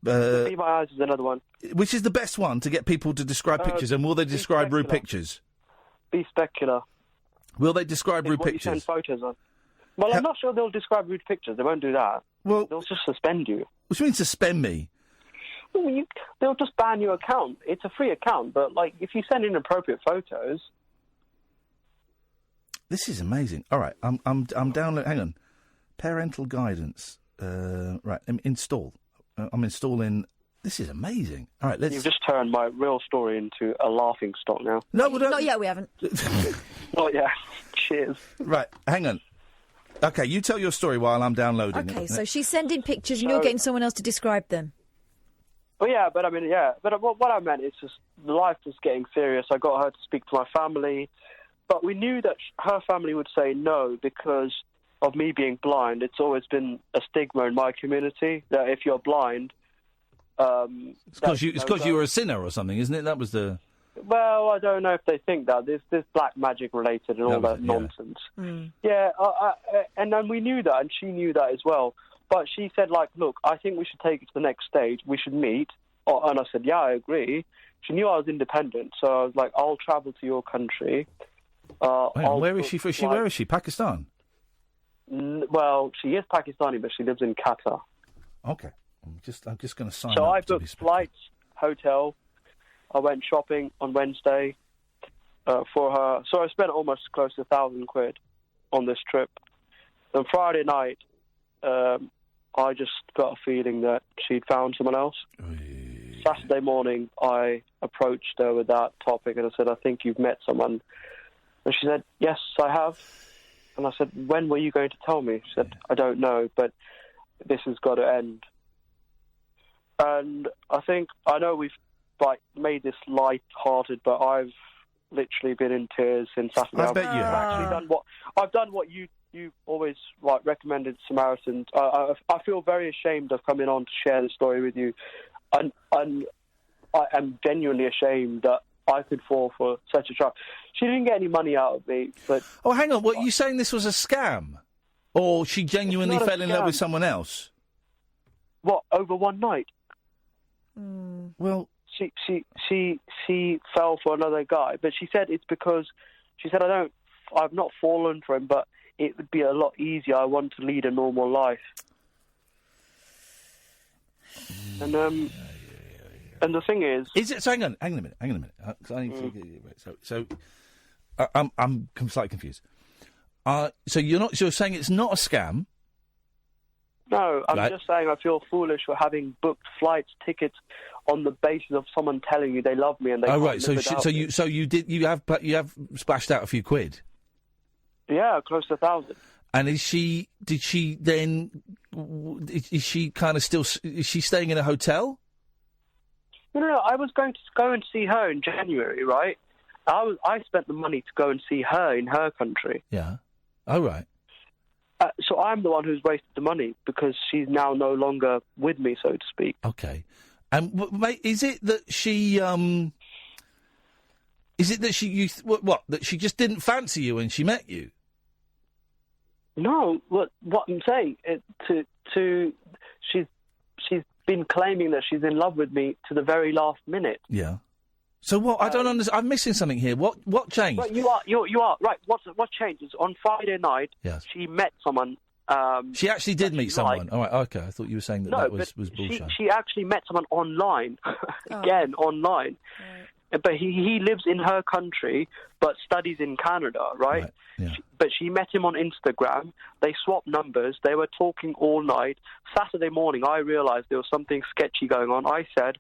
Be my eyes is another one. Which is the best one to get people to describe pictures, and will they describe rude pictures? Be specular. Will they describe rude what pictures? You send photos on. Well, I'm not sure they'll describe rude pictures. They won't do that. Well, they'll just suspend you. What do you mean suspend me? Well, they'll just ban your account. It's a free account, but like if you send inappropriate photos. This is amazing. All right, I'm downloading. Hang on, parental guidance. Right, install. I'm installing. This is amazing. All right, let's. You've just turned my real story into a laughing stock now. No, we don't. Not yet. We haven't. Not yet. Cheers. Right, hang on. Okay, you tell your story while I'm downloading it. Okay, so she's sending pictures and you're getting someone else to describe them. Well, yeah, but I mean, yeah. But what I meant is just life was getting serious. I got her to speak to my family, but we knew that her family would say no because of me being blind. It's always been a stigma in my community that if you're blind, it's because you were a sinner or something, isn't it? That was the. Well, I don't know if they think that. There's black magic related and all that nonsense. Yeah, and then we knew that, and she knew that as well. But she said, like, look, I think we should take it to the next stage. We should meet. And I said, yeah, I agree. She knew I was independent, so I was like, I'll travel to your country. Where is she? Where is she? Pakistan? Well, she is Pakistani, but she lives in Qatar. Okay. I'm just going to sign So up. I booked flights, hotel. I went shopping on Wednesday for her. So I spent almost close to £1,000 on this trip. And Friday night, I just got a feeling that she'd found someone else. Saturday morning, I approached her with that topic and I said, I think you've met someone. And she said, yes, I have. And I said, when were you going to tell me? She said, I don't know, but this has got to end. And I know we've made this light-hearted, but I've literally been in tears since Saturday. I bet you have. I've done what you always recommended, Samaritans. I feel very ashamed of coming on to share this story with you, and I am genuinely ashamed that I could fall for such a trap. She didn't get any money out of me, but... Oh, hang on. What, are you saying this was a scam? Or she genuinely fell in love with someone else? What, over one night? Well... She fell for another guy, but she said it's because... She said, I've not fallen for him, but it would be a lot easier. I want to lead a normal life. And the thing is... So hang on a minute. I need to... I'm slightly confused. So you're saying it's not a scam? No, I'm just saying I feel foolish for having booked flights, tickets on the basis of someone telling you they love me and they. Oh right, you have splashed out a few quid. Yeah, close to 1,000. And is she kind of still? Is she staying in a hotel? No. I was going to go and see her in January, right? I spent the money to go and see her in her country. Yeah. Oh right. So I'm the one who's wasted the money because she's now no longer with me, so to speak. Okay. And mate, is it that she? That she just didn't fancy you when she met you? No. What I'm saying she's been claiming that she's in love with me to the very last minute. Yeah. So what? I don't understand. I'm missing something here. What changed? Right, you are right. What changed is on Friday night. Yes. She met someone. She actually did meet someone. liked. All right, okay. I thought you were saying that was bullshit. She actually met someone online. Again, online. But he lives in her country, but studies in Canada, right? Yeah. But she met him on Instagram. They swapped numbers. They were talking all night. Saturday morning, I realised there was something sketchy going on. I said,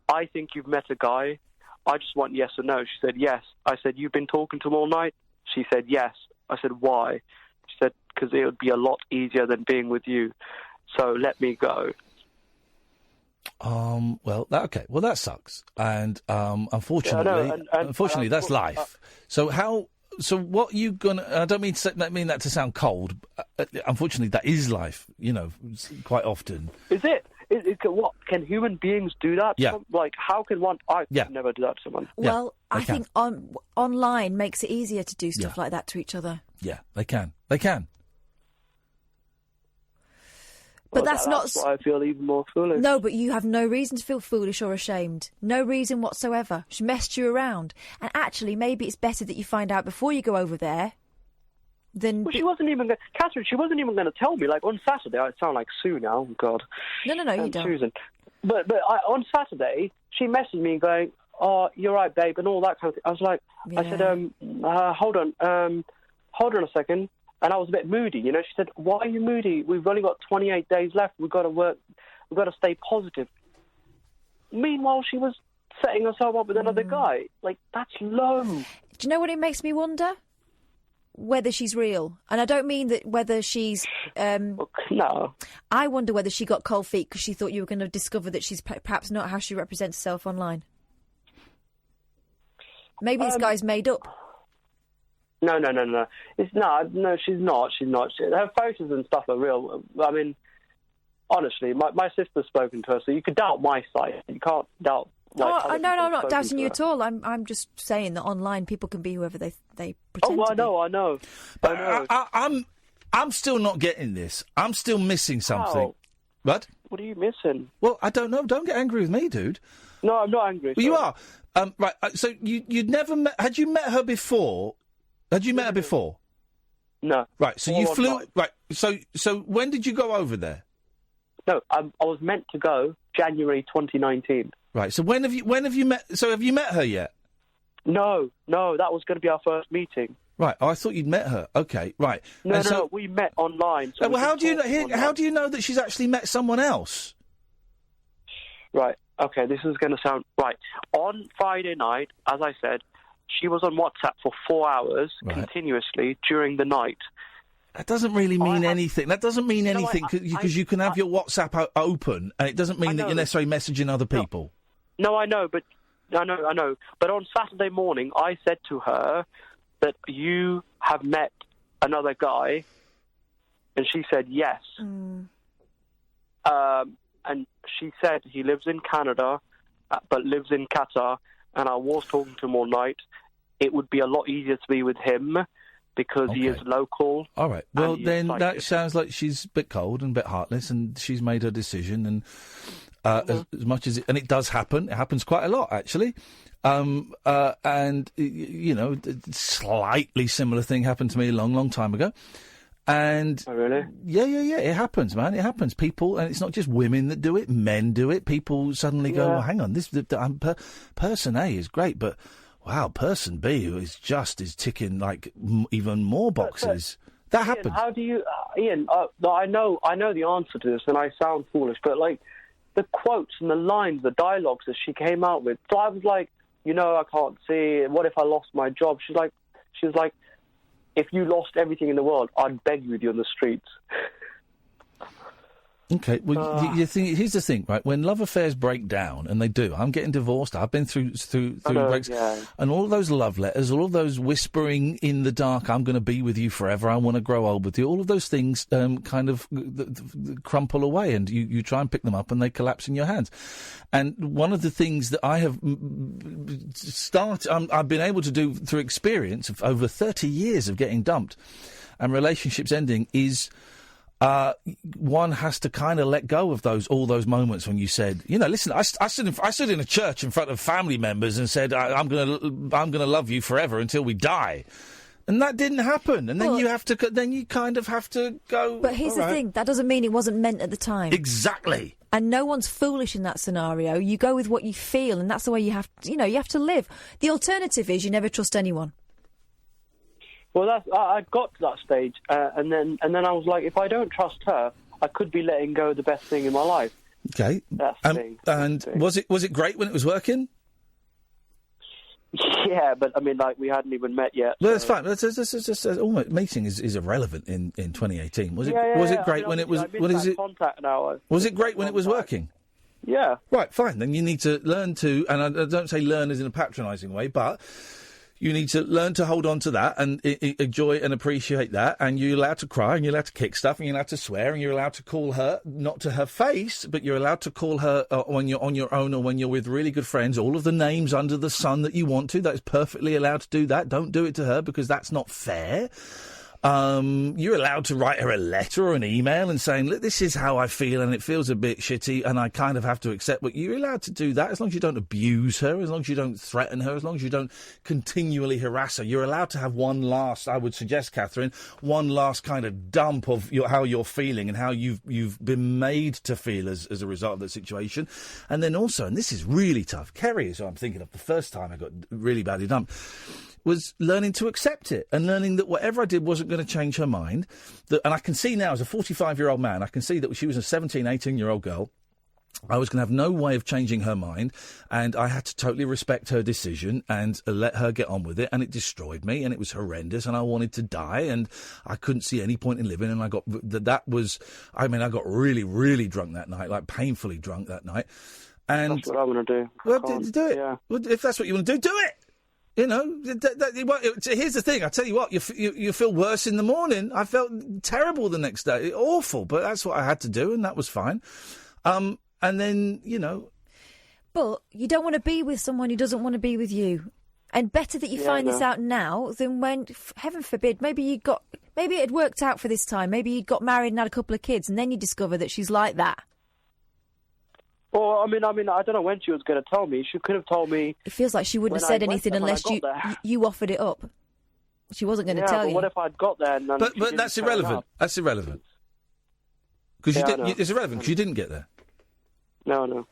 I think you've met a guy. I just want yes or no. She said, yes. I said, you've been talking to him all night? She said, yes. I said, why? She said, because it would be a lot easier than being with you. So let me go. Well, that sucks. And unfortunately, that's life. So what you gonna? I don't mean that to sound cold. Unfortunately, that is life. Quite often. Is it? What can human beings do that? Yeah. Like, how can one? I could never do that to someone. Well, I think online makes it easier to do stuff like that to each other. Yeah, they can. They can. But that's why I feel even more foolish. No, but you have no reason to feel foolish or ashamed. No reason whatsoever. She messed you around. And actually, maybe it's better that you find out before you go over there than... Well, she wasn't even going to... Catherine, she wasn't even going to tell me. Like, on Saturday, I sound like Sue now. Oh, God. No, you don't. Susan. But on Saturday, she messaged me going, oh, you're right, babe, and all that kind of thing. I was like... Yeah. I said, hold on a second. And I was a bit moody, She said, why are you moody? We've only got 28 days left. We've got to work. We've got to stay positive. Meanwhile, she was setting herself up with another guy. Like, that's low. Do you know what it makes me wonder? Whether she's real. And I don't mean that whether she's... no. I wonder whether she got cold feet because she thought you were going to discover that she's perhaps not how she represents herself online. Maybe this guy's made up. No. No, she's not. Her photos and stuff are real. I mean, honestly, my sister's spoken to her, so you could doubt my side. You can't doubt. No, I'm not doubting you at all. I'm just saying that online people can be whoever they pretend to be. I know. But I'm still not getting this. I'm still missing something. How? What? What are you missing? Well, I don't know. Don't get angry with me, dude. No, I'm not angry. Well, you are. Right. So you'd never met... Had you met her before? Had you met her before? No. Right, so you flew... Right, so when did you go over there? No, I was meant to go January 2019. Right, so when have you met... So have you met her yet? No, that was going to be our first meeting. Right, I thought you'd met her. Okay, right. No, we met online. So well, how do you know that she's actually met someone else? Right, okay, this is going to sound... Right, on Friday night, as I said... She was on WhatsApp for 4 hours continuously during the night. That doesn't really mean anything. That doesn't mean anything because you can have your WhatsApp open and it doesn't mean that you're necessarily messaging other people. No, I know. But But on Saturday morning, I said to her that you have met another guy, and she said yes. And she said he lives in Canada, but lives in Qatar, and I was talking to him all night. It would be a lot easier to be with him because he is local. All right. Well, then that sounds like she's a bit cold and a bit heartless, and she's made her decision. And as much as it does happen, it happens quite a lot actually. And slightly similar thing happened to me a long time ago. And really? Yeah, it happens, man. It happens. People, and it's not just women that do it; men do it. People suddenly go, "Well, hang on, person A is great, but wow, person B who is ticking like even more boxes." That Ian, happens. How do you, Ian? I know the answer to this, and I sound foolish, but like the quotes and the lines, the dialogues that she came out with. So I was like, I can't see. What if I lost my job? She was like. If you lost everything in the world, I'd beg you on the streets. Okay, well, here's the thing, right? When love affairs break down, and they do, I'm getting divorced. I've been through breaks, and all of those love letters, all of those whispering in the dark, "I'm going to be with you forever. I want to grow old with you." All of those things kind of crumple away, and you try and pick them up, and they collapse in your hands. And one of the things that I have I've been able to do through experience of over 30 years of getting dumped and relationships ending is one has to kind of let go of all those moments when you said, listen, I stood in a church in front of family members and said, I'm gonna love you forever until we die. And that didn't happen. And then you kind of have to go. But here's the thing, that doesn't mean it wasn't meant at the time. Exactly. And no one's foolish in that scenario. You go with what you feel, and that's the way you have to live. The alternative is you never trust anyone. Well, I got to that stage, and then I was like, if I don't trust her, I could be letting go of the best thing in my life. Okay. That's the thing. And was it great when it was working? Yeah, but I mean, we hadn't even met yet. Well, that's fine. Almost meeting is irrelevant in 2018. Was it great when it was? Contact now. Was it great when it was working? Yeah. Right. Fine. Then you need to learn to, and I don't say learn as in a patronising way, but you need to learn to hold on to that and enjoy and appreciate that. And you're allowed to cry, and you're allowed to kick stuff, and you're allowed to swear, and you're allowed to call her, not to her face, but you're allowed to call her when you're on your own or when you're with really good friends, all of the names under the sun that you want to. That is perfectly allowed to do that. Don't do it to her because that's not fair. You're allowed to write her a letter or an email and saying, look, this is how I feel and it feels a bit shitty and I kind of have to accept what you're allowed to do that as long as you don't abuse her, as long as you don't threaten her, as long as you don't continually harass her. You're allowed to have one last, I would suggest, Catherine, one last kind of dump of how you're feeling and how you've been made to feel as a result of that situation. And then also, and this is really tough, Kerry is who I'm thinking of the first time I got really badly dumped, was learning to accept it and learning that whatever I did wasn't going to change her mind. And I can see now, as a 45-year-old man, I can see that she was a 17, 18-year-old girl. I was going to have no way of changing her mind, and I had to totally respect her decision and let her get on with it, and it destroyed me, and it was horrendous, and I wanted to die, and I couldn't see any point in living, and I got really, really drunk that night, like painfully drunk that night. And that's what I want to do. Well, do it. Yeah. Well, if that's what you want to do it. Here's the thing. I tell you what, you feel worse in the morning. I felt terrible the next day, awful. But that's what I had to do, and that was fine. And then But you don't want to be with someone who doesn't want to be with you. And better that you find this out now than when, heaven forbid, maybe it had worked out for this time. Maybe you got married and had a couple of kids, and then you discover that she's like that. Well, I mean, I don't know when she was going to tell me. She could have told me. It feels like she wouldn't have said anything unless you offered it up. She wasn't going to tell you. What if I'd got there? But that's irrelevant. That's irrelevant. Because it's irrelevant because you didn't get there. No.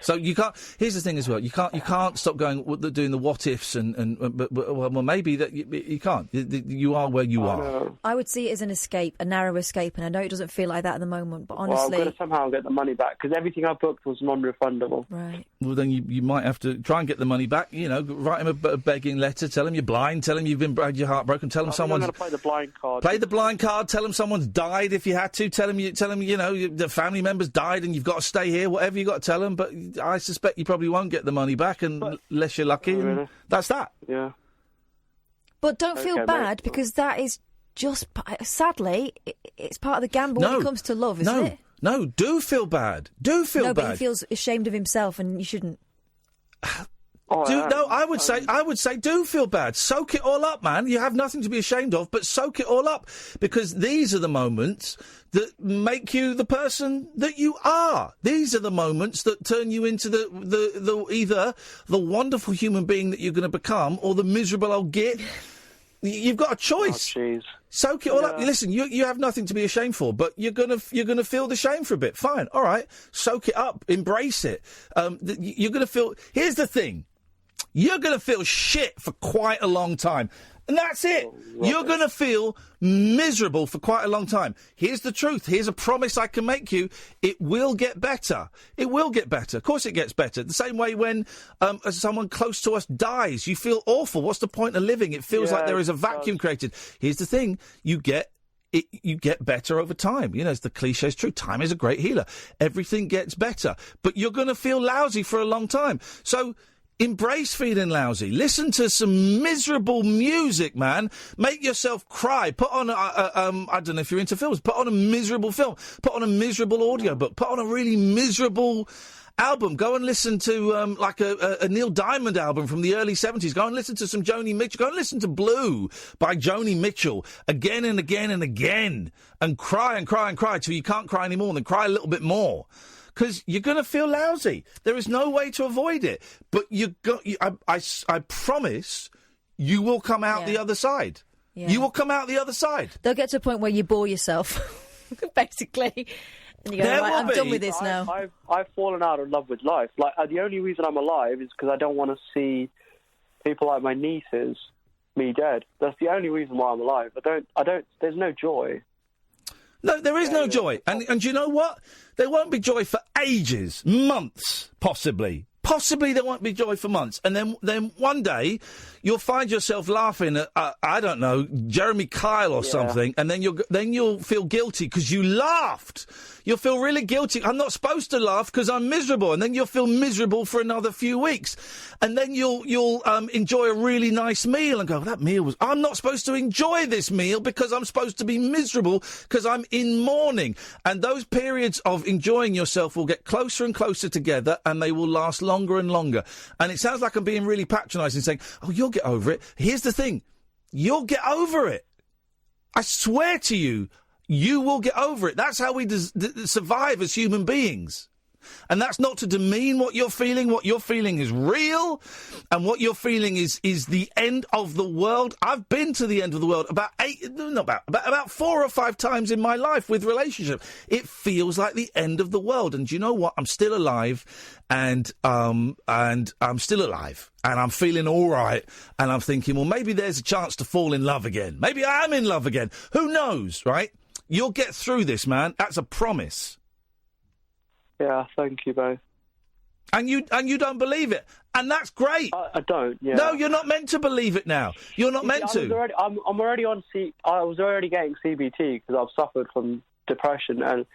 So you can't. Here's the thing as well. You can't stop doing the what ifs but maybe that you can't. You are where you are. I would see it as an escape, a narrow escape, and I know it doesn't feel like that at the moment. But honestly, well, I've got to somehow get the money back because everything I booked was non-refundable. Right. Well, then you might have to try and get the money back. Write him a begging letter. Tell him you're blind. Tell him you've had your heart broken. Tell him someone's. I'm going to play the blind card. Play the blind card. Tell him someone's died if you had to. Tell him the family members died and you've got to stay here. Whatever you got to tell him. But I suspect you probably won't get the money back unless you're lucky. Really? That's that. Yeah. But don't feel bad because that is just, sadly, it's part of the gamble when it comes to love, isn't it? No, do feel bad. Do feel bad. No, but he feels ashamed of himself and you shouldn't. I would say do feel bad. Soak it all up, man. You have nothing to be ashamed of, but soak it all up because these are the moments that make you the person that you are. These are the moments that turn you into the either the wonderful human being that you're going to become or the miserable old git. You've got a choice. Oh, soak it all up. Listen, you have nothing to be ashamed for, but you're gonna feel the shame for a bit. Fine, all right. Soak it up. Embrace it. You're gonna feel. Here's the thing. You're going to feel shit for quite a long time. And that's it. You're going to feel miserable for quite a long time. Here's the truth. Here's a promise I can make you. It will get better. It will get better. Of course it gets better. The same way when someone close to us dies, you feel awful. What's the point of living? It feels like there is a vacuum created. Here's the thing. You get better over time. As the cliche is true. Time is a great healer. Everything gets better. But you're going to feel lousy for a long time. So embrace feeling lousy. Listen to some miserable music, man. Make yourself cry. Put on, I don't know if you're into films, put on a miserable film. Put on a miserable audiobook. Put on a really miserable album. Go and listen to like a Neil Diamond album from the early 70s. Go and listen to some Joni Mitchell. Go and listen to Blue by Joni Mitchell again and again and again, and cry and cry and cry till you can't cry anymore, and then cry a little bit more. Because you're going to feel lousy. There is no way to avoid it. But I promise you will come out the other side. Yeah. You will come out the other side. They'll get to a point where you bore yourself, basically. And you go, right, I'm done with this now. I've fallen out of love with life. Like, the only reason I'm alive is because I don't want to see people like my nieces, me dead. That's the only reason why I'm alive. There's no joy. No, there is no joy. And you know what? There won't be joy for ages, months, possibly. Possibly there won't be joy for months. And then one day you'll find yourself laughing at, I don't know, Jeremy Kyle or something, and then you'll feel guilty because you laughed. You'll feel really guilty. I'm not supposed to laugh because I'm miserable. And then you'll feel miserable for another few weeks. And then you'll enjoy a really nice meal and go, that meal was... I'm not supposed to enjoy this meal because I'm supposed to be miserable because I'm in mourning. And those periods of enjoying yourself will get closer and closer together, and they will last longer and longer. And it sounds like I'm being really patronising, saying, oh, you'll get over it. Here's the thing. You'll get over it. I swear to you, you will get over it. That's how we survive as human beings. And that's not to demean what you're feeling. What you're feeling is real, and what you're feeling is the end of the world. I've been to the end of the world about 4 or 5 times in my life with relationship. It feels like the end of the world. And do you know what? I'm still alive, and I'm still alive, and I'm feeling all right. And I'm thinking, well, maybe there's a chance to fall in love again. Maybe I am in love again. Who knows, right? You'll get through this, man. That's a promise. Yeah, thank you both. And you don't believe it, and that's great. I don't. Yeah. No, you're not meant to believe it now. You're not meant to. I'm already on I was already getting CBT because I've suffered from depression, and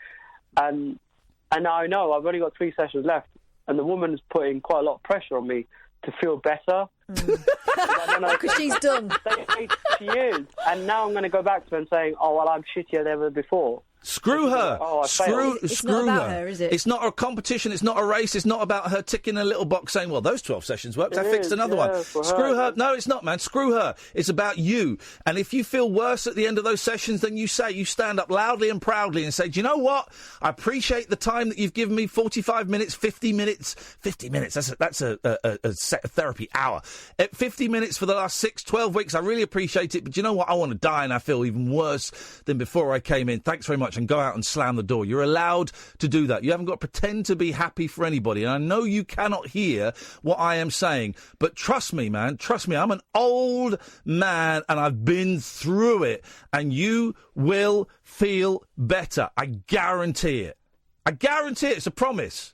now I know I've only got 3 sessions left, and the woman's putting quite a lot of pressure on me to feel better. Because she's done. She is, and now I'm going to go back to her and saying, "Oh well, I'm shittier than ever before." Screw her. It's not about her, is it? It's not a competition. It's not a race. It's not about her ticking a little box saying, well, those 12 sessions worked. I fixed another one. Screw her. No, it's not, man. Screw her. It's about you. And if you feel worse at the end of those sessions, then you stand up loudly and proudly and say, do you know what? I appreciate the time that you've given me, 45 minutes, 50 minutes. 50 minutes, that's a therapy hour. At 50 minutes for the last 12 weeks, I really appreciate it. But you know what? I want to die, and I feel even worse than before I came in. Thanks very much. And go out and slam the door. You're allowed to do that. You haven't got to pretend to be happy for anybody. And I know you cannot hear what I am saying, but trust me, man. Trust me. I'm an old man and I've been through it, and you will feel better. I guarantee it. I guarantee it. It's a promise.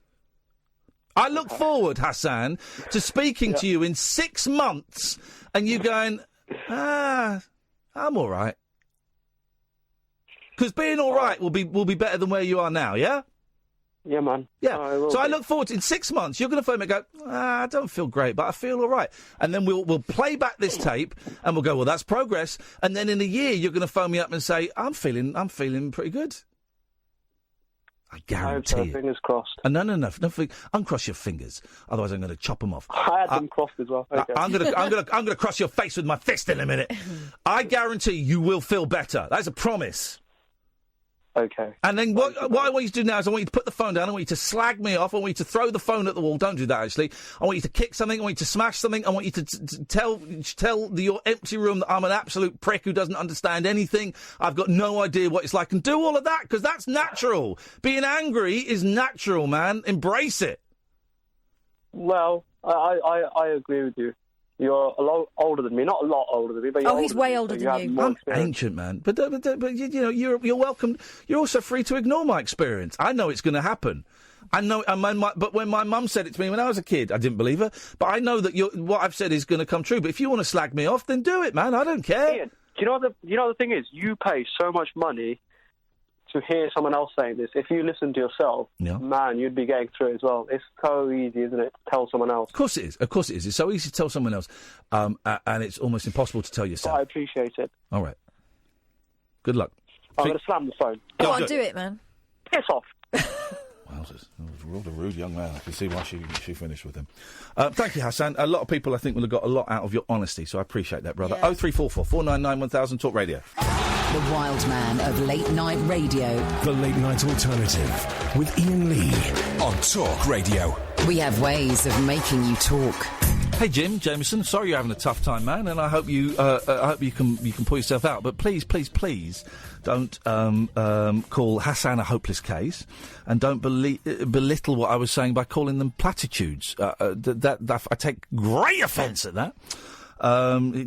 I look forward, Hassan, to speaking to you in 6 months and you going, I'm all right. Because being all right will be better than where you are now, yeah? Yeah, man. Yeah. I look forward to, in 6 months, you're going to phone me and go, I don't feel great, but I feel all right. And then we'll play back this tape and we'll go, well, that's progress. And then in a year, you're going to phone me up and say, I'm feeling pretty good. I guarantee it. Fingers crossed. No. Uncross your fingers. Otherwise, I'm going to chop them off. I had them crossed as well. Okay. I'm going to cross your face with my fist in a minute. I guarantee you will feel better. That's a promise. Okay. And then what I want you to do now is I want you to put the phone down. I want you to slag me off. I want you to throw the phone at the wall. Don't do that, actually. I want you to kick something. I want you to smash something. I want you to tell your empty room that I'm an absolute prick who doesn't understand anything. I've got no idea what it's like. And do all of that, because that's natural. Being angry is natural, man. Embrace it. Well, I agree with you. You're a lot older than me. Not a lot older than me, but you're he's way older than you. I'm ancient, man. But you know, you're welcome. You're also free to ignore my experience. I know it's going to happen. I know. But when my mum said it to me when I was a kid, I didn't believe her. But I know that what I've said is going to come true. But if you want to slag me off, then do it, man. I don't care. Ian, do you know the thing is? You pay so much money to hear someone else saying this. If you listen to yourself, man, you'd be getting through it as well. It's so easy, isn't it, to tell someone else? Of course it is. It's so easy to tell someone else, and it's almost impossible to tell yourself. But I appreciate it. All right. Good luck. I'm going to slam the phone. Go on, do it, man. Piss off. Well, trousers. He was a rude young man. I can see why she finished with him. Thank you, Hassan. A lot of people, I think, will have got a lot out of your honesty, so I appreciate that, brother. 0344 499 1000 Talk Radio. The wild man of late night radio. The Late Night Alternative with Iain Lee on Talk Radio. We have ways of making you talk. Hey Jim Jameson, sorry you're having a tough time, man, and I hope you can pull yourself out. But please don't call Hassan a hopeless case, and don't belittle what I was saying by calling them platitudes. That I take great offence at that.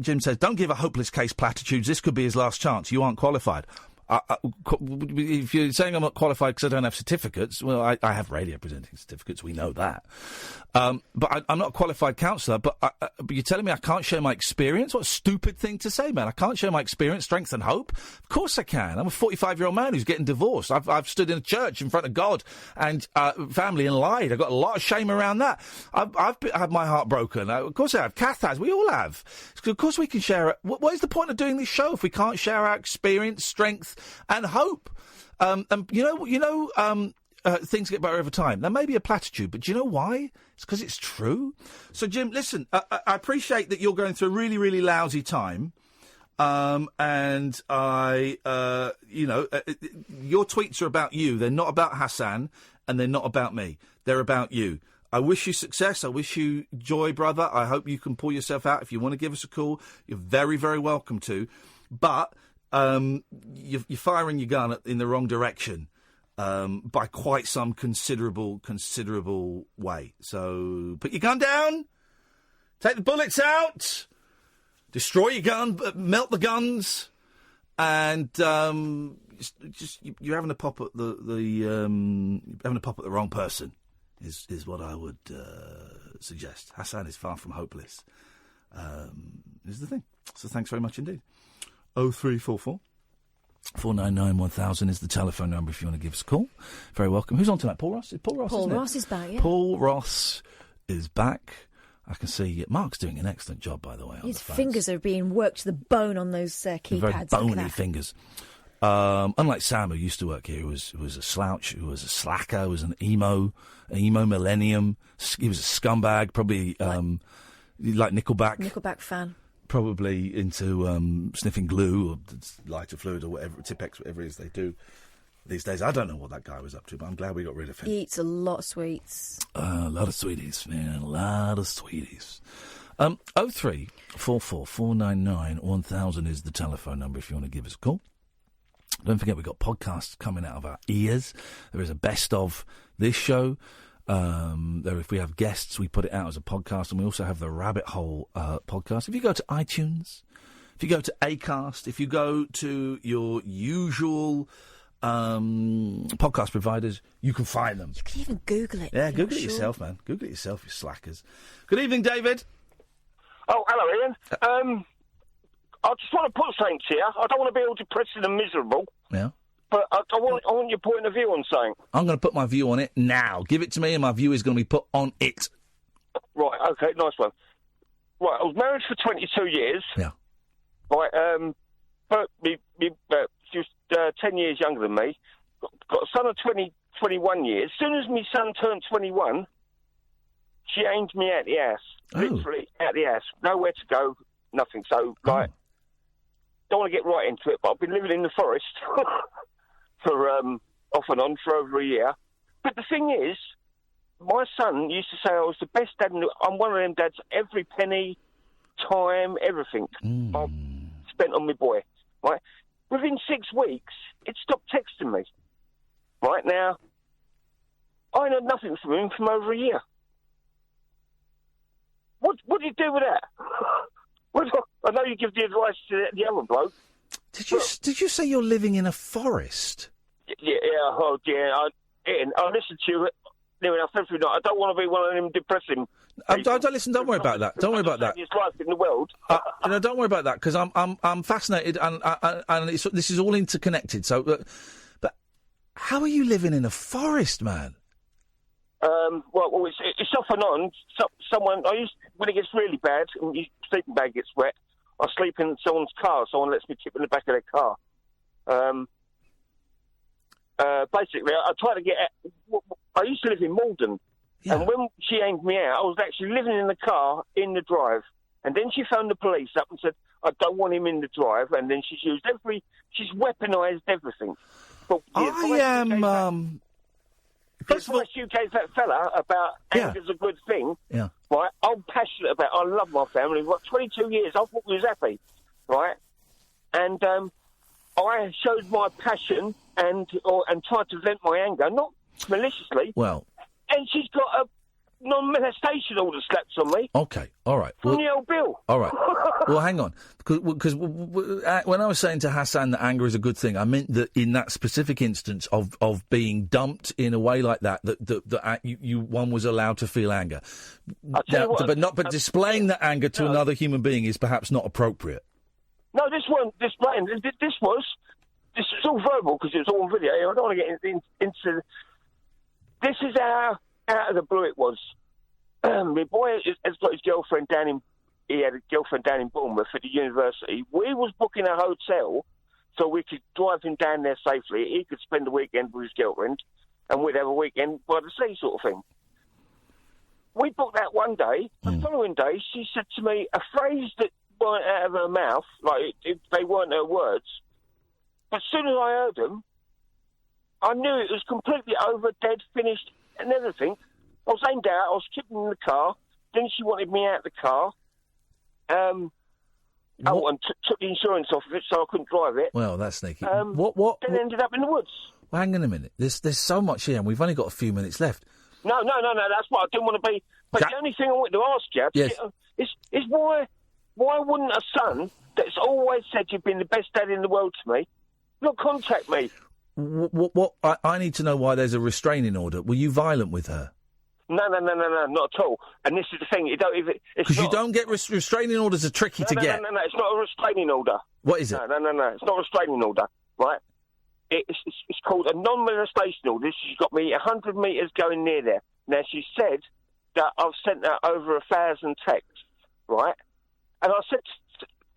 Jim says, "Don't give a hopeless case platitudes. This could be his last chance. You aren't qualified." If you're saying I'm not qualified because I don't have certificates, well, I have radio presenting certificates. We know that. But I'm not a qualified counsellor. But you're telling me I can't share my experience? What a stupid thing to say, man. I can't share my experience, strength and hope? Of course I can. I'm a 45-year-old man who's getting divorced. I've stood in a church in front of God and family and lied. I've got a lot of shame around that. I've had my heart broken. Of course I have. Kath has. We all have. Of course we can share it. What is the point of doing this show if we can't share our experience, strength and hope? Things get better over time. That may be a platitude, but do you know why? It's because it's true. So, Jim, listen, I appreciate that you're going through a really, really lousy time. And your tweets are about you. They're not about Hassan, and they're not about me. They're about you. I wish you success. I wish you joy, brother. I hope you can pull yourself out. If you want to give us a call, you're very, very welcome to. But you're firing your gun in the wrong direction by quite some considerable way. So put your gun down, take the bullets out, destroy your gun, melt the guns, and just you're having a pop at the wrong person. Is what I would suggest. Hassan is far from hopeless. Is the thing. So thanks very much indeed. 0344 499 1000 is the telephone number if you want to give us a call. Very welcome. Who's on tonight? Paul Ross? Paul Ross, Paul isn't Ross it? is back, yeah. Paul Ross is back. I can see Mark's doing an excellent job, by the way. His fingers are being worked to the bone on those keypads. Very bony fingers. Unlike Sam, who used to work here, who was a slouch, who was a slacker, who was an emo millennium. He was a scumbag, probably like Nickelback. Nickelback fan. Probably into sniffing glue or lighter fluid or whatever, Tipex, whatever it is they do these days. I don't know what that guy was up to, but I'm glad we got rid of him. He eats a lot of sweets. A lot of sweeties, man. A lot of sweeties. 0344 499 1000 is the telephone number if you want to give us a call. Don't forget, we've got podcasts coming out of our ears. There is a best of this show. If we have guests, we put it out as a podcast, and we also have the Rabbit Hole podcast. If you go to iTunes, if you go to Acast, if you go to your usual podcast providers, you can find them. You can even Google it. Yeah, Google it yourself, man. Google it yourself, you slackers. Good evening, David. Oh, hello, Ian. I just want to put something here. I don't want to be all depressing and miserable. Yeah. But I want your point of view on something. I'm going to put my view on it now. Give it to me, and my view is going to be put on it. Right, okay, nice one. Right, I was married for 22 years. Yeah. Right, but she was 10 years younger than me. Got a son of 21 years. As soon as my son turned 21, she aimed me out the ass. Oh. Literally out the ass. Nowhere to go, nothing. So, like, don't want to get right into it, but I've been living in the forest for off and on for over a year. But the thing is, my son used to say I was the best dad. I'm one of them dads. Every penny, time, everything I've spent on my boy. Right. Within 6 weeks, it stopped texting me. Right now, I heard nothing from him from over a year. What do you do with that? I know you give the advice to the other bloke. Did you say you're living in a forest? Yeah. I listen to you near enough every night. I don't want to be one of them depressing. Don't worry about that. Don't worry about that. His life in the world. Don't worry about that, because I'm fascinated, and this is all interconnected. So, but how are you living in a forest, man? Well, it's off and on. When it gets really bad and your sleeping bag gets wet, I sleep in someone's car. Someone lets me tip in the back of their car. Basically, I try to get. I used to live in Malden, and when she aimed me out, I was actually living in the car in the drive. And then she phoned the police up and said, I don't want him in the drive. And then she's weaponised everything. But I am. First of all, you gave that fella about anger's a good thing. Yeah. Right? I'm passionate about. I love my family. We've got 22 years. I thought we was happy. Right? And I showed my passion and tried to vent my anger, not maliciously. Well. And she's got a non-molestation order slapped on me. Okay, all right. From the old bill. All right. Well, hang on. Because when I was saying to Hassan that anger is a good thing, I meant that in that specific instance of being dumped in a way like that one was allowed to feel anger. But displaying that anger to another human being is perhaps not appropriate. No, this wasn't displaying. This was all verbal because it was all on video. I don't want to get into. This is how out of the blue it was. My boy has got his girlfriend he had a girlfriend down in Bournemouth at the university. We was booking a hotel so we could drive him down there safely. He could spend the weekend with his girlfriend and we'd have a weekend by the sea sort of thing. We booked that one day. The following day, she said to me a phrase that weren't out of her mouth, like they weren't her words. But as soon as I heard them, I knew it was completely over, dead, finished, and everything. I was aimed out. I was keeping in the car. Then she wanted me out of the car. And took the insurance off of it, so I couldn't drive it. Well, that's sneaky. Then ended up in the woods. Well, hang on a minute. There's so much here, and we've only got a few minutes left. No. That's what I didn't want to be. But the only thing I wanted to ask you is why wouldn't a son that's always said you've been the best dad in the world to me not contact me? What? I need to know why there's a restraining order. Were you violent with her? No, not at all. And this is the thing, because you don't get restraining orders are tricky to get. No, it's not a restraining order. What is it? No, it's not a restraining order, right? It's called a non-molestation order. She's got me 100 metres going near there. Now, she said that I've sent her over 1,000 texts, right? And I said,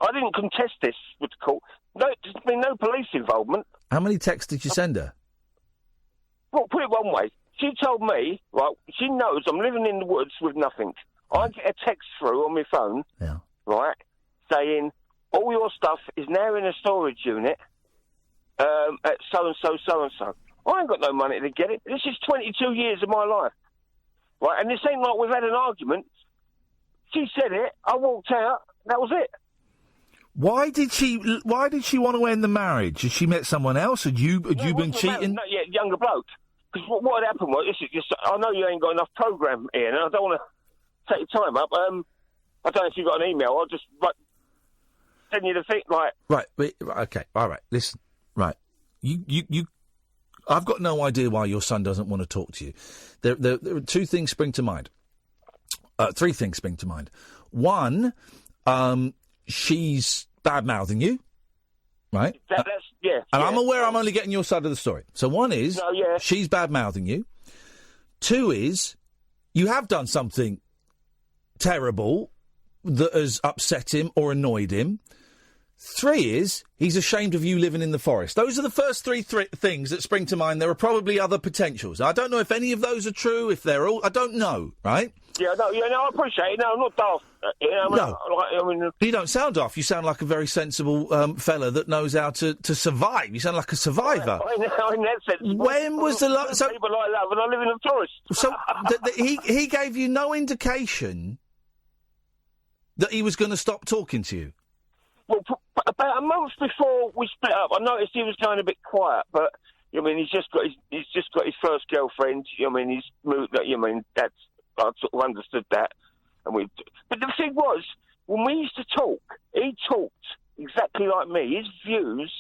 I didn't contest this with the court. No, there's been no police involvement. How many texts did you send her? Well, put it one way. She told me, right, she knows I'm living in the woods with nothing. I get a text through on my phone, right, saying, all your stuff is now in a storage unit at so-and-so, so-and-so. I ain't got no money to get it. This is 22 years of my life, right? And this ain't like we've had an argument. She said it, I walked out, that was it. Why did she want to end the marriage? Had she met someone else? Had you been cheating? No, younger bloke. Because what had happened was, I know you ain't got enough programme here, and I don't want to take your time up. I don't know if you got an email. I'll just send you the thing, like... Right, okay, all right, listen, right. You I've got no idea why your son doesn't want to talk to you. There are two things spring to mind. Three things spring to mind. One, she's bad-mouthing you. Right? And I'm aware I'm only getting your side of the story. So one is, she's bad-mouthing you. Two is, you have done something terrible that has upset him or annoyed him. Three is, he's ashamed of you living in the forest. Those are the first three things that spring to mind. There are probably other potentials. I don't know if any of those are true, if they're all... I don't know, right? I appreciate it. No, I'm not daft. You don't sound daft. You sound like a very sensible fella that knows how to survive. You sound like a survivor. In that sense. When was the last... People I love, and I live in a forest. So he gave you no indication that he was going to stop talking to you? Well, about a month before we split up, I noticed he was going a bit quiet. But he's just got his first girlfriend. He's moved. That's I sort of understood that. But the thing was, when we used to talk, he talked exactly like me. His views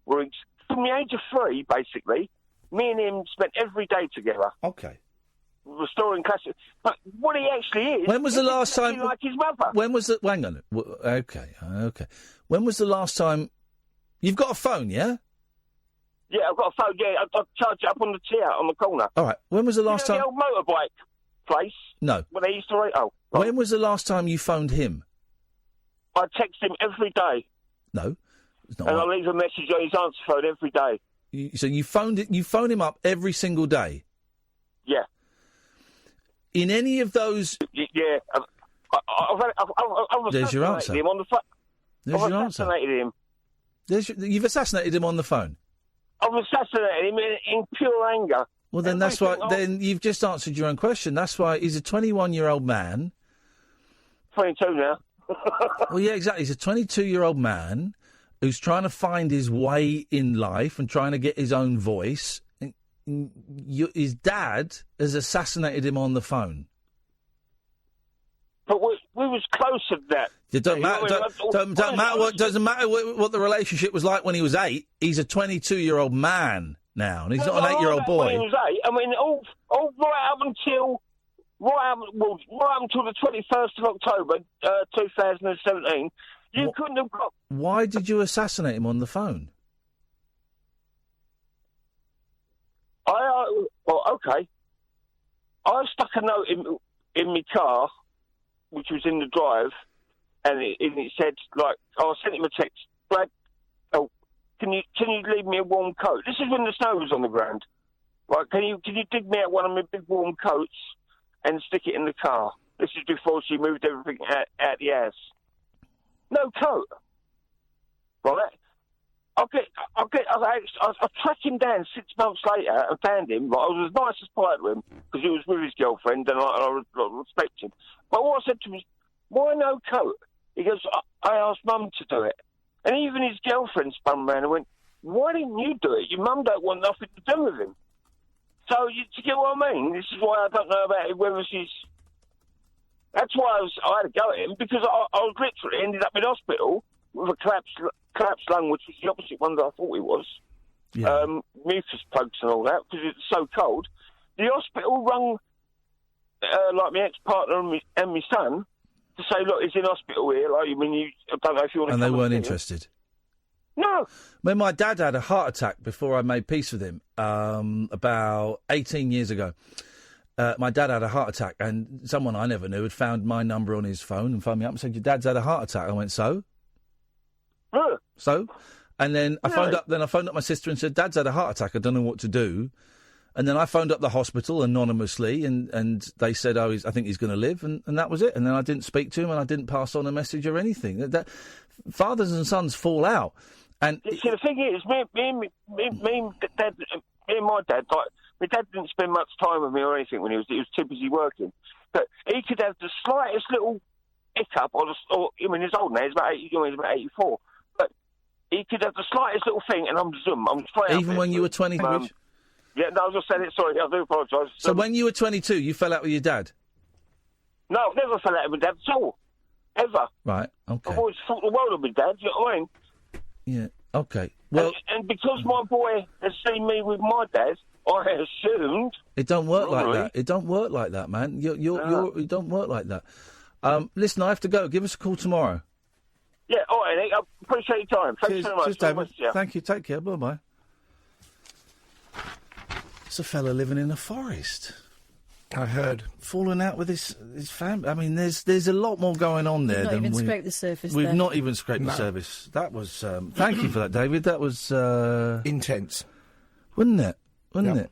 were from the age of 3, basically. Me and him spent every day together. Okay. Restoring classic. But what he actually is... When was the last time... like his mother. When was the... Hang on. Okay. When was the last time... You've got a phone, yeah? Yeah, I've got a phone, yeah. I'll charge it up on the chair on the corner. All right. When was the last time... the old motorbike place? No. When they used to... Oh. Right. When was the last time you phoned him? I text him every day. No. It's not and I leave a message on his answer phone every day. So you phone him up every single day? Yeah. In any of those... Yeah. I've There's your answer. assassinated him on the phone. There's I've your answer. assassinated him. You've assassinated him on the phone? I've assassinated him in pure anger. Well, then that's why... Then you've just answered your own question. That's why he's a 21-year-old man. 22 now. Well, yeah, exactly. He's a 22-year-old man who's trying to find his way in life and trying to get his own voice. His dad has assassinated him on the phone. But we was close to that. It doesn't matter what the relationship was like when he was 8. He's a 22-year-old man now, and he's not an 8-year-old boy. When he was 8, I mean, all right up until the 21st of October, 2017, you couldn't have got... Why did you assassinate him on the phone? Okay. I stuck a note in my car, which was in the drive, and it said, like, I sent him a text, Brad, can you leave me a warm coat? This is when the snow was on the ground. Right, can you dig me out one of my big warm coats and stick it in the car? This is before she moved everything out the house. No coat. Right? I tracked him down 6 months later and found him. Like, I was as nice as pie to him because he was with his girlfriend and I respect him. But what I said to him was, why no coat? He goes, I asked Mum to do it. And even his girlfriend spun around and went, why didn't you do it? Your mum don't want nothing to do with him. So, you get what I mean? This is why I don't know about it, whether she's... That's why I had to go at him, because I was literally ended up in hospital with a collapsed lung, which was the opposite one that I thought it was. Yeah. Mucus plugs and all that, because it's so cold. The hospital rung, like, my ex-partner and my son to say, look, he's in hospital here. Like, I don't know if you want to come. And they weren't interested? No. When my dad had a heart attack before I made peace with him, about 18 years ago, my dad had a heart attack, and someone I never knew had found my number on his phone and phoned me up and said, your dad's had a heart attack. I went, so? So? And then I phoned up my sister and said, Dad's had a heart attack, I don't know what to do. And then I phoned up the hospital anonymously, and they said, I think he's going to live, and that was it. And then I didn't speak to him, and I didn't pass on a message or anything. That fathers and sons fall out. And see, the thing is, me and my dad, like, my dad didn't spend much time with me or anything when he was too busy working. But he could have the slightest little hiccup, he's old now, he's about 84. But he could have the slightest little thing, and I'm straight even when you were 20? Yeah, no, I was just saying it, sorry, I do apologise. So when you were 22, you fell out with your dad? No, I've never fell out with my dad at all. Ever. Right, okay. I've always thought the world of my dad, you know what I mean? Yeah, okay. Well, and because my boy has seen me with my dad, I assumed... It don't work like that. It don't work like that, man. It don't work like that. Listen, I have to go. Give us a call tomorrow. Yeah, all right, Nick. I appreciate your time. Thanks so much. Cheers, David. Thank you. Take care. Bye-bye. It's a fella living in a forest. I heard. Falling out with his family. I mean, there's a lot more going on there. We've not even scraped the surface. We've not even scraped the surface. That was... thank you for that, David. That was... intense. Wasn't it? Wasn't it?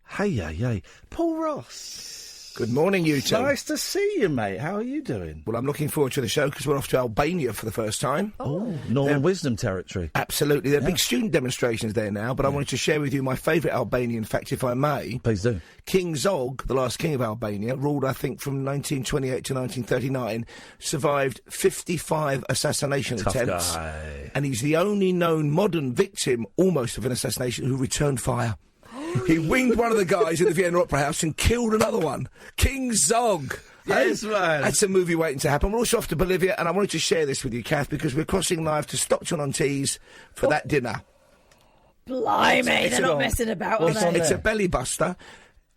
Hey. Paul Ross. Good morning, you two. Nice to see you, mate. How are you doing? Well, I'm looking forward to the show because we're off to Albania for the first time. Oh, Northern Wisdom territory. Absolutely. There are big student demonstrations there now, but I wanted to share with you my favourite Albanian fact, if I may. Please do. King Zog, the last king of Albania, ruled, I think, from 1928 to 1939, survived 55 assassination attempts. Guy. And he's the only known modern victim, almost, of an assassination who returned fire. He winged one of the guys in the Vienna Opera House and killed another one. King Zog. Yes, man. That's a movie waiting to happen. We're also off to Bolivia, and I wanted to share this with you, Kath, because we're crossing live to Stockton-on-Tees for that dinner. Blimey, they're not messing about, are they? It's a belly buster.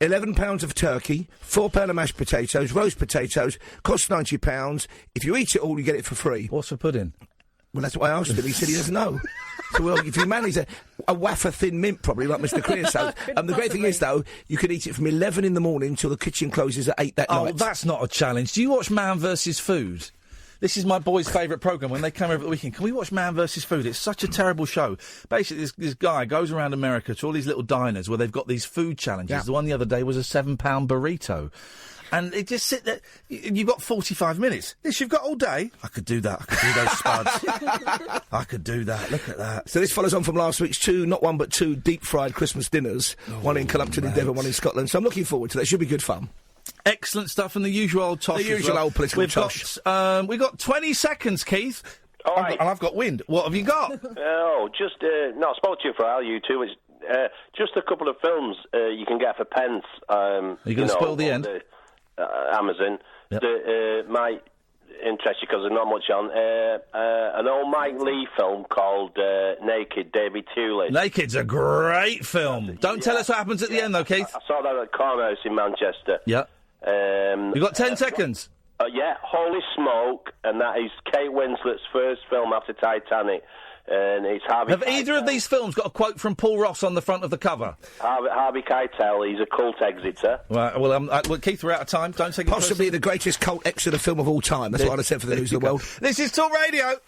£11 of turkey, £4 of mashed potatoes, roast potatoes, costs £90. If you eat it all, you get it for free. What's for pudding? Well, that's what I asked him. He said he doesn't know. So, well, if you manage a wafer thin mint, probably, like Mr. Creosote. The great thing is, though, you can eat it from 11 in the morning until the kitchen closes at 8 that night. Oh, that's not a challenge. Do you watch Man vs. Food? This is my boys' favourite programme. When they come over at the weekend, can we watch Man vs. Food? It's such a terrible show. Basically, this guy goes around America to all these little diners where they've got these food challenges. Yeah. The one the other day was a £7 burrito. And it just sit there. You've got 45 minutes. This you've got all day. I could do that. I could do those spuds. I could do that. Look at that. So this follows on from last week's not one but two deep-fried Christmas dinners. One in Cullompton in Devon, one in Scotland. So I'm looking forward to that. It should be good fun. Excellent stuff, and the usual old tosh. The usual old political tosh. We've got 20 seconds, Keith. All right. And I've got wind. What have you got? I spoke to you for a while, you two. It's just a couple of films you can get for pence. Are you going to spoil the end? Amazon. Yep. That might interest you because there's not much on. An old Mike Leigh film called Naked, David Tulin. Naked's a great film. Don't tell us what happens at the end, though, Keith. I saw that at Cornhouse in Manchester. Yeah. You've got 10 seconds. Holy Smoke, and that is Kate Winslet's first film after Titanic. And it's Harvey Have either of these films got a quote from Paul Ross on the front of the cover? Harvey Keitel, he's a cult exiter. Right, well, Keith, we're out of time. Don't take it Possibly the greatest cult exit film of all time. That's what I'd have said for the News of the World. This is Talk Radio.